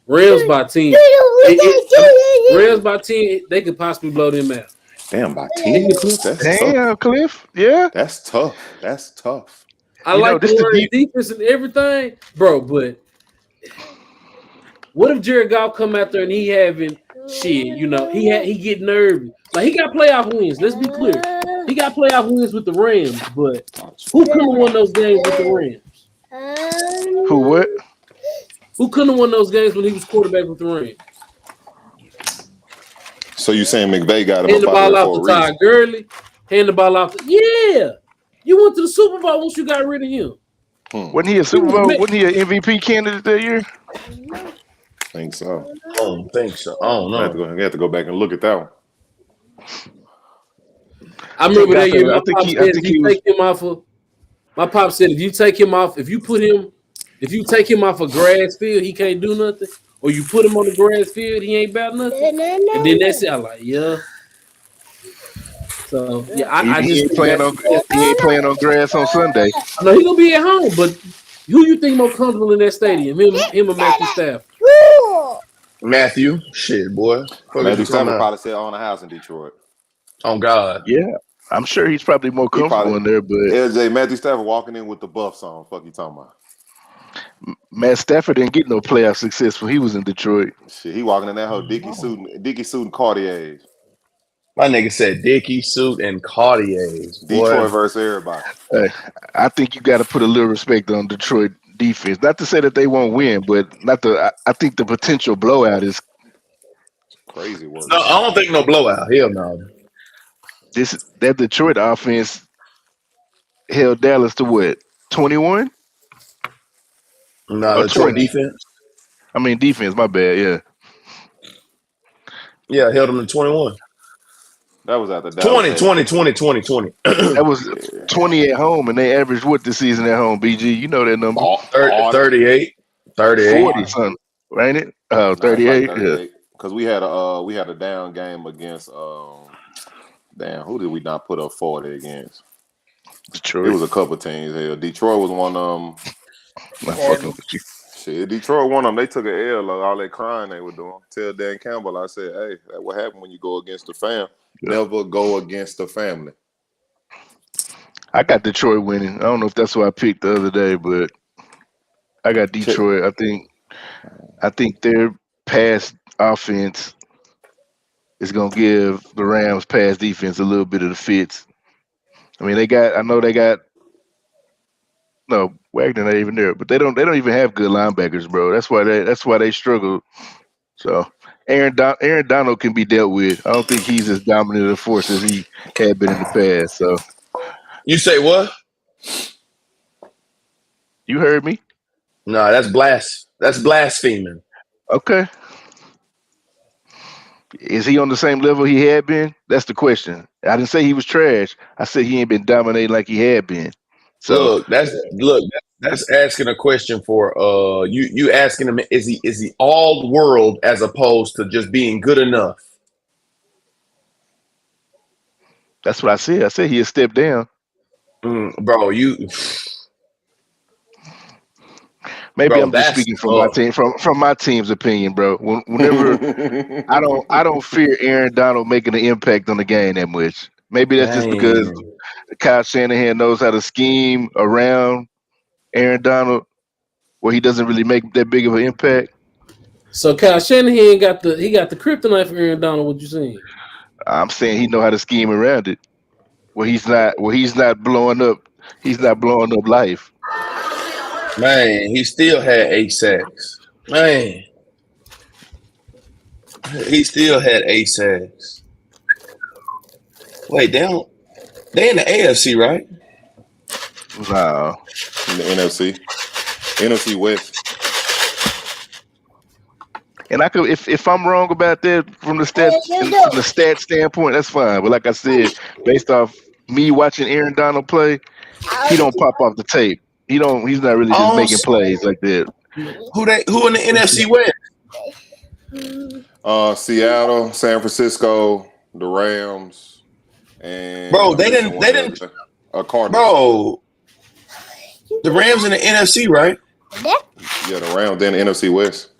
[SPEAKER 1] Rams by 10. Rams by 10. They could possibly blow them out.
[SPEAKER 5] Damn, by 10.
[SPEAKER 2] Damn, Cliff. Yeah,
[SPEAKER 5] That's tough. That's tough.
[SPEAKER 1] I
[SPEAKER 2] You know,
[SPEAKER 1] like
[SPEAKER 2] this
[SPEAKER 1] the
[SPEAKER 2] the
[SPEAKER 1] word defense and everything, bro. But what if Jared Goff come out there and he having shit? You know, he get nervous. Like he got playoff wins. Let's be clear. He got playoff wins with the Rams. But who couldn't have won those games with the Rams?
[SPEAKER 2] who what?
[SPEAKER 1] Who couldn't have won those games when he was quarterback with the Rams?
[SPEAKER 5] So you saying McVay got him
[SPEAKER 1] Hand the
[SPEAKER 5] up
[SPEAKER 1] ball
[SPEAKER 5] out
[SPEAKER 1] off to
[SPEAKER 5] there for a
[SPEAKER 1] Todd
[SPEAKER 5] reason?
[SPEAKER 1] Gurley. Hand the ball off to You went to the Super Bowl once you got rid of him.
[SPEAKER 2] Wasn't he a Super Bowl? Wasn't he an MVP candidate that year?
[SPEAKER 5] I think so.
[SPEAKER 4] I don't think so. I don't
[SPEAKER 5] I
[SPEAKER 4] know.
[SPEAKER 5] have to go back and look at that one.
[SPEAKER 1] I remember that year.
[SPEAKER 2] I
[SPEAKER 1] My
[SPEAKER 2] think
[SPEAKER 1] pop
[SPEAKER 2] he-
[SPEAKER 1] said
[SPEAKER 2] I
[SPEAKER 1] if
[SPEAKER 2] think
[SPEAKER 1] you
[SPEAKER 2] he was-
[SPEAKER 1] take him off of. My pop said if you take him off, if you take him off a grass field, he can't do nothing. Or you put him on the grass field, he ain't about nothing. And then that's it. I'm like, yeah. So yeah,
[SPEAKER 2] He ain't playing on grass on Sunday.
[SPEAKER 1] No, he gonna be at home. But who you think more comfortable in that stadium? Him or Matthew Stafford?
[SPEAKER 4] Matthew. Shit, boy.
[SPEAKER 5] Matthew Stafford probably said own a house in Detroit.
[SPEAKER 4] On God.
[SPEAKER 2] Yeah, I'm sure he's probably more comfortable in there. But
[SPEAKER 5] LJ, Matthew Stafford walking in with the Buffs on. Fuck you talking about?
[SPEAKER 2] Matt Stafford didn't get no playoff success when he was in Detroit.
[SPEAKER 5] Shit, he walking in that whole Dickie suit and Cartiers.
[SPEAKER 4] My nigga said Dickie suit and Cartiers. Boy.
[SPEAKER 5] Detroit versus everybody.
[SPEAKER 2] I think you got to put a little respect on Detroit defense. Not to say that they won't win, but I think the potential blowout is
[SPEAKER 5] Crazy work.
[SPEAKER 4] No, I don't think no blowout. Hell no.
[SPEAKER 2] that Detroit offense held Dallas to what, 21?
[SPEAKER 4] No, Detroit
[SPEAKER 2] 20.
[SPEAKER 4] defense.
[SPEAKER 2] I mean defense. My bad. Yeah.
[SPEAKER 4] Yeah, held them to 21.
[SPEAKER 5] That was at the Dallas
[SPEAKER 4] 20.
[SPEAKER 2] That was 20 at home, and they averaged what this season at home, BG? You know that number.
[SPEAKER 4] 38.
[SPEAKER 2] 40 something, ain't it? Oh, 38. Yeah.
[SPEAKER 5] Because we had a down game against who did we not put up 40 against?
[SPEAKER 2] Detroit.
[SPEAKER 5] It was a couple teams. Hell, Detroit was one of them.
[SPEAKER 2] Not fucking with you.
[SPEAKER 5] Shit, Detroit won them. They took an L. Like, all that crying they were doing. Tell Dan Campbell, I said, hey, that's what happened when you go against the fam.
[SPEAKER 2] Yeah.
[SPEAKER 5] Never go against the family.
[SPEAKER 2] I got Detroit winning. I don't know if that's what I picked the other day, but I got Detroit. I think their pass offense is gonna give the Rams pass defense a little bit of the fits. I mean, no, Wagner not even there, but they don't even have good linebackers, bro. That's why they struggle. So Aaron Donald can be dealt with. I don't think he's as dominant a force as he had been in the past. So
[SPEAKER 4] You say what?
[SPEAKER 2] you heard me?
[SPEAKER 4] No, that's blaspheming.
[SPEAKER 2] Okay. Is he on the same level he had been? That's the question. I didn't say he was trash. I said he ain't been dominating like he had been. So
[SPEAKER 4] That's asking a question for you asking him is he all world as opposed to just being good enough?
[SPEAKER 2] that's what I said. I said he a step down.
[SPEAKER 4] Bro,
[SPEAKER 2] Maybe
[SPEAKER 4] Bro,
[SPEAKER 2] I'm just speaking from my team, from my team's opinion, bro. Whenever I don't fear Aaron Donald making an impact on the game that much. Maybe that's just because Kyle Shanahan knows how to scheme around Aaron Donald, where he doesn't really make that big of an impact.
[SPEAKER 1] So Kyle Shanahan got the kryptonite for Aaron Donald. What you saying?
[SPEAKER 2] I'm saying he know how to scheme around it, where he's not blowing up. He's not blowing up life.
[SPEAKER 4] Man, he still had 8 sacks. Man, he still had 8 sacks. Wait, they in the AFC, right?
[SPEAKER 2] No,
[SPEAKER 5] in the NFC West.
[SPEAKER 2] And I could, if I'm wrong about that from the stat standpoint, that's fine. But like I said, based off me watching Aaron Donald play, he don't pop off the tape. He's not really just making plays like that.
[SPEAKER 4] Who in the NFC West?
[SPEAKER 5] Seattle, San Francisco, the Rams, and
[SPEAKER 4] bro, they didn't
[SPEAKER 5] Cardinals.
[SPEAKER 4] Bro, the Rams in the NFC, right?
[SPEAKER 5] Yeah, the Rams, then the NFC West.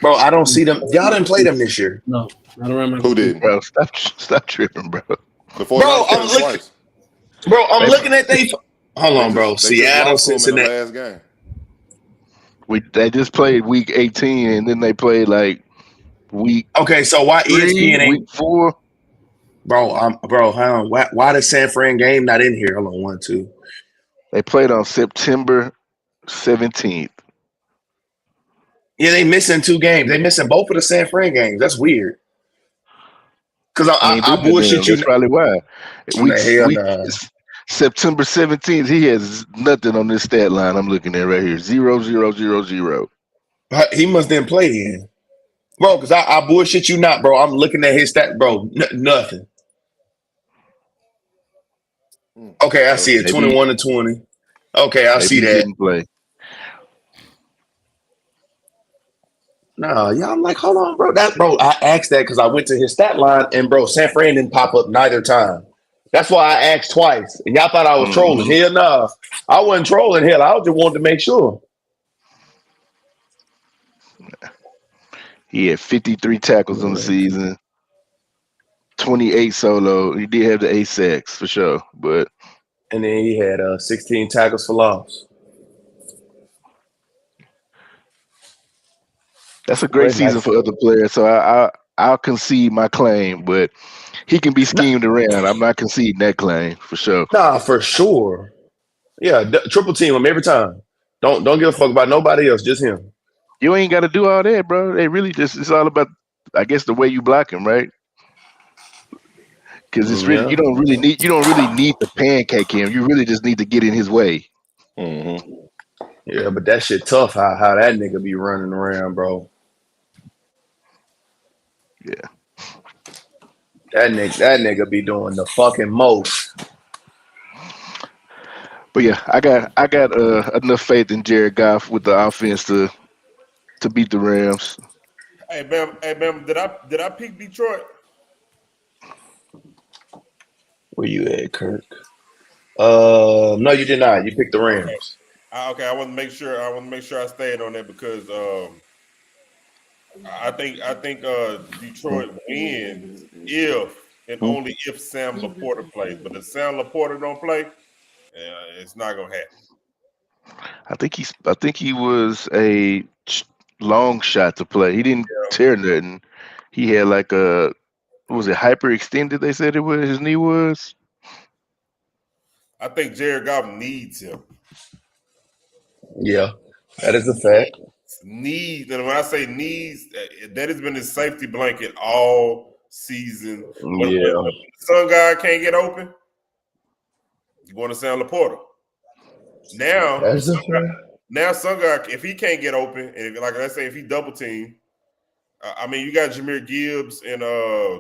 [SPEAKER 4] Bro, I don't see them. Y'all didn't play them this year.
[SPEAKER 1] No, I don't remember.
[SPEAKER 5] Who did?
[SPEAKER 2] Bro, stop tripping, bro.
[SPEAKER 5] Bro,
[SPEAKER 4] I'm looking at they. Hold on, bro. Seattle, Cincinnati.
[SPEAKER 5] Last game.
[SPEAKER 2] They just played week 18, and then they played like week.
[SPEAKER 4] Okay, so why ESPN ain't
[SPEAKER 2] week 4?
[SPEAKER 4] Bro, hold on. Why the San Fran game not in here? Hold on, 1, 2.
[SPEAKER 2] They played on September 17th.
[SPEAKER 4] Yeah, they missing 2 games. They missing both of the San Fran games. That's weird. Because I bullshit you.
[SPEAKER 2] That's probably why. September 17th, he has nothing on this stat line I'm looking at right here. 0, 0, 0, 0.
[SPEAKER 4] He must didn't play then. Bro, because I bullshit you not, bro. I'm looking at his stat, bro. Nothing. Okay, I see it. 21-20. Okay, I see that.
[SPEAKER 2] Play.
[SPEAKER 4] No, y'all like, hold on, bro. I asked that because I went to his stat line, and bro, San Fran didn't pop up neither time. That's why I asked twice, and y'all thought I was trolling. Hell no, I wasn't trolling. Hell, I just wanted to make sure.
[SPEAKER 2] He had 53 tackles on the season, 28 solo. He did have the 8 sacks for sure, and
[SPEAKER 4] then he had 16 tackles for loss.
[SPEAKER 2] That's a great season for other players. So I'll concede my claim, but he can be schemed around. I'm not conceding that claim for sure.
[SPEAKER 4] Nah, for sure. Yeah, triple team him every time. Don't give a fuck about nobody else, just him.
[SPEAKER 2] You ain't got to do all that, bro. They really it's all about, I guess, the way you block him, right? Because it's really you don't really need to pancake him. You really just need to get in his way.
[SPEAKER 5] Mm-hmm.
[SPEAKER 4] Yeah, but that shit tough. How that nigga be running around, bro.
[SPEAKER 2] Yeah.
[SPEAKER 4] That nigga be doing the fucking most.
[SPEAKER 2] But yeah, I got enough faith in Jared Goff with the offense to beat the Rams.
[SPEAKER 3] Hey Bam, did I pick Detroit?
[SPEAKER 4] Where you at, Kirk? No, you did not. You picked the Rams.
[SPEAKER 3] Okay, I want to make sure I stayed on that because I think Detroit wins if and only if Sam Laporta plays. But if Sam Laporta don't play, it's not gonna happen.
[SPEAKER 2] I think he was a long shot to play. He didn't tear nothing. He had like what was it, hyperextended? They said it was, his knee was.
[SPEAKER 3] I think Jared Goff needs him.
[SPEAKER 4] Yeah, that is a fact.
[SPEAKER 3] Needs, and when I say needs, that has been his safety blanket all season. When the Sun guy can't get open, you're going to Sam Laporta. Now Sun guy, if he can't get open, and let's say if he double team, you got Jahmyr Gibbs and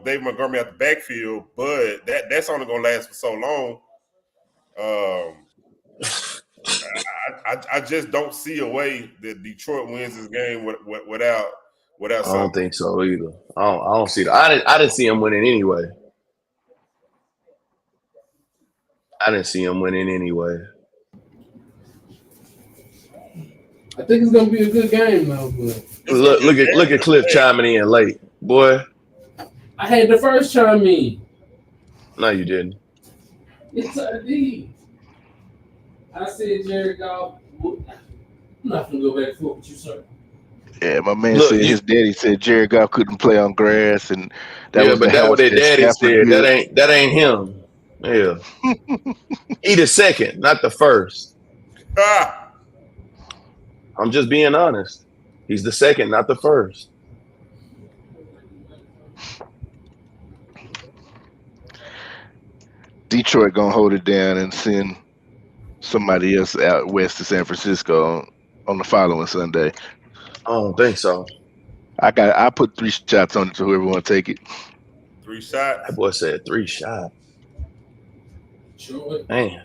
[SPEAKER 3] David Montgomery at the backfield, but that's only going to last for so long. I just don't see a way that Detroit wins this game without. I
[SPEAKER 4] don't think so either. I don't see that. I didn't see him winning anyway. I
[SPEAKER 1] think it's gonna be a good game though. But
[SPEAKER 4] look at Cliff chiming in late, boy.
[SPEAKER 1] I had the first chime in.
[SPEAKER 4] No, you didn't.
[SPEAKER 1] Yes, I did. I said Jared Goff. I'm not gonna go back and forth with you, sir.
[SPEAKER 2] Yeah, my man said his daddy said Jared Goff couldn't play on grass, and that what their daddy
[SPEAKER 4] said. That ain't him. Yeah, he the second, not the first. I'm just being honest. He's the second, not the first.
[SPEAKER 2] Detroit gonna hold it down and send somebody else out west to San Francisco on the following Sunday.
[SPEAKER 4] I don't think so.
[SPEAKER 2] I put 3 shots on it to whoever want to take it.
[SPEAKER 3] 3 shots.
[SPEAKER 4] That boy said 3 shots.
[SPEAKER 1] Sure.
[SPEAKER 4] Man.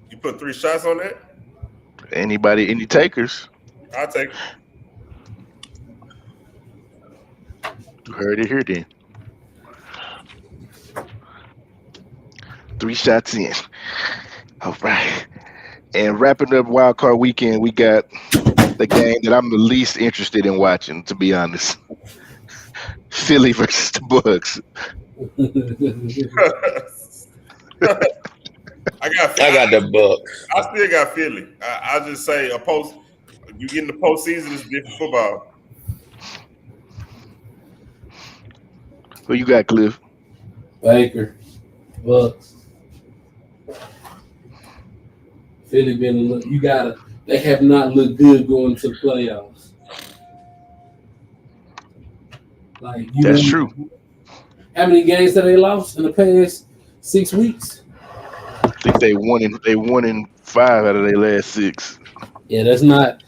[SPEAKER 3] You put 3 shots on that?
[SPEAKER 2] Anybody, any takers?
[SPEAKER 3] I'll take it.
[SPEAKER 2] You heard it here then. 3 shots in. All right. And wrapping up Wild Card Weekend, we got the game that I'm the least interested in watching, to be honest. Philly versus the Bucks.
[SPEAKER 3] I got
[SPEAKER 4] the Bucks.
[SPEAKER 3] I still got Philly. I just say you get in the postseason, it's different football.
[SPEAKER 2] Who you got, Cliff?
[SPEAKER 1] Baker. Bucks. Philly been they have not looked good going to the playoffs. Like
[SPEAKER 2] That's true.
[SPEAKER 1] How many games have they lost in the past 6 weeks?
[SPEAKER 2] I think they won in 5 out of their last 6.
[SPEAKER 1] Yeah, that's not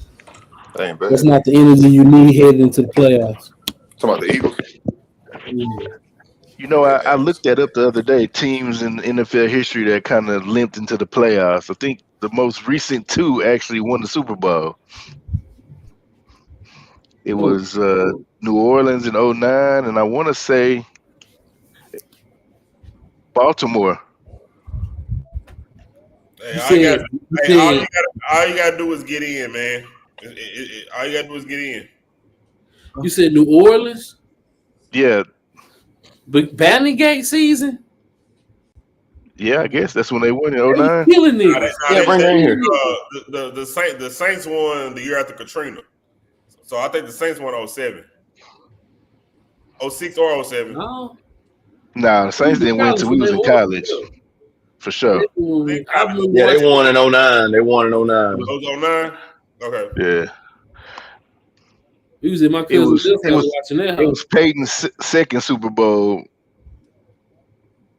[SPEAKER 5] That ain't bad.
[SPEAKER 1] that's not the energy you need heading into the playoffs.
[SPEAKER 5] Talking about the Eagles.
[SPEAKER 1] Yeah.
[SPEAKER 2] You know, I looked that up the other day. Teams in NFL history that kind of limped into the playoffs. I think the most recent 2 actually won the Super Bowl. It was New Orleans in 2009, and I want to say Baltimore.
[SPEAKER 3] Hey, all you gotta do is get in, man. All you gotta do is get in.
[SPEAKER 1] You said New Orleans?
[SPEAKER 2] Yeah.
[SPEAKER 1] But Bannygate season?
[SPEAKER 2] Yeah, I guess that's when they won in 2009.
[SPEAKER 1] Killing niggas.
[SPEAKER 4] Bring her in here.
[SPEAKER 3] The Saints won the year after Katrina. So I think the Saints won 07. 06 or 07.
[SPEAKER 1] No.
[SPEAKER 2] Nah, the Saints didn't win until we was in college. For sure.
[SPEAKER 4] Yeah, they won in 09. They won in 09.
[SPEAKER 3] It was 09? Okay.
[SPEAKER 2] Yeah.
[SPEAKER 1] It was in my cousin's watching that.
[SPEAKER 2] It was Peyton's second Super Bowl.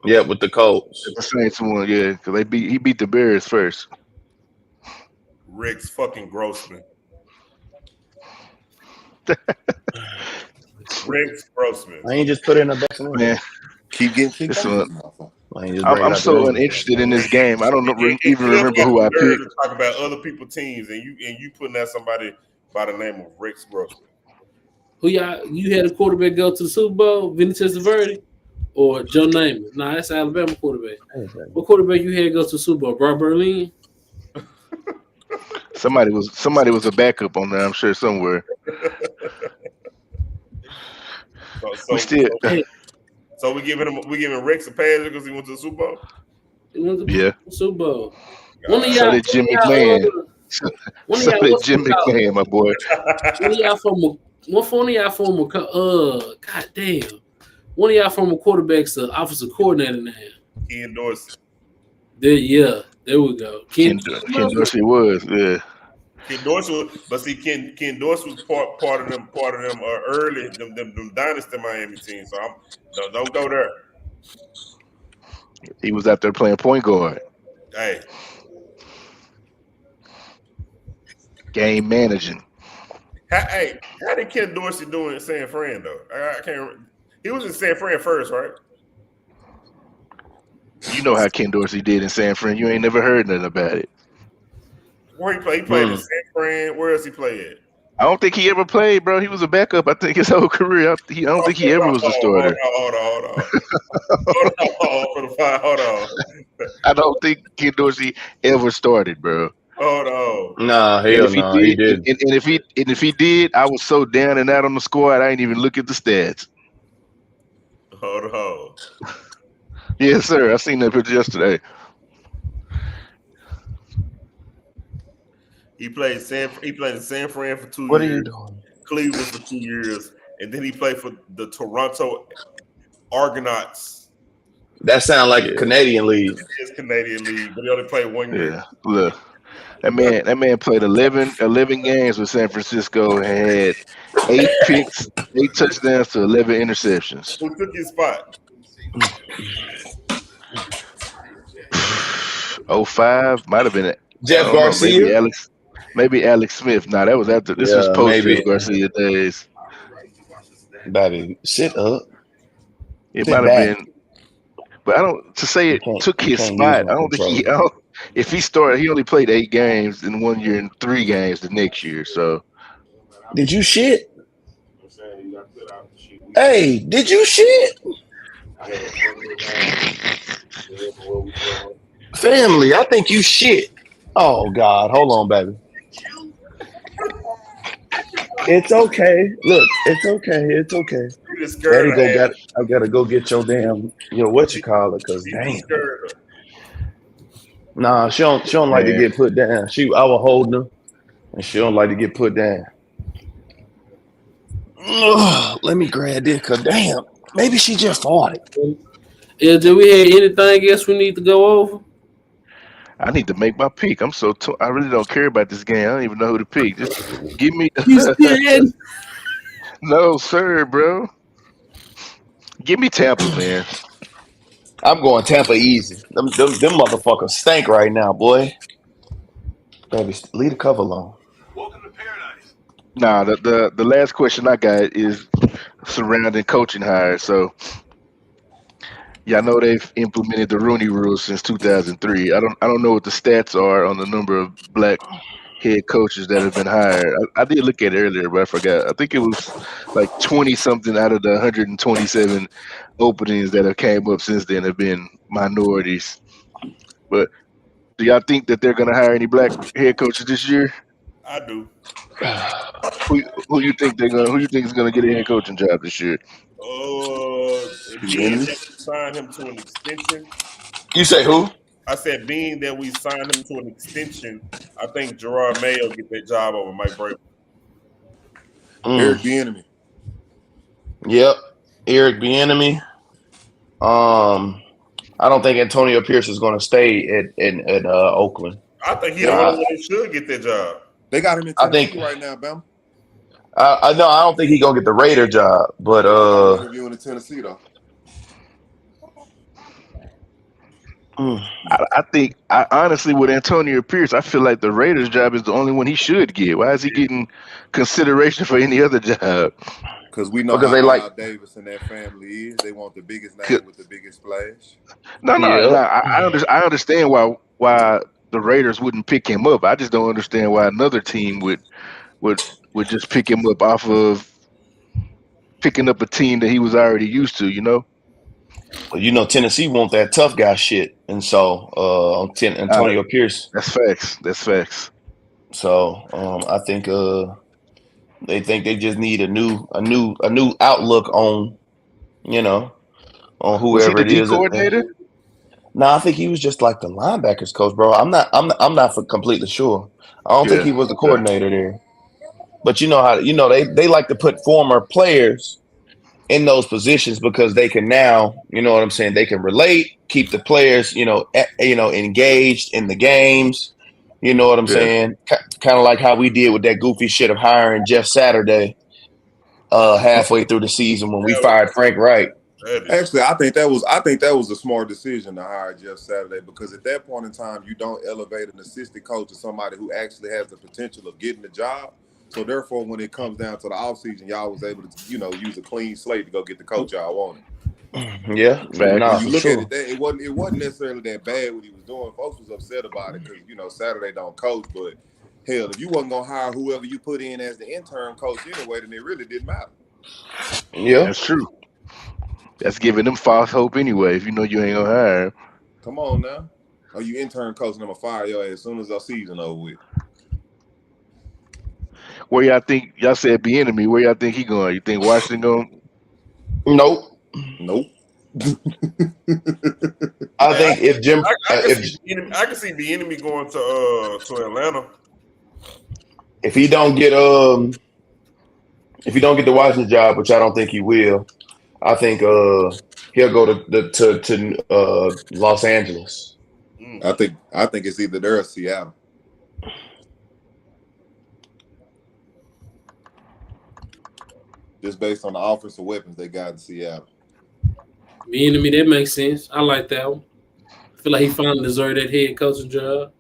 [SPEAKER 4] Yeah, with the Colts.
[SPEAKER 2] The Saints won, yeah, because he beat the Bears first.
[SPEAKER 3] Rex fucking Grossman. Rex Grossman.
[SPEAKER 4] I ain't just put in a best
[SPEAKER 2] Man,
[SPEAKER 5] keep getting
[SPEAKER 2] this one. I'm so uninterested in this game. I don't even remember who I picked.
[SPEAKER 3] Talk about other people's teams, and you putting out somebody by the name of Rex Grossman.
[SPEAKER 1] Who you had a quarterback go to the Super Bowl, Vinny Testaverde or Joe Namath? Nah, that's Alabama quarterback. What quarterback you had go to the Super Bowl? Rob Berlin?
[SPEAKER 2] Somebody was a backup on there, I'm sure, somewhere.
[SPEAKER 3] So we giving Rex a pass because he went to the Super Bowl?
[SPEAKER 1] He went to
[SPEAKER 2] the
[SPEAKER 1] Super Bowl.
[SPEAKER 2] So did Jim McMahon. So did Jim McMahon, my boy.
[SPEAKER 1] One of y'all former quarterbacks, the offensive coordinator now.
[SPEAKER 3] Ken Dorsey.
[SPEAKER 1] There we go.
[SPEAKER 2] Ken Dorsey was, yeah.
[SPEAKER 3] Ken Dorsey was, but see, Ken Dorsey was part of them early them dynasty Miami team. So don't go there.
[SPEAKER 2] He was out there playing point guard.
[SPEAKER 3] Hey,
[SPEAKER 2] game managing.
[SPEAKER 3] How did Ken Dorsey do in San Fran though? I can't remember. He was in San Fran first, right?
[SPEAKER 2] You know how Ken Dorsey did in San Fran. You ain't never heard nothing about it.
[SPEAKER 3] Where he played? He played in San Fran. Where else he played at?
[SPEAKER 2] I don't think he ever played, bro. He was a backup, I think, his whole career. I don't think he ever was a starter.
[SPEAKER 3] Hold on.
[SPEAKER 2] I don't think Ken Dorsey ever started, bro.
[SPEAKER 3] Hold on.
[SPEAKER 4] Nah, hell no, he did.
[SPEAKER 2] And if he did, I was so down and out on the squad, I didn't even look at the stats.
[SPEAKER 3] Hold on.
[SPEAKER 2] Yes, sir. I seen that picture yesterday.
[SPEAKER 3] He played in San Fran for 2 years.
[SPEAKER 4] What are you doing?
[SPEAKER 3] Cleveland for 2 years, and then he played for the Toronto Argonauts.
[SPEAKER 4] That sounds like a Canadian league.
[SPEAKER 3] It is Canadian league, but he only played 1 year.
[SPEAKER 2] Yeah, look, that man played 11 games with San Francisco and had 8 picks, 8 touchdowns to 11 interceptions.
[SPEAKER 3] Who took his spot?
[SPEAKER 2] 05 might have been
[SPEAKER 4] Jeff Garcia.
[SPEAKER 2] Maybe Alex Smith. Nah, that was after. This was post Jeff Garcia days.
[SPEAKER 4] Baby, sit up.
[SPEAKER 2] It might have been, but I don't to say it took his spot. I don't think he. If he started, he only played 8 games in 1 year and 3 games the next year. So,
[SPEAKER 4] did you shit? Hey, did you shit? Family, I think you shit. Oh God, hold on, baby. It's okay. Look, it's okay. It's okay. Daddy I gotta go get your damn, what you call it? Cause damn. Nah, she don't like to get put down. I was holding her, and she don't like to get put down. Ugh, let me grab this, cause damn, maybe she just farted.
[SPEAKER 1] Do we have anything else we need to go over?
[SPEAKER 2] I need to make my pick. I'm so I really don't care about this game. I don't even know who to pick. Just give me. No, sir, bro. Give me Tampa, man.
[SPEAKER 4] I'm going Tampa easy. Them motherfuckers stink right now, boy. Baby, leave the cover alone.
[SPEAKER 6] Welcome to paradise.
[SPEAKER 2] Nah, the last question I got is surrounding coaching hires. So, yeah, I know they've implemented the Rooney Rule since 2003. I don't know what the stats are on the number of black head coaches that have been hired. I did look at it earlier, but I forgot. I think it was like 20 something out of the 127 openings that have came up since then have been minorities. But do y'all think that they're going to hire any black head coaches this year?
[SPEAKER 3] I do.
[SPEAKER 2] Who you think Who you think is going to get a head coaching job this year?
[SPEAKER 3] Being that we signed him to an extension.
[SPEAKER 4] You say who?
[SPEAKER 3] I said, being that we signed him to an extension, I think Gerard Mayo will get that job over Mike Vrabel.
[SPEAKER 5] Eric Bieniemy.
[SPEAKER 4] Yep, Eric Bieniemy. I don't think Antonio Pierce is going to stay at Oakland.
[SPEAKER 3] I think he's the only one who should get that job.
[SPEAKER 5] They got him in Tennessee right now, Bam.
[SPEAKER 4] I don't think he's gonna get the Raider job, but
[SPEAKER 5] interviewing in Tennessee though.
[SPEAKER 2] I think honestly with Antonio Pierce, I feel like the Raiders job is the only one he should get. Why is he getting consideration for any other job?
[SPEAKER 5] Because we know how Al Davis and that family is. They want the biggest name with the biggest splash.
[SPEAKER 2] No. I understand why the Raiders wouldn't pick him up. I just don't understand why another team would just pick him up off of picking up a team that he was already used to, you know?
[SPEAKER 4] Well, Tennessee want that tough guy shit. And so Antonio Pierce.
[SPEAKER 2] That's facts.
[SPEAKER 4] So I think they think they just need a new outlook on, on whoever it is.
[SPEAKER 2] Coordinator?
[SPEAKER 4] No, I think he was just like the linebackers coach, bro. I'm not completely sure. I don't think he was the coordinator there. But you know how they like to put former players in those positions because they can now, you know what I'm saying, they can relate, keep the players, engaged in the games. You know what I'm saying? Kind of like how we did with that goofy shit of hiring Jeff Saturday halfway through the season when we fired Frank Wright.
[SPEAKER 5] Actually, I think that was a smart decision to hire Jeff Saturday because at that point in time, you don't elevate an assistant coach to somebody who actually has the potential of getting the job. So therefore, when it comes down to the offseason, y'all was able to, use a clean slate to go get the coach y'all wanted.
[SPEAKER 4] Yeah,
[SPEAKER 5] when you look at it, it wasn't necessarily that bad what he was doing. Folks was upset about it because Saturday don't coach, but hell, if you wasn't gonna hire whoever you put in as the interim coach anyway, then it really didn't matter.
[SPEAKER 4] Yeah,
[SPEAKER 2] that's true. That's giving them false hope anyway. If you know you ain't gonna hire him.
[SPEAKER 5] Come on now, are you intern coach and I'm gonna fire your ass as soon as our season over with?
[SPEAKER 2] Where y'all think y'all said Bieniemy? Where y'all think he going? You think Washington going?
[SPEAKER 4] Nope. I think if Jim,
[SPEAKER 3] I can see Bieniemy going to Atlanta.
[SPEAKER 4] If he don't get the Washington job, which I don't think he will, I think he'll go to Los Angeles.
[SPEAKER 5] I think it's either there or Seattle. Just based on the offensive weapons they got in Seattle.
[SPEAKER 1] Bieniemy, that makes sense. I like that one. I feel like he finally deserved that head coaching job.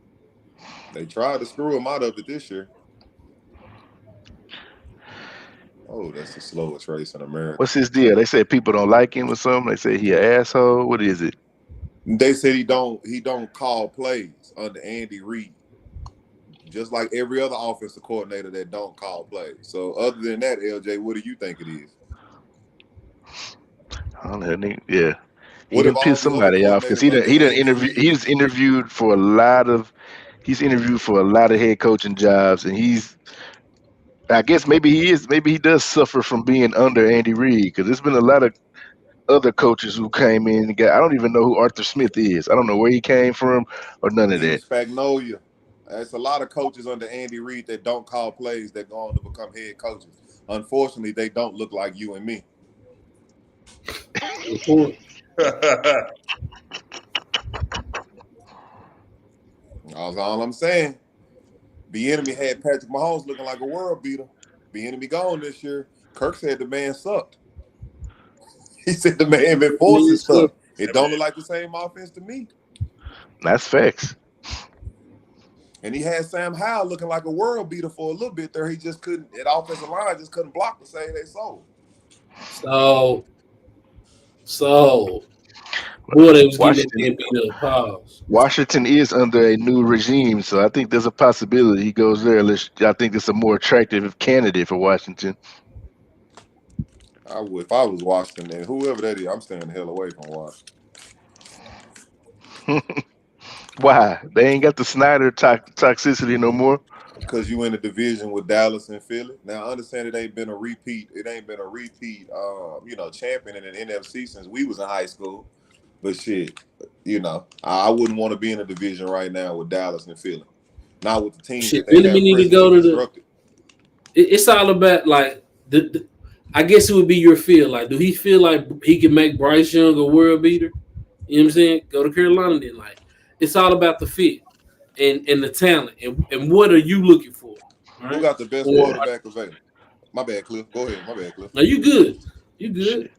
[SPEAKER 5] They tried to screw him out of it this year. Oh, that's the slowest race in America.
[SPEAKER 2] What's his deal? They say people don't like him or something. They say he an asshole. What is it?
[SPEAKER 5] They said he don't call plays under Andy Reid, just like every other offensive coordinator that don't call plays. So other than that, LJ, what do you think it is?
[SPEAKER 2] I don't know. Yeah, he
[SPEAKER 5] What
[SPEAKER 2] done
[SPEAKER 5] if all
[SPEAKER 2] pissed
[SPEAKER 5] the other
[SPEAKER 2] somebody off because he
[SPEAKER 5] coordinators under
[SPEAKER 2] done
[SPEAKER 5] Andy
[SPEAKER 2] interview.
[SPEAKER 5] Reid-
[SPEAKER 2] He's interviewed for a lot of head coaching jobs, and I guess maybe he does suffer from being under Andy Reid because there's been a lot of other coaches who came in and I don't even know who Arthur Smith is. I don't know where he came from or none of that.
[SPEAKER 5] Spagnolia. There's a lot of coaches under Andy Reid that don't call plays that go on to become head coaches. Unfortunately, they don't look like you and me. That's all I'm saying. Bieniemy had Patrick Mahomes looking like a world beater. Bieniemy gone this year. Kirk said the man sucked. He said the man been forcing stuff. It don't look like the same offense to me.
[SPEAKER 2] That's facts.
[SPEAKER 5] And he had Sam Howell looking like a world beater for a little bit there. He just couldn't, that offensive line just couldn't block to save their soul.
[SPEAKER 1] So boy, they was getting beat up. Pause.
[SPEAKER 2] Washington is under a new regime, so I think there's a possibility he goes there. I think it's a more attractive candidate for Washington.
[SPEAKER 5] I would, if I was Washington, and whoever that is, I'm staying the hell away from Washington.
[SPEAKER 2] Why? They ain't got the Snyder toxicity no more.
[SPEAKER 5] Because you in a division with Dallas and Philly. Now, I understand it ain't been a repeat. Champion in an NFC since we was in high school. But shit, I wouldn't want to be in a division right now with Dallas and Philly. Not with the team.
[SPEAKER 1] Shit, Bieniemy need to go to the. It's all about like the. I guess it would be your feel. Like, do he feel like he can make Bryce Young a world beater? You know what I'm saying? Go to Carolina then. Like, it's all about the fit and the talent. And what are you looking for?
[SPEAKER 5] Right? Who got the best quarterback available? My bad, Cliff. Go ahead. My bad, Cliff.
[SPEAKER 1] No, you good. You good.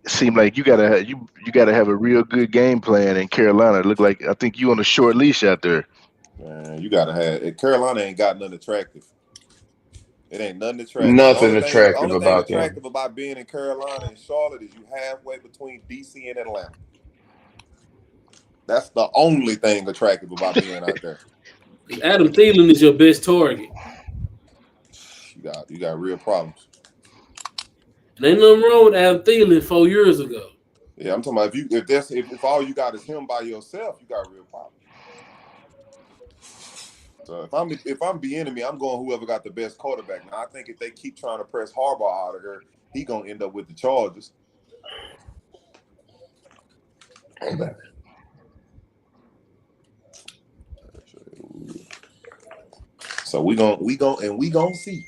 [SPEAKER 2] It seemed like you gotta have a real good game plan in Carolina. It looked like I think you on a short leash out there.
[SPEAKER 5] Man, you gotta have. Carolina ain't got nothing attractive. It ain't nothing attractive.
[SPEAKER 4] Nothing attractive about them.
[SPEAKER 5] Attractive about being in Carolina and Charlotte is you halfway between DC and Atlanta. That's the only thing attractive about being out there.
[SPEAKER 1] Adam Thielen is your best target.
[SPEAKER 5] You got real problems.
[SPEAKER 1] And ain't nothing wrong with Adam Thielen 4 years ago.
[SPEAKER 5] Yeah, I'm talking about if all you got is him by yourself, you got real problems. So if I'm Bieniemy, I'm going whoever got the best quarterback. Now I think if they keep trying to press Harbaugh out of here, he gonna end up with the Chargers. So we gonna see.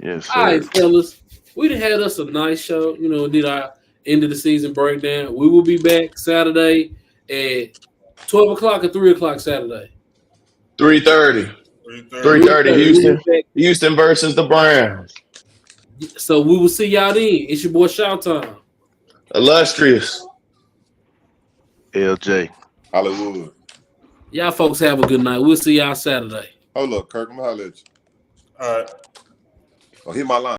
[SPEAKER 2] Yes. Sir.
[SPEAKER 1] All right, fellas. We done had us a nice show. Did our end of the season breakdown. We will be back Saturday at 12 o'clock or 3 o'clock Saturday.
[SPEAKER 4] 3:30. 3:30 Houston versus the Browns.
[SPEAKER 1] So we will see y'all then. It's your boy Showtime.
[SPEAKER 4] Illustrious.
[SPEAKER 2] LJ.
[SPEAKER 5] Hollywood.
[SPEAKER 1] Y'all folks have a good night. We'll see y'all Saturday.
[SPEAKER 5] Oh, look, Kirk, I'm gonna holler at you.
[SPEAKER 3] All right.
[SPEAKER 5] Oh, hit my line.